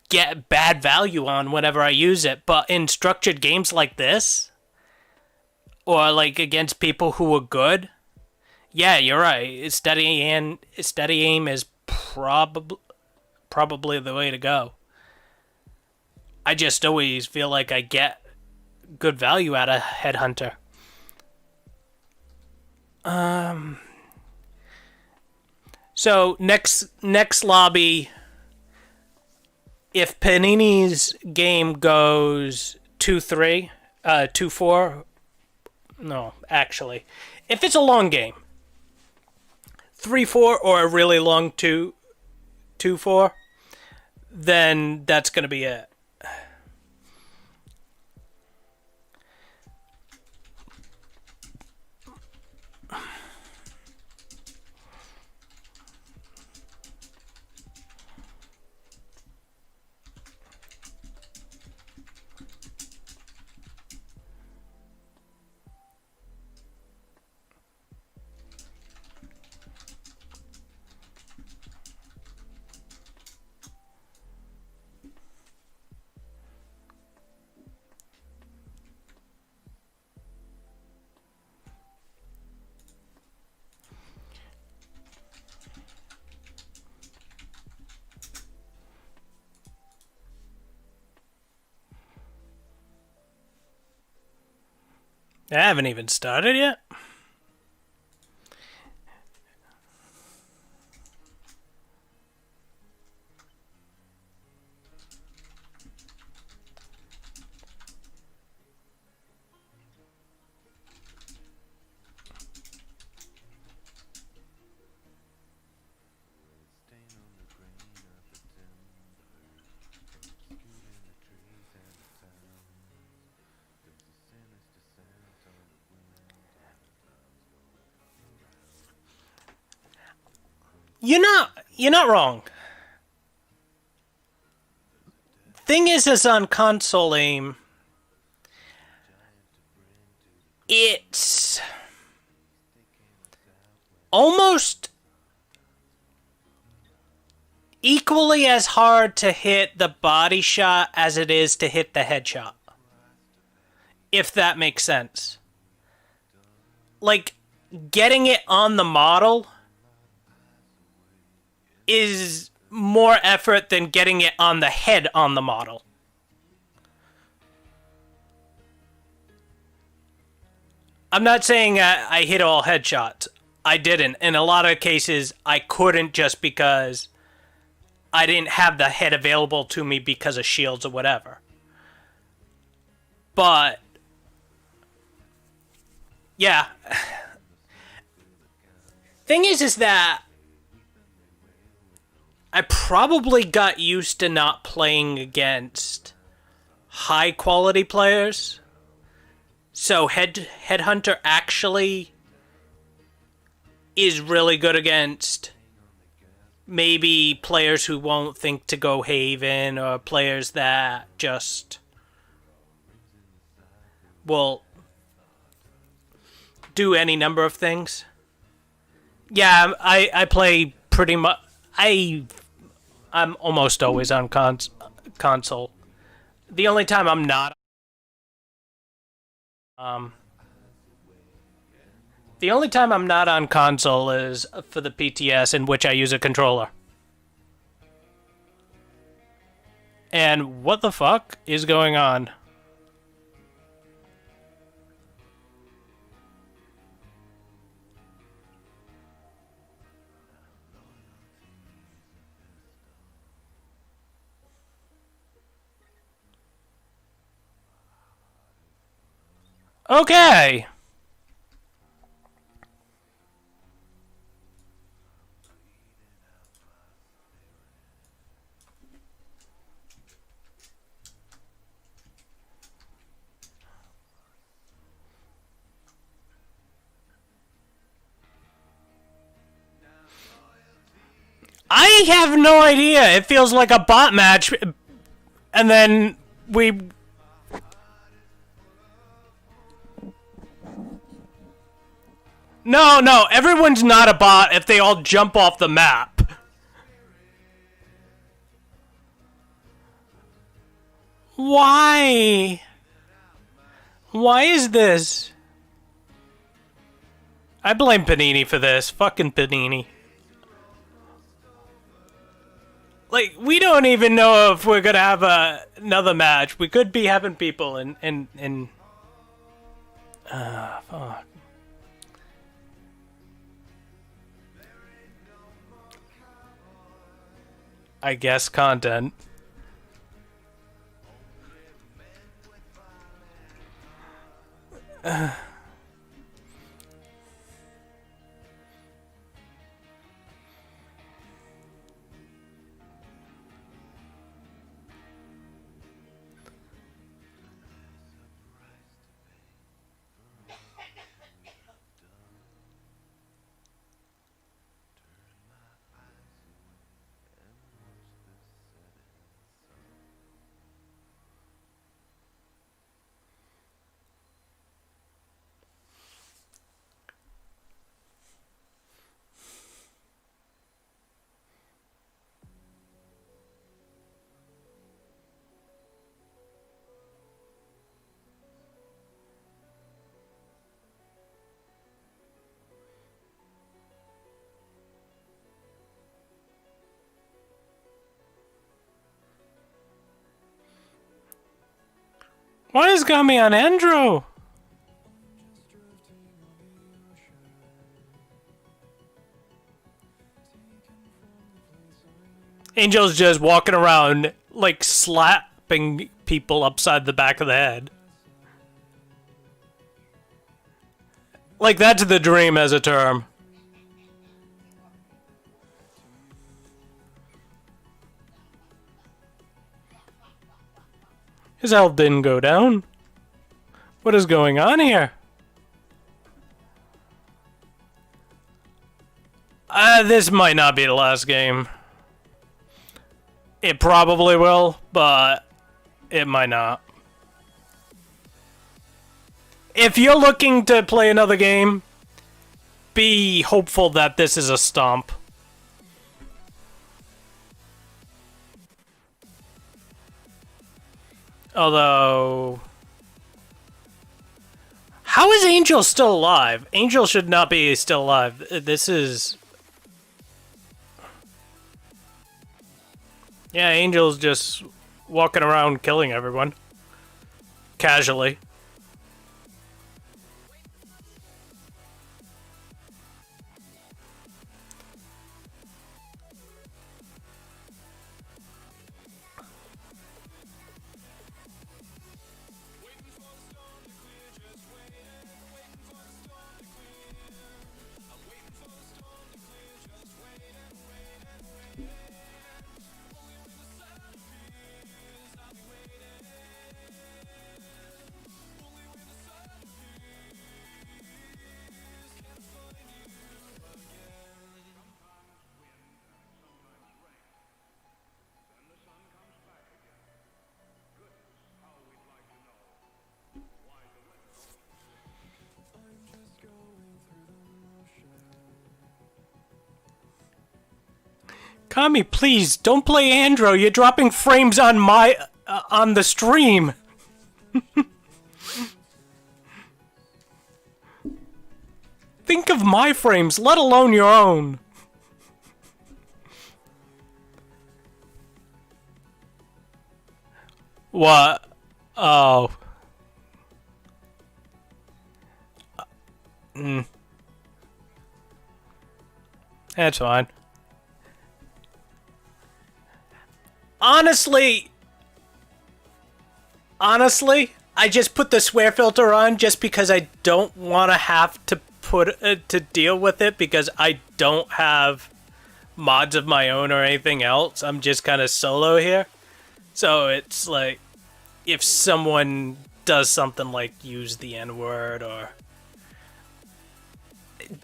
get bad value on whenever I use it, but in structured games like this, or like against people who are good, yeah, you're right. Steady aim is probably the way to go. I just always feel like I get good value out of Headhunter. So next lobby, if Panini's game goes 2-3, 2-4, no, actually, if it's a long game, 3-4 or a really long 2-4, then that's gonna be it. I haven't even started yet. You're not wrong. Thing is on console aim, it's almost equally as hard to hit the body shot as it is to hit the headshot. If that makes sense. Like, getting it on the model is more effort than getting it on the head on the model. I'm not saying I hit all headshots. I didn't. In a lot of cases, I couldn't just because I didn't have the head available to me because of shields or whatever. But, yeah. Thing is that I probably got used to not playing against high quality players. So Headhunter actually is really good against maybe players who won't think to go Haven or players that just will do any number of things. Yeah, I play pretty much. I'm almost always on console. The only time I'm not, the only time I'm not on console is for the PTS, in which I use a controller. And what the fuck is going on? Okay. I have no idea. It feels like a bot match, and then we... No, everyone's not a bot if they all jump off the map. Why? Why is this? I blame Panini for this. Fucking Panini. Like, we don't even know if we're gonna have another match. We could be having people in fuck. I guess content. What has got me on Andrew? Angel's just walking around, like, slapping people upside the back of the head. Like, that's the dream as a term. His health didn't go down. What is going on here? This might not be the last game. It probably will, but it might not. If you're looking to play another game, be hopeful that this is a stomp. Although... How is Angel still alive? Angel should not be still alive. This is... Yeah, Angel's just walking around killing everyone. Casually. Kami, please, don't play Andro. You're dropping frames on my... on the stream. Think of my frames, let alone your own. What? Oh. That's fine. Honestly, I just put the swear filter on just because I don't want to have to to deal with it because I don't have mods of my own or anything else. I'm just kind of solo here. So it's like if someone does something like use the N-word or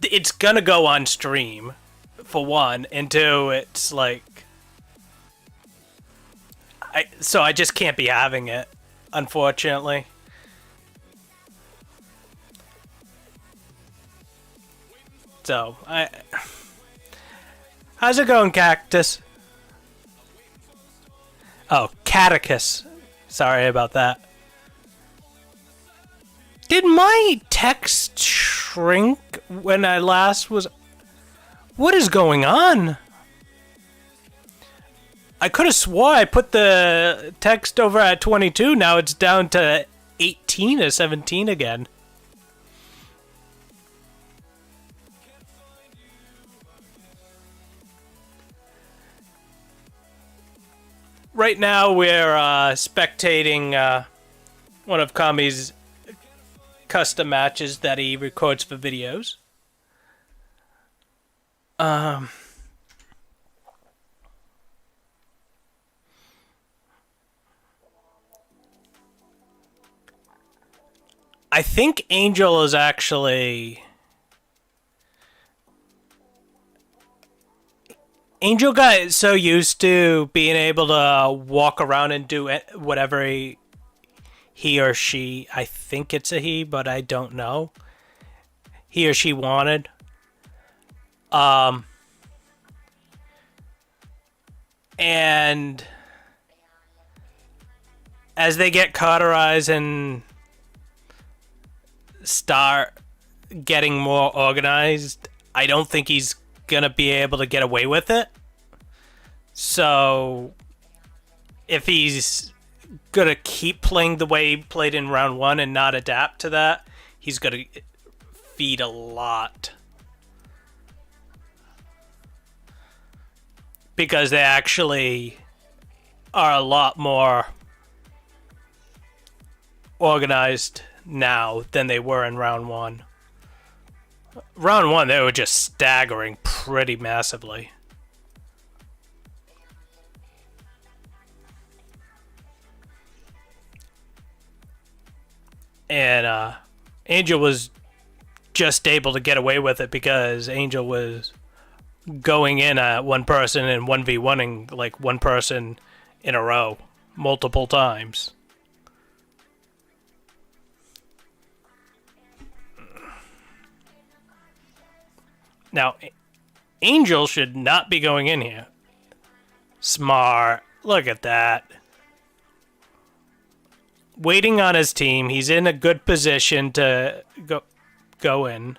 it's gonna go on stream for one, and two, it's like so I just can't be having it, unfortunately. So how's it going, Cactus? Oh, Catechus. Sorry about that. Did my text shrink when I last was... What is going on? I could have swore I put the text over at 22. Now it's down to 18 or 17 again. Right now we're spectating one of Kami's custom matches that he records for videos. I think Angel is actually... Angel got so used to being able to walk around and do whatever he or she, I think it's a he, but I don't know, he or she wanted. And as they get cauterized and start getting more organized, I don't think he's gonna be able to get away with it. So if he's gonna keep playing the way he played in round one and not adapt to that, he's gonna feed a lot. Because they actually are a lot more organized now than they were in round one. Round one, they were just staggering pretty massively. And Angel was just able to get away with it because Angel was going in at one person and 1v1ing like one person in a row multiple times. Now, Angel should not be going in here. Smart. Look at that. Waiting on his team. He's in a good position to go in.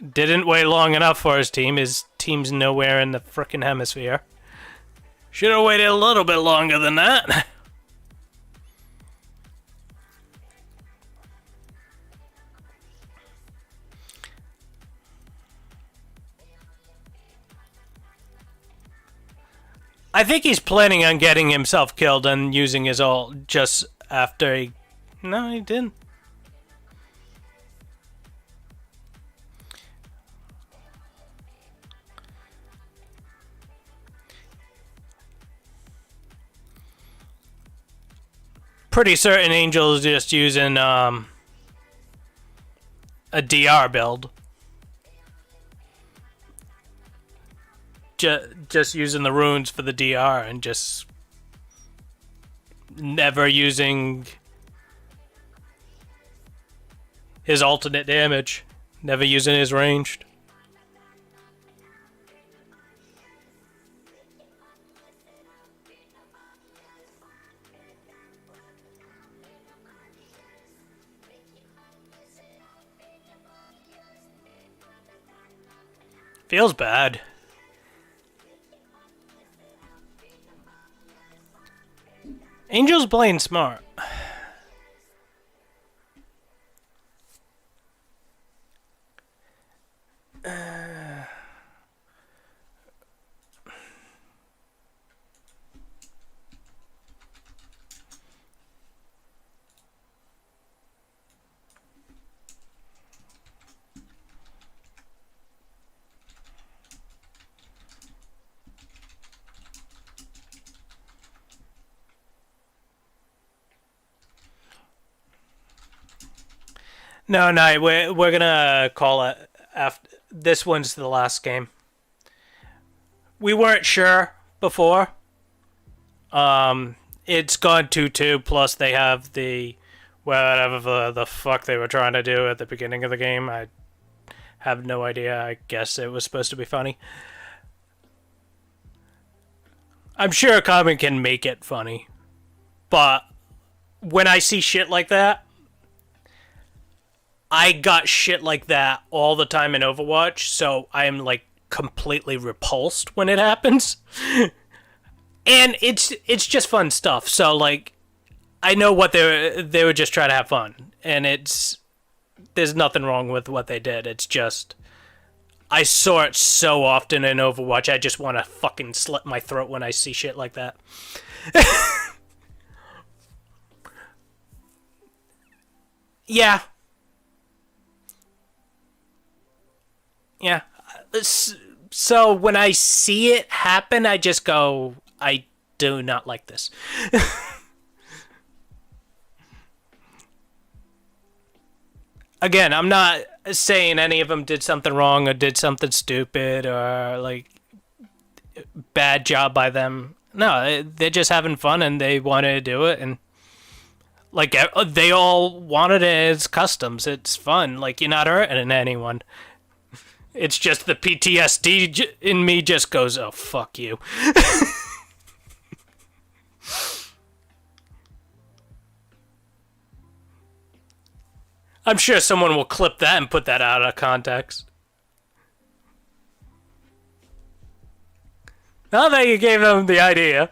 Didn't wait long enough for his team. His team's nowhere in the frickin' hemisphere. Should have waited a little bit longer than that. I think he's planning on getting himself killed and using his ult just after he... No, he didn't. Pretty certain Angel's just using a DR build. Just using the runes for the DR and just never using his alternate damage. Never using his ranged. Feels bad. Angel's playing smart. No, we're gonna call it after this one's the last game. We weren't sure before. It's gone 2-2, plus they have the whatever the fuck they were trying to do at the beginning of the game. I have no idea. I guess it was supposed to be funny. I'm sure Kami can make it funny. But when I see shit like that, I got shit like that all the time in Overwatch, so I am like completely repulsed when it happens. And it's just fun stuff. So like I know what they were just trying to have fun, and there's nothing wrong with what they did. It's just I saw it so often in Overwatch. I just want to fucking slit my throat when I see shit like that. Yeah. Yeah. So when I see it happen, I just go, I do not like this. Again, I'm not saying any of them did something wrong or did something stupid or like bad job by them. No, they're just having fun and they wanted to do it, and like they all wanted it as customs. It's fun. Like you're not hurting anyone. It's just the PTSD in me just goes, oh, fuck you. I'm sure someone will clip that and put that out of context. Now that you gave them the idea.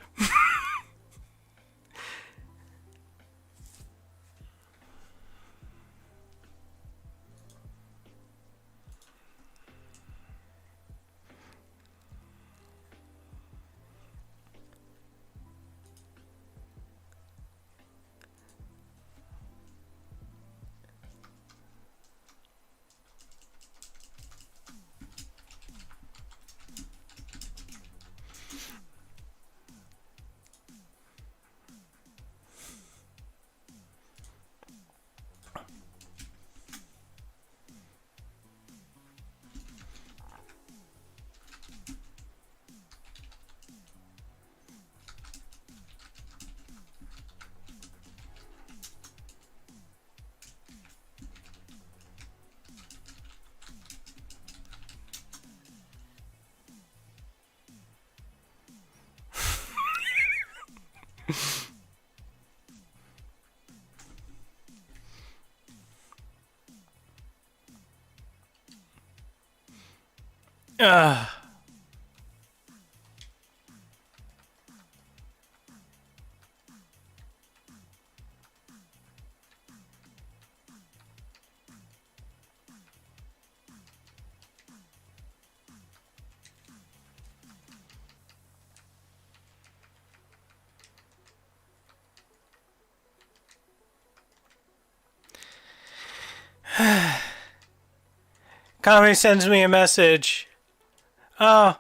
Kami sends me a message. Oh,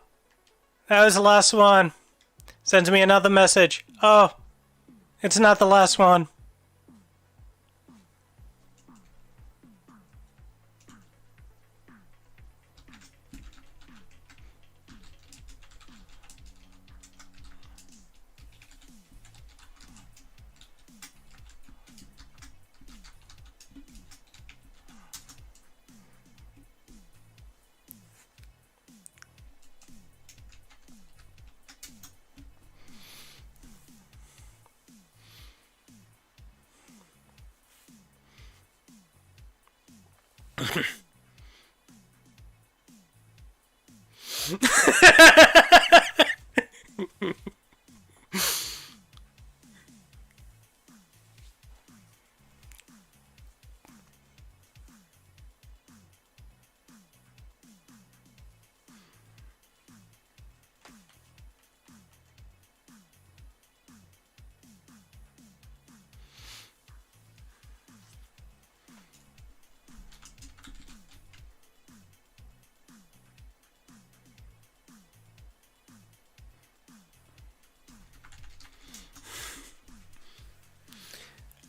that was the last one. Sends me another message. Oh, it's not the last one.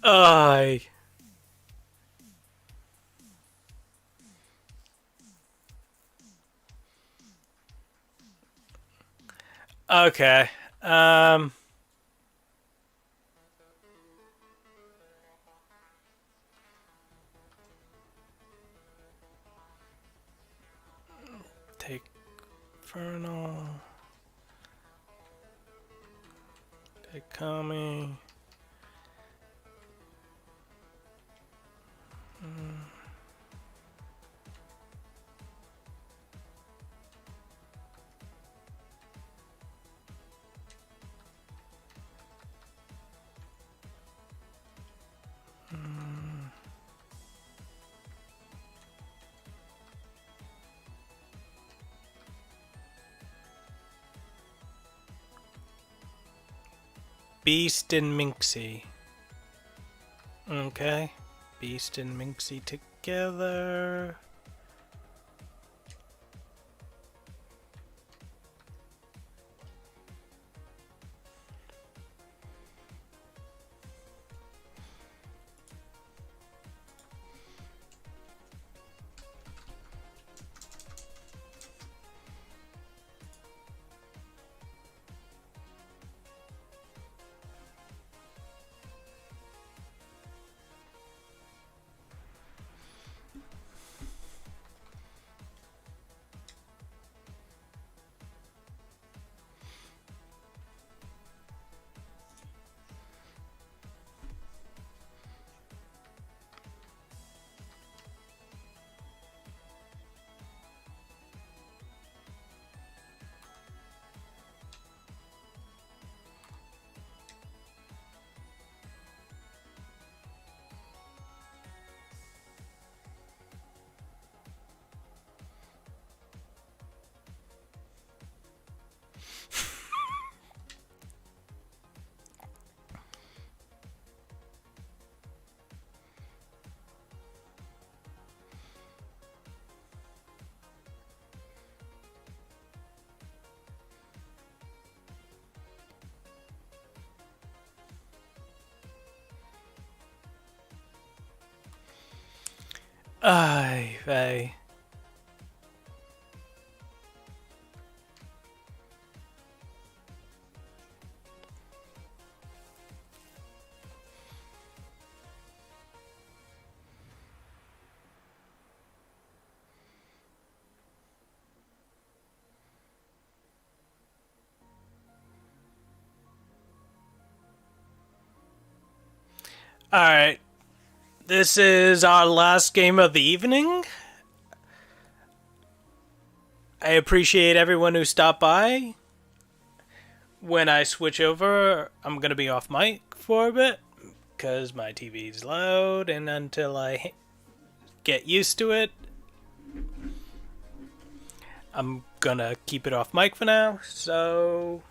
Aye. Okay. Take Infernal. Take Kami. Beast and Minxie. Okay. Beast and Minxie together. Ay, vey. Alright. This is our last game of the evening. I appreciate everyone who stopped by. When I switch over, I'm going to be off mic for a bit because my TV's loud, and until I get used to it, I'm going to keep it off mic for now. So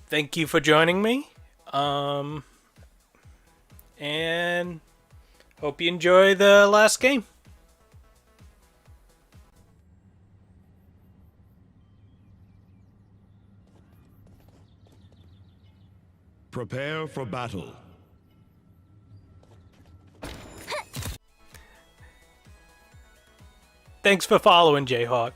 thank you for joining me. And hope you enjoy the last game. Prepare for battle. Thanks for following, Jayhawk.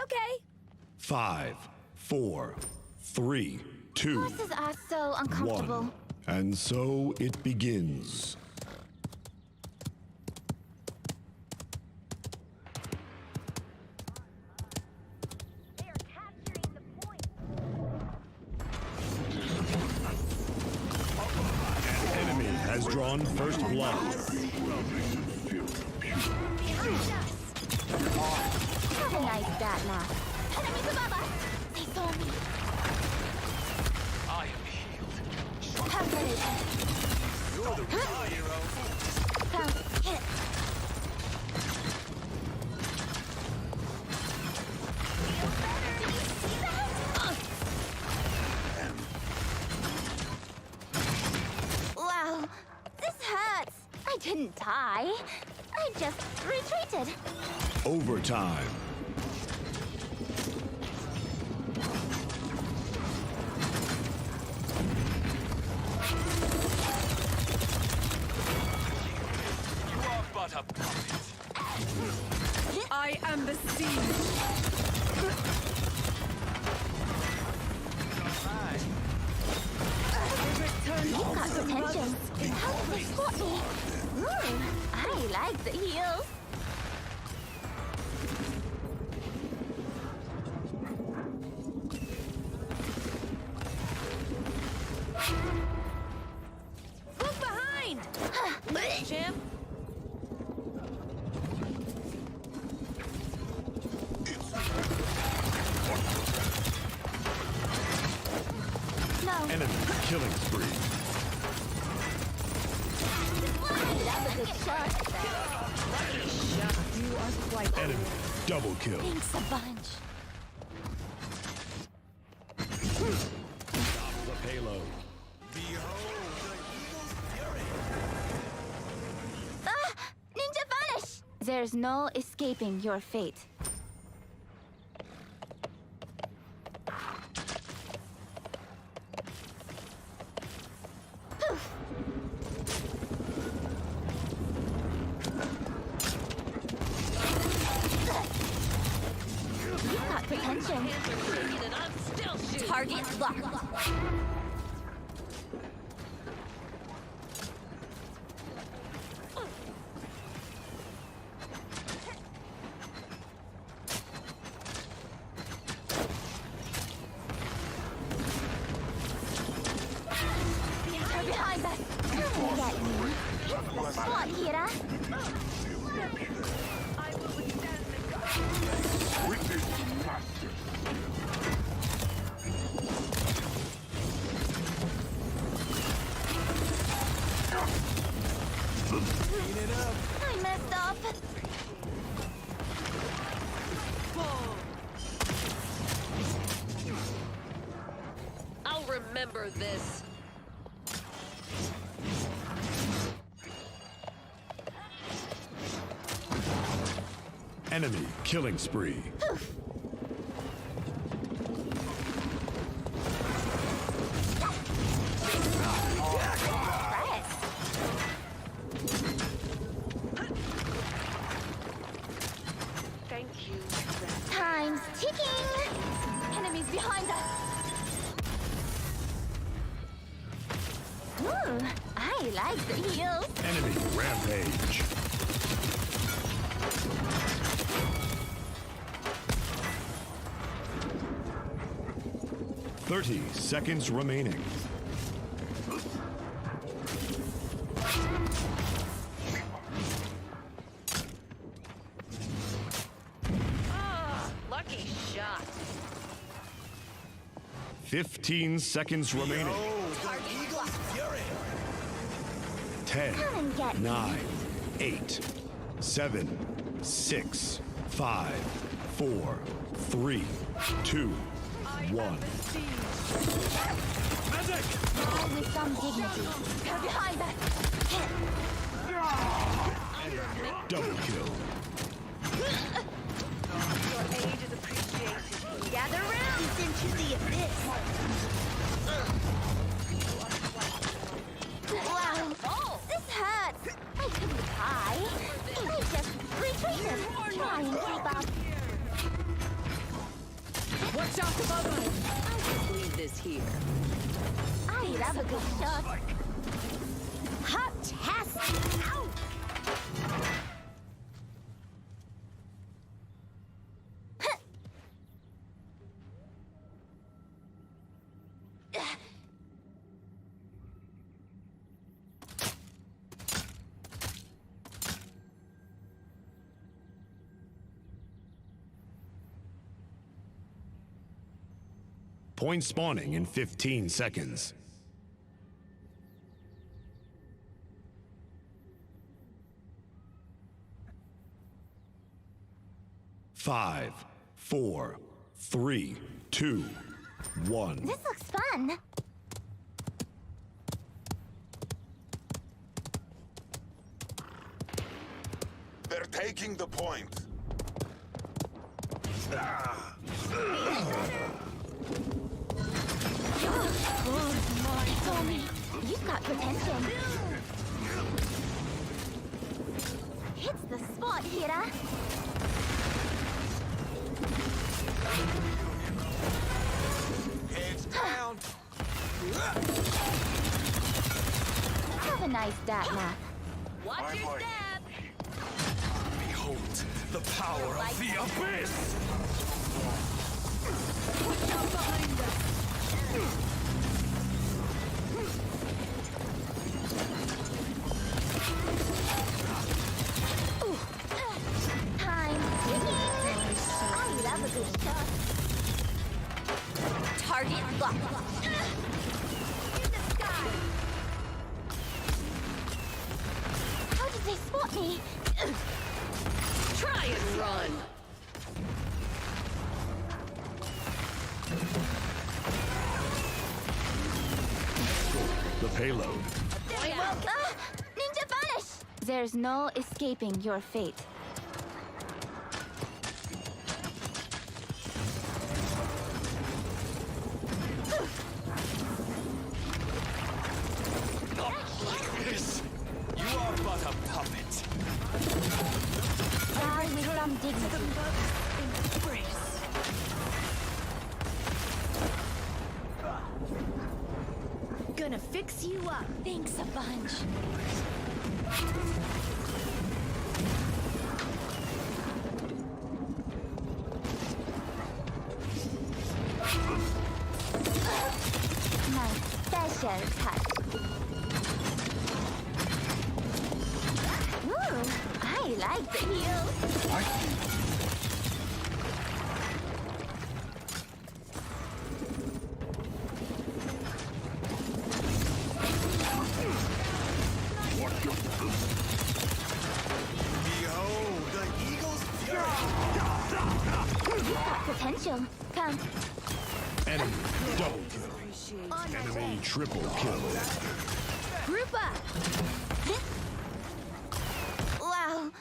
Okay. 5, 4, 3, 2, Bosses are so uncomfortable. 1. And so it begins. They are capturing the point. has drawn first blood. Have a nice bat laugh. Enemies above us! They saw me. I am healed. Calculated. You're the real hero. Hit. Feel better. Did you see that? Wow, this hurts. I didn't die. I just retreated. Overtime. You are but a puppet. I am the siege. You've got potential. How did they spot me? Ooh, I like the heels. Look behind! Champ? No. Enemy killing spree. That was a good shot. You are quite Enemy double kill. Thanks a bunch. The payload. Behold the eagle's fury. Ah! Ninja vanish! There's no escaping your fate. Poof. You've got potential. Target locked. They're behind us. Come and get me. It's the spot, Hira. Witness master. I messed up. I'll remember this. Enemy killing spree. Thank you. Time's ticking. Enemies behind us. Ooh, I like the heels. Enemy rampage. Thirty seconds remaining. Lucky shot. 15 seconds remaining. Behold the eagle's fury. 10, Come and get me. 9, 8, 7, 6, 5, 4, 3, 2, 1. Die with some dignity. They're behind us. Double kill. Your aid is appreciated. Gather round into the abyss. Wow. This hurts. I couldn't die. I just retreated. Try and keep up. Watch out above us. I'll just leave this here. I love a good shot. Hot test. Ow. Point spawning in 15 seconds. 5, 4, 3, 2, 1. This looks fun. They're taking the point. Tommy, you've got potential. Hits the spot, Hira. Heads down. Have a nice dad nap. Watch your step. Behold the power of the abyss! Time ticking. I love a good shot. Target locked. In the sky. How did they spot me? Try and run. The payload. Ninja vanish! There's no escaping your fate. Not like this! You are but a puppet. Die with some dignity. Gonna fix you up. Thanks a bunch. My special touch. Ooh, I like the heel. Behold the eagle's fury. You've got potential. Come. Enemy double kill. Enemy triple kill. Group up! Wow,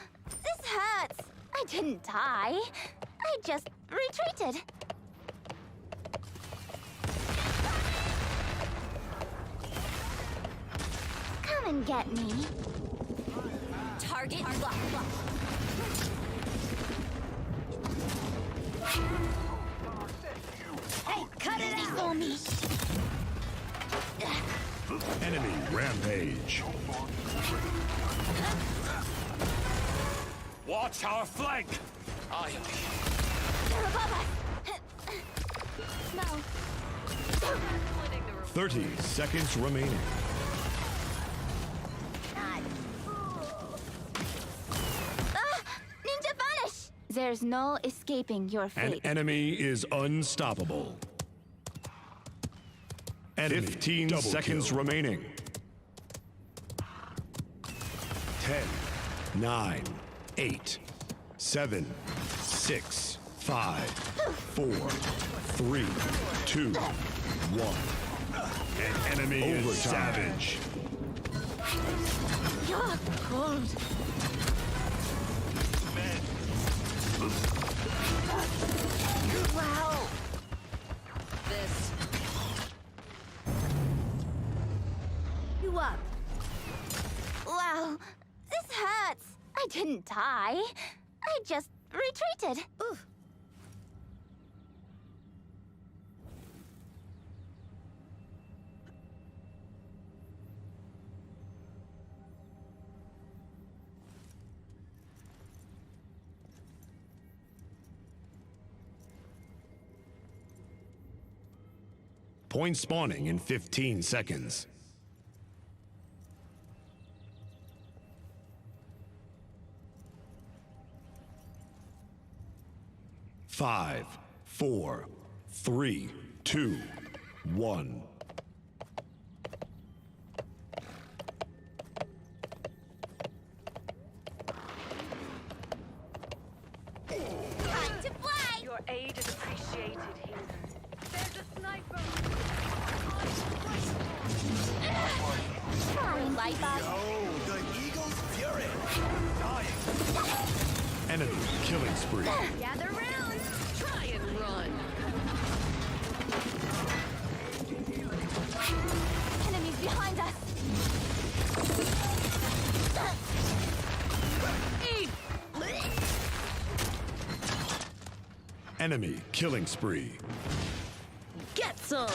this hurts. I didn't die. I just retreated. Come and get me. Target locked. Hey, cut it out for me. Enemy rampage. Watch our flank! I am here. They're above us. No. 30 seconds remaining. Ninja vanish! There's no escaping your An fate. enemy is unstoppable. Enemy 15 seconds remaining. 10, 9, 8, 7, 6, 5, 4, 3, 2, 1. An enemy is savage. You're cold. Wow. This. You up. Wow. This hurts. I didn't die. I just retreated. Oof. Point spawning in 15 seconds. 5, 4, 3, 2, 1. Time to play! Your aid is appreciated, heathen. There's a sniper. Fine, light up. Oh, the Eagle's Fury! Dying! Enemy killing spree. Gather round! Try and run. Enemies behind us! Enemy killing spree. Get some.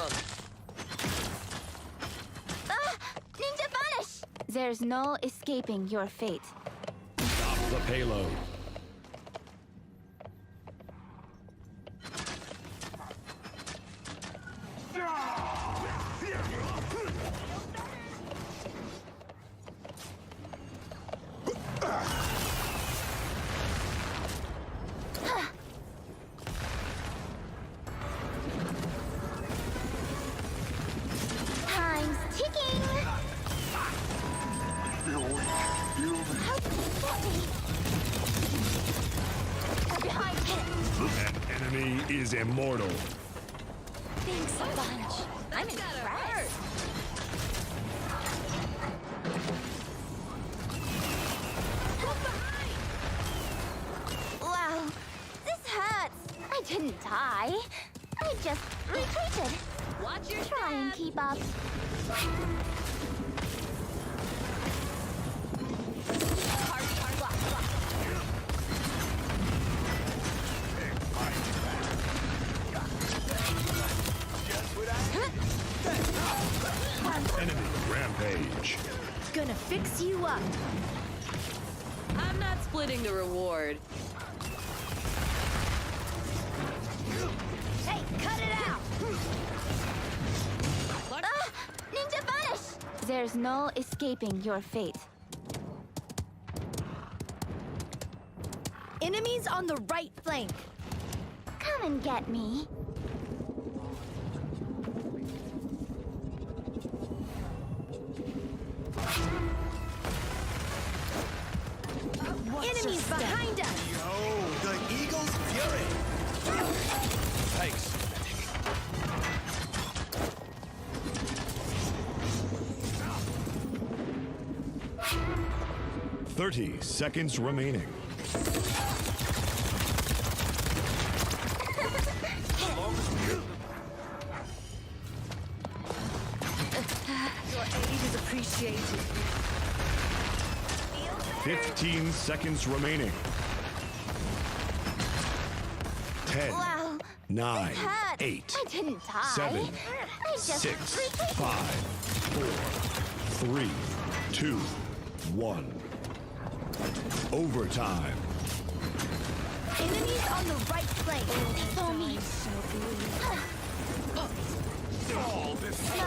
Ninja Vanish! There's no escaping your fate. Stop the payload. Time's ticking! How can you spot me? They're behind him! An enemy is immortal. Thanks a bunch. I'm impressed. Wow, this hurts. I didn't die. I just retreated. Watch your Try and keep up. Enemy rampage. Gonna fix you up. I'm not splitting the reward. Hey, cut it out! Ninja Vanish! There's no escaping your fate. Enemies on the right flank. Come and get me. Enemies behind us! Oh, the Eagle's Fury! Thanks. 30 seconds remaining. Your aid is appreciated. 15 seconds remaining. 10, Wow. 9, Hurt. 8, I didn't die. 7, I just 6, retreated. 5, 4, 3, 2, 1. Overtime. Enemies on the right flank. Follow me. All this No.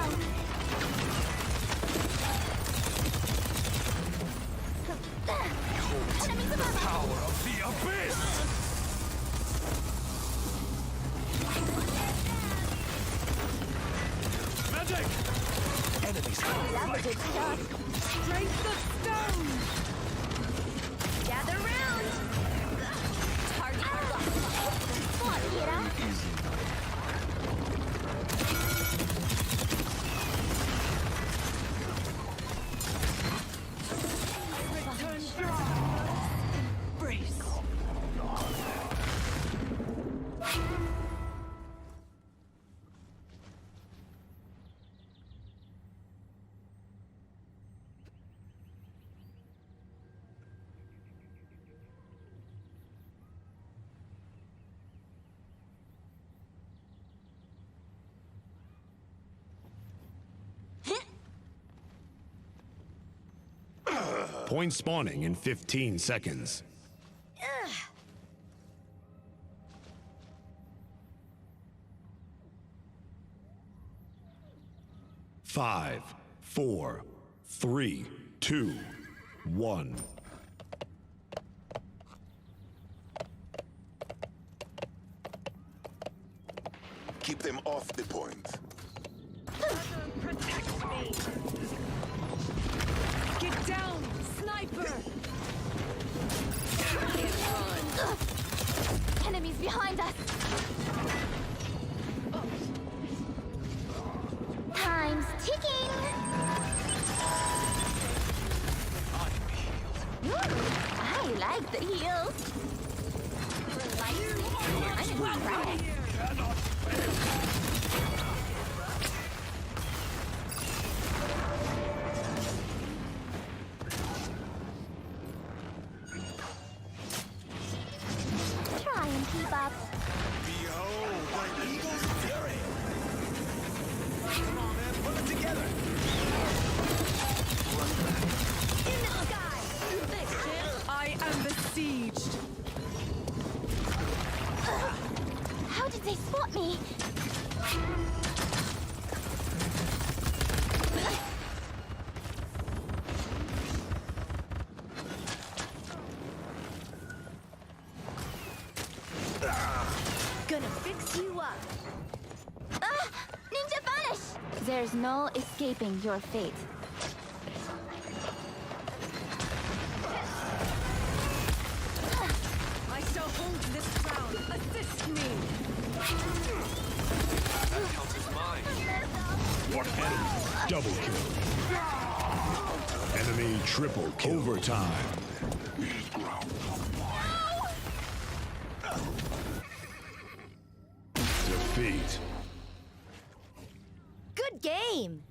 Enemies above us. power of the abyss! Magic! Enemies That was good stuff. Strength of stone. Gather round. Target locked. What, Hira? Brace. Point spawning in 15 seconds. 5, 4, 3, 2, 1. Keep them off the point. Protect me! Get down, sniper! Enemies behind us! Time's ticking! I like the heels. I'm impressed. Try and keep up. Behold the eagle's fury! Come on, man, pull it together! In the sky! Thanks, champ. I am besieged. How did they spot me? Gonna fix you up. Ninja vanish! There's no escaping your fate. I shall hold this crown. Assist me. That counts as mine. Double kill. Enemy triple kill. Overtime. Defeat. Good game!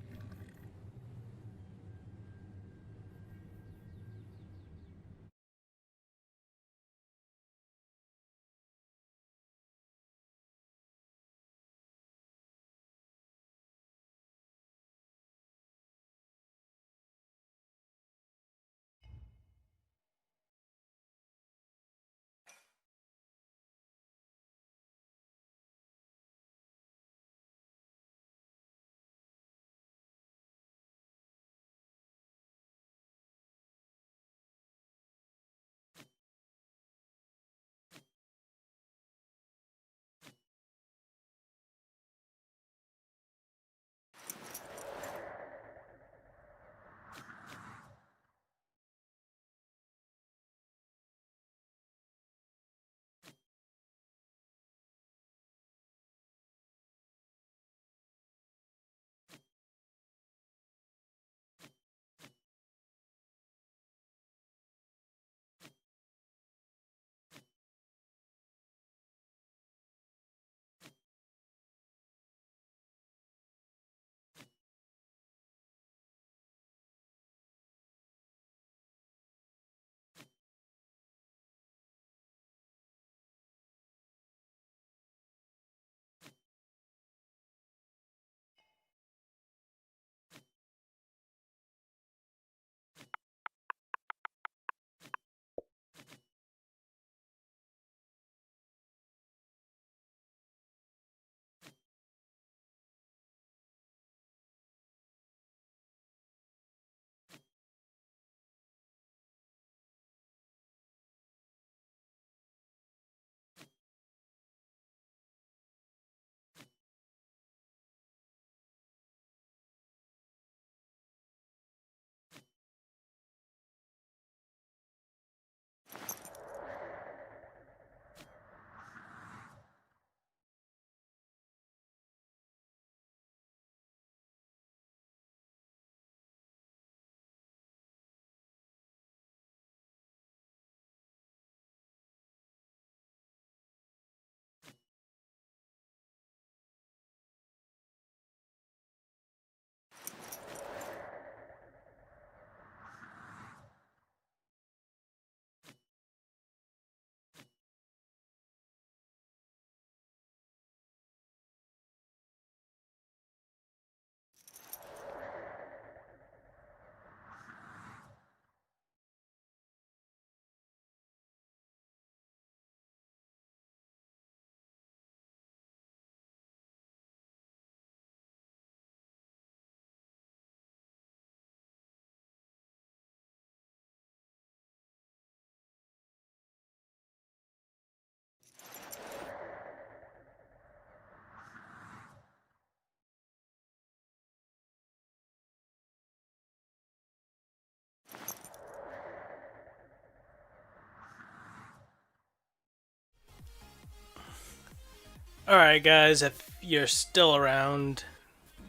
Alright, guys, if you're still around,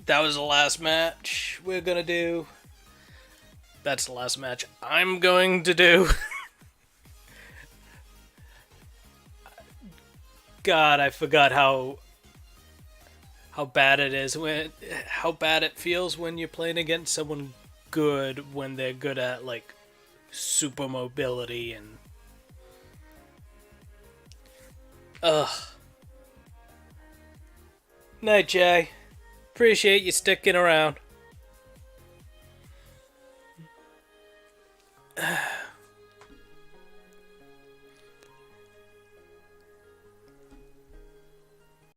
that was the last match we're gonna do. That's the last match I'm going to do. God, I forgot how bad it is how bad it feels when you're playing against someone good when they're good at like super mobility and Night, Jay. Appreciate you sticking around.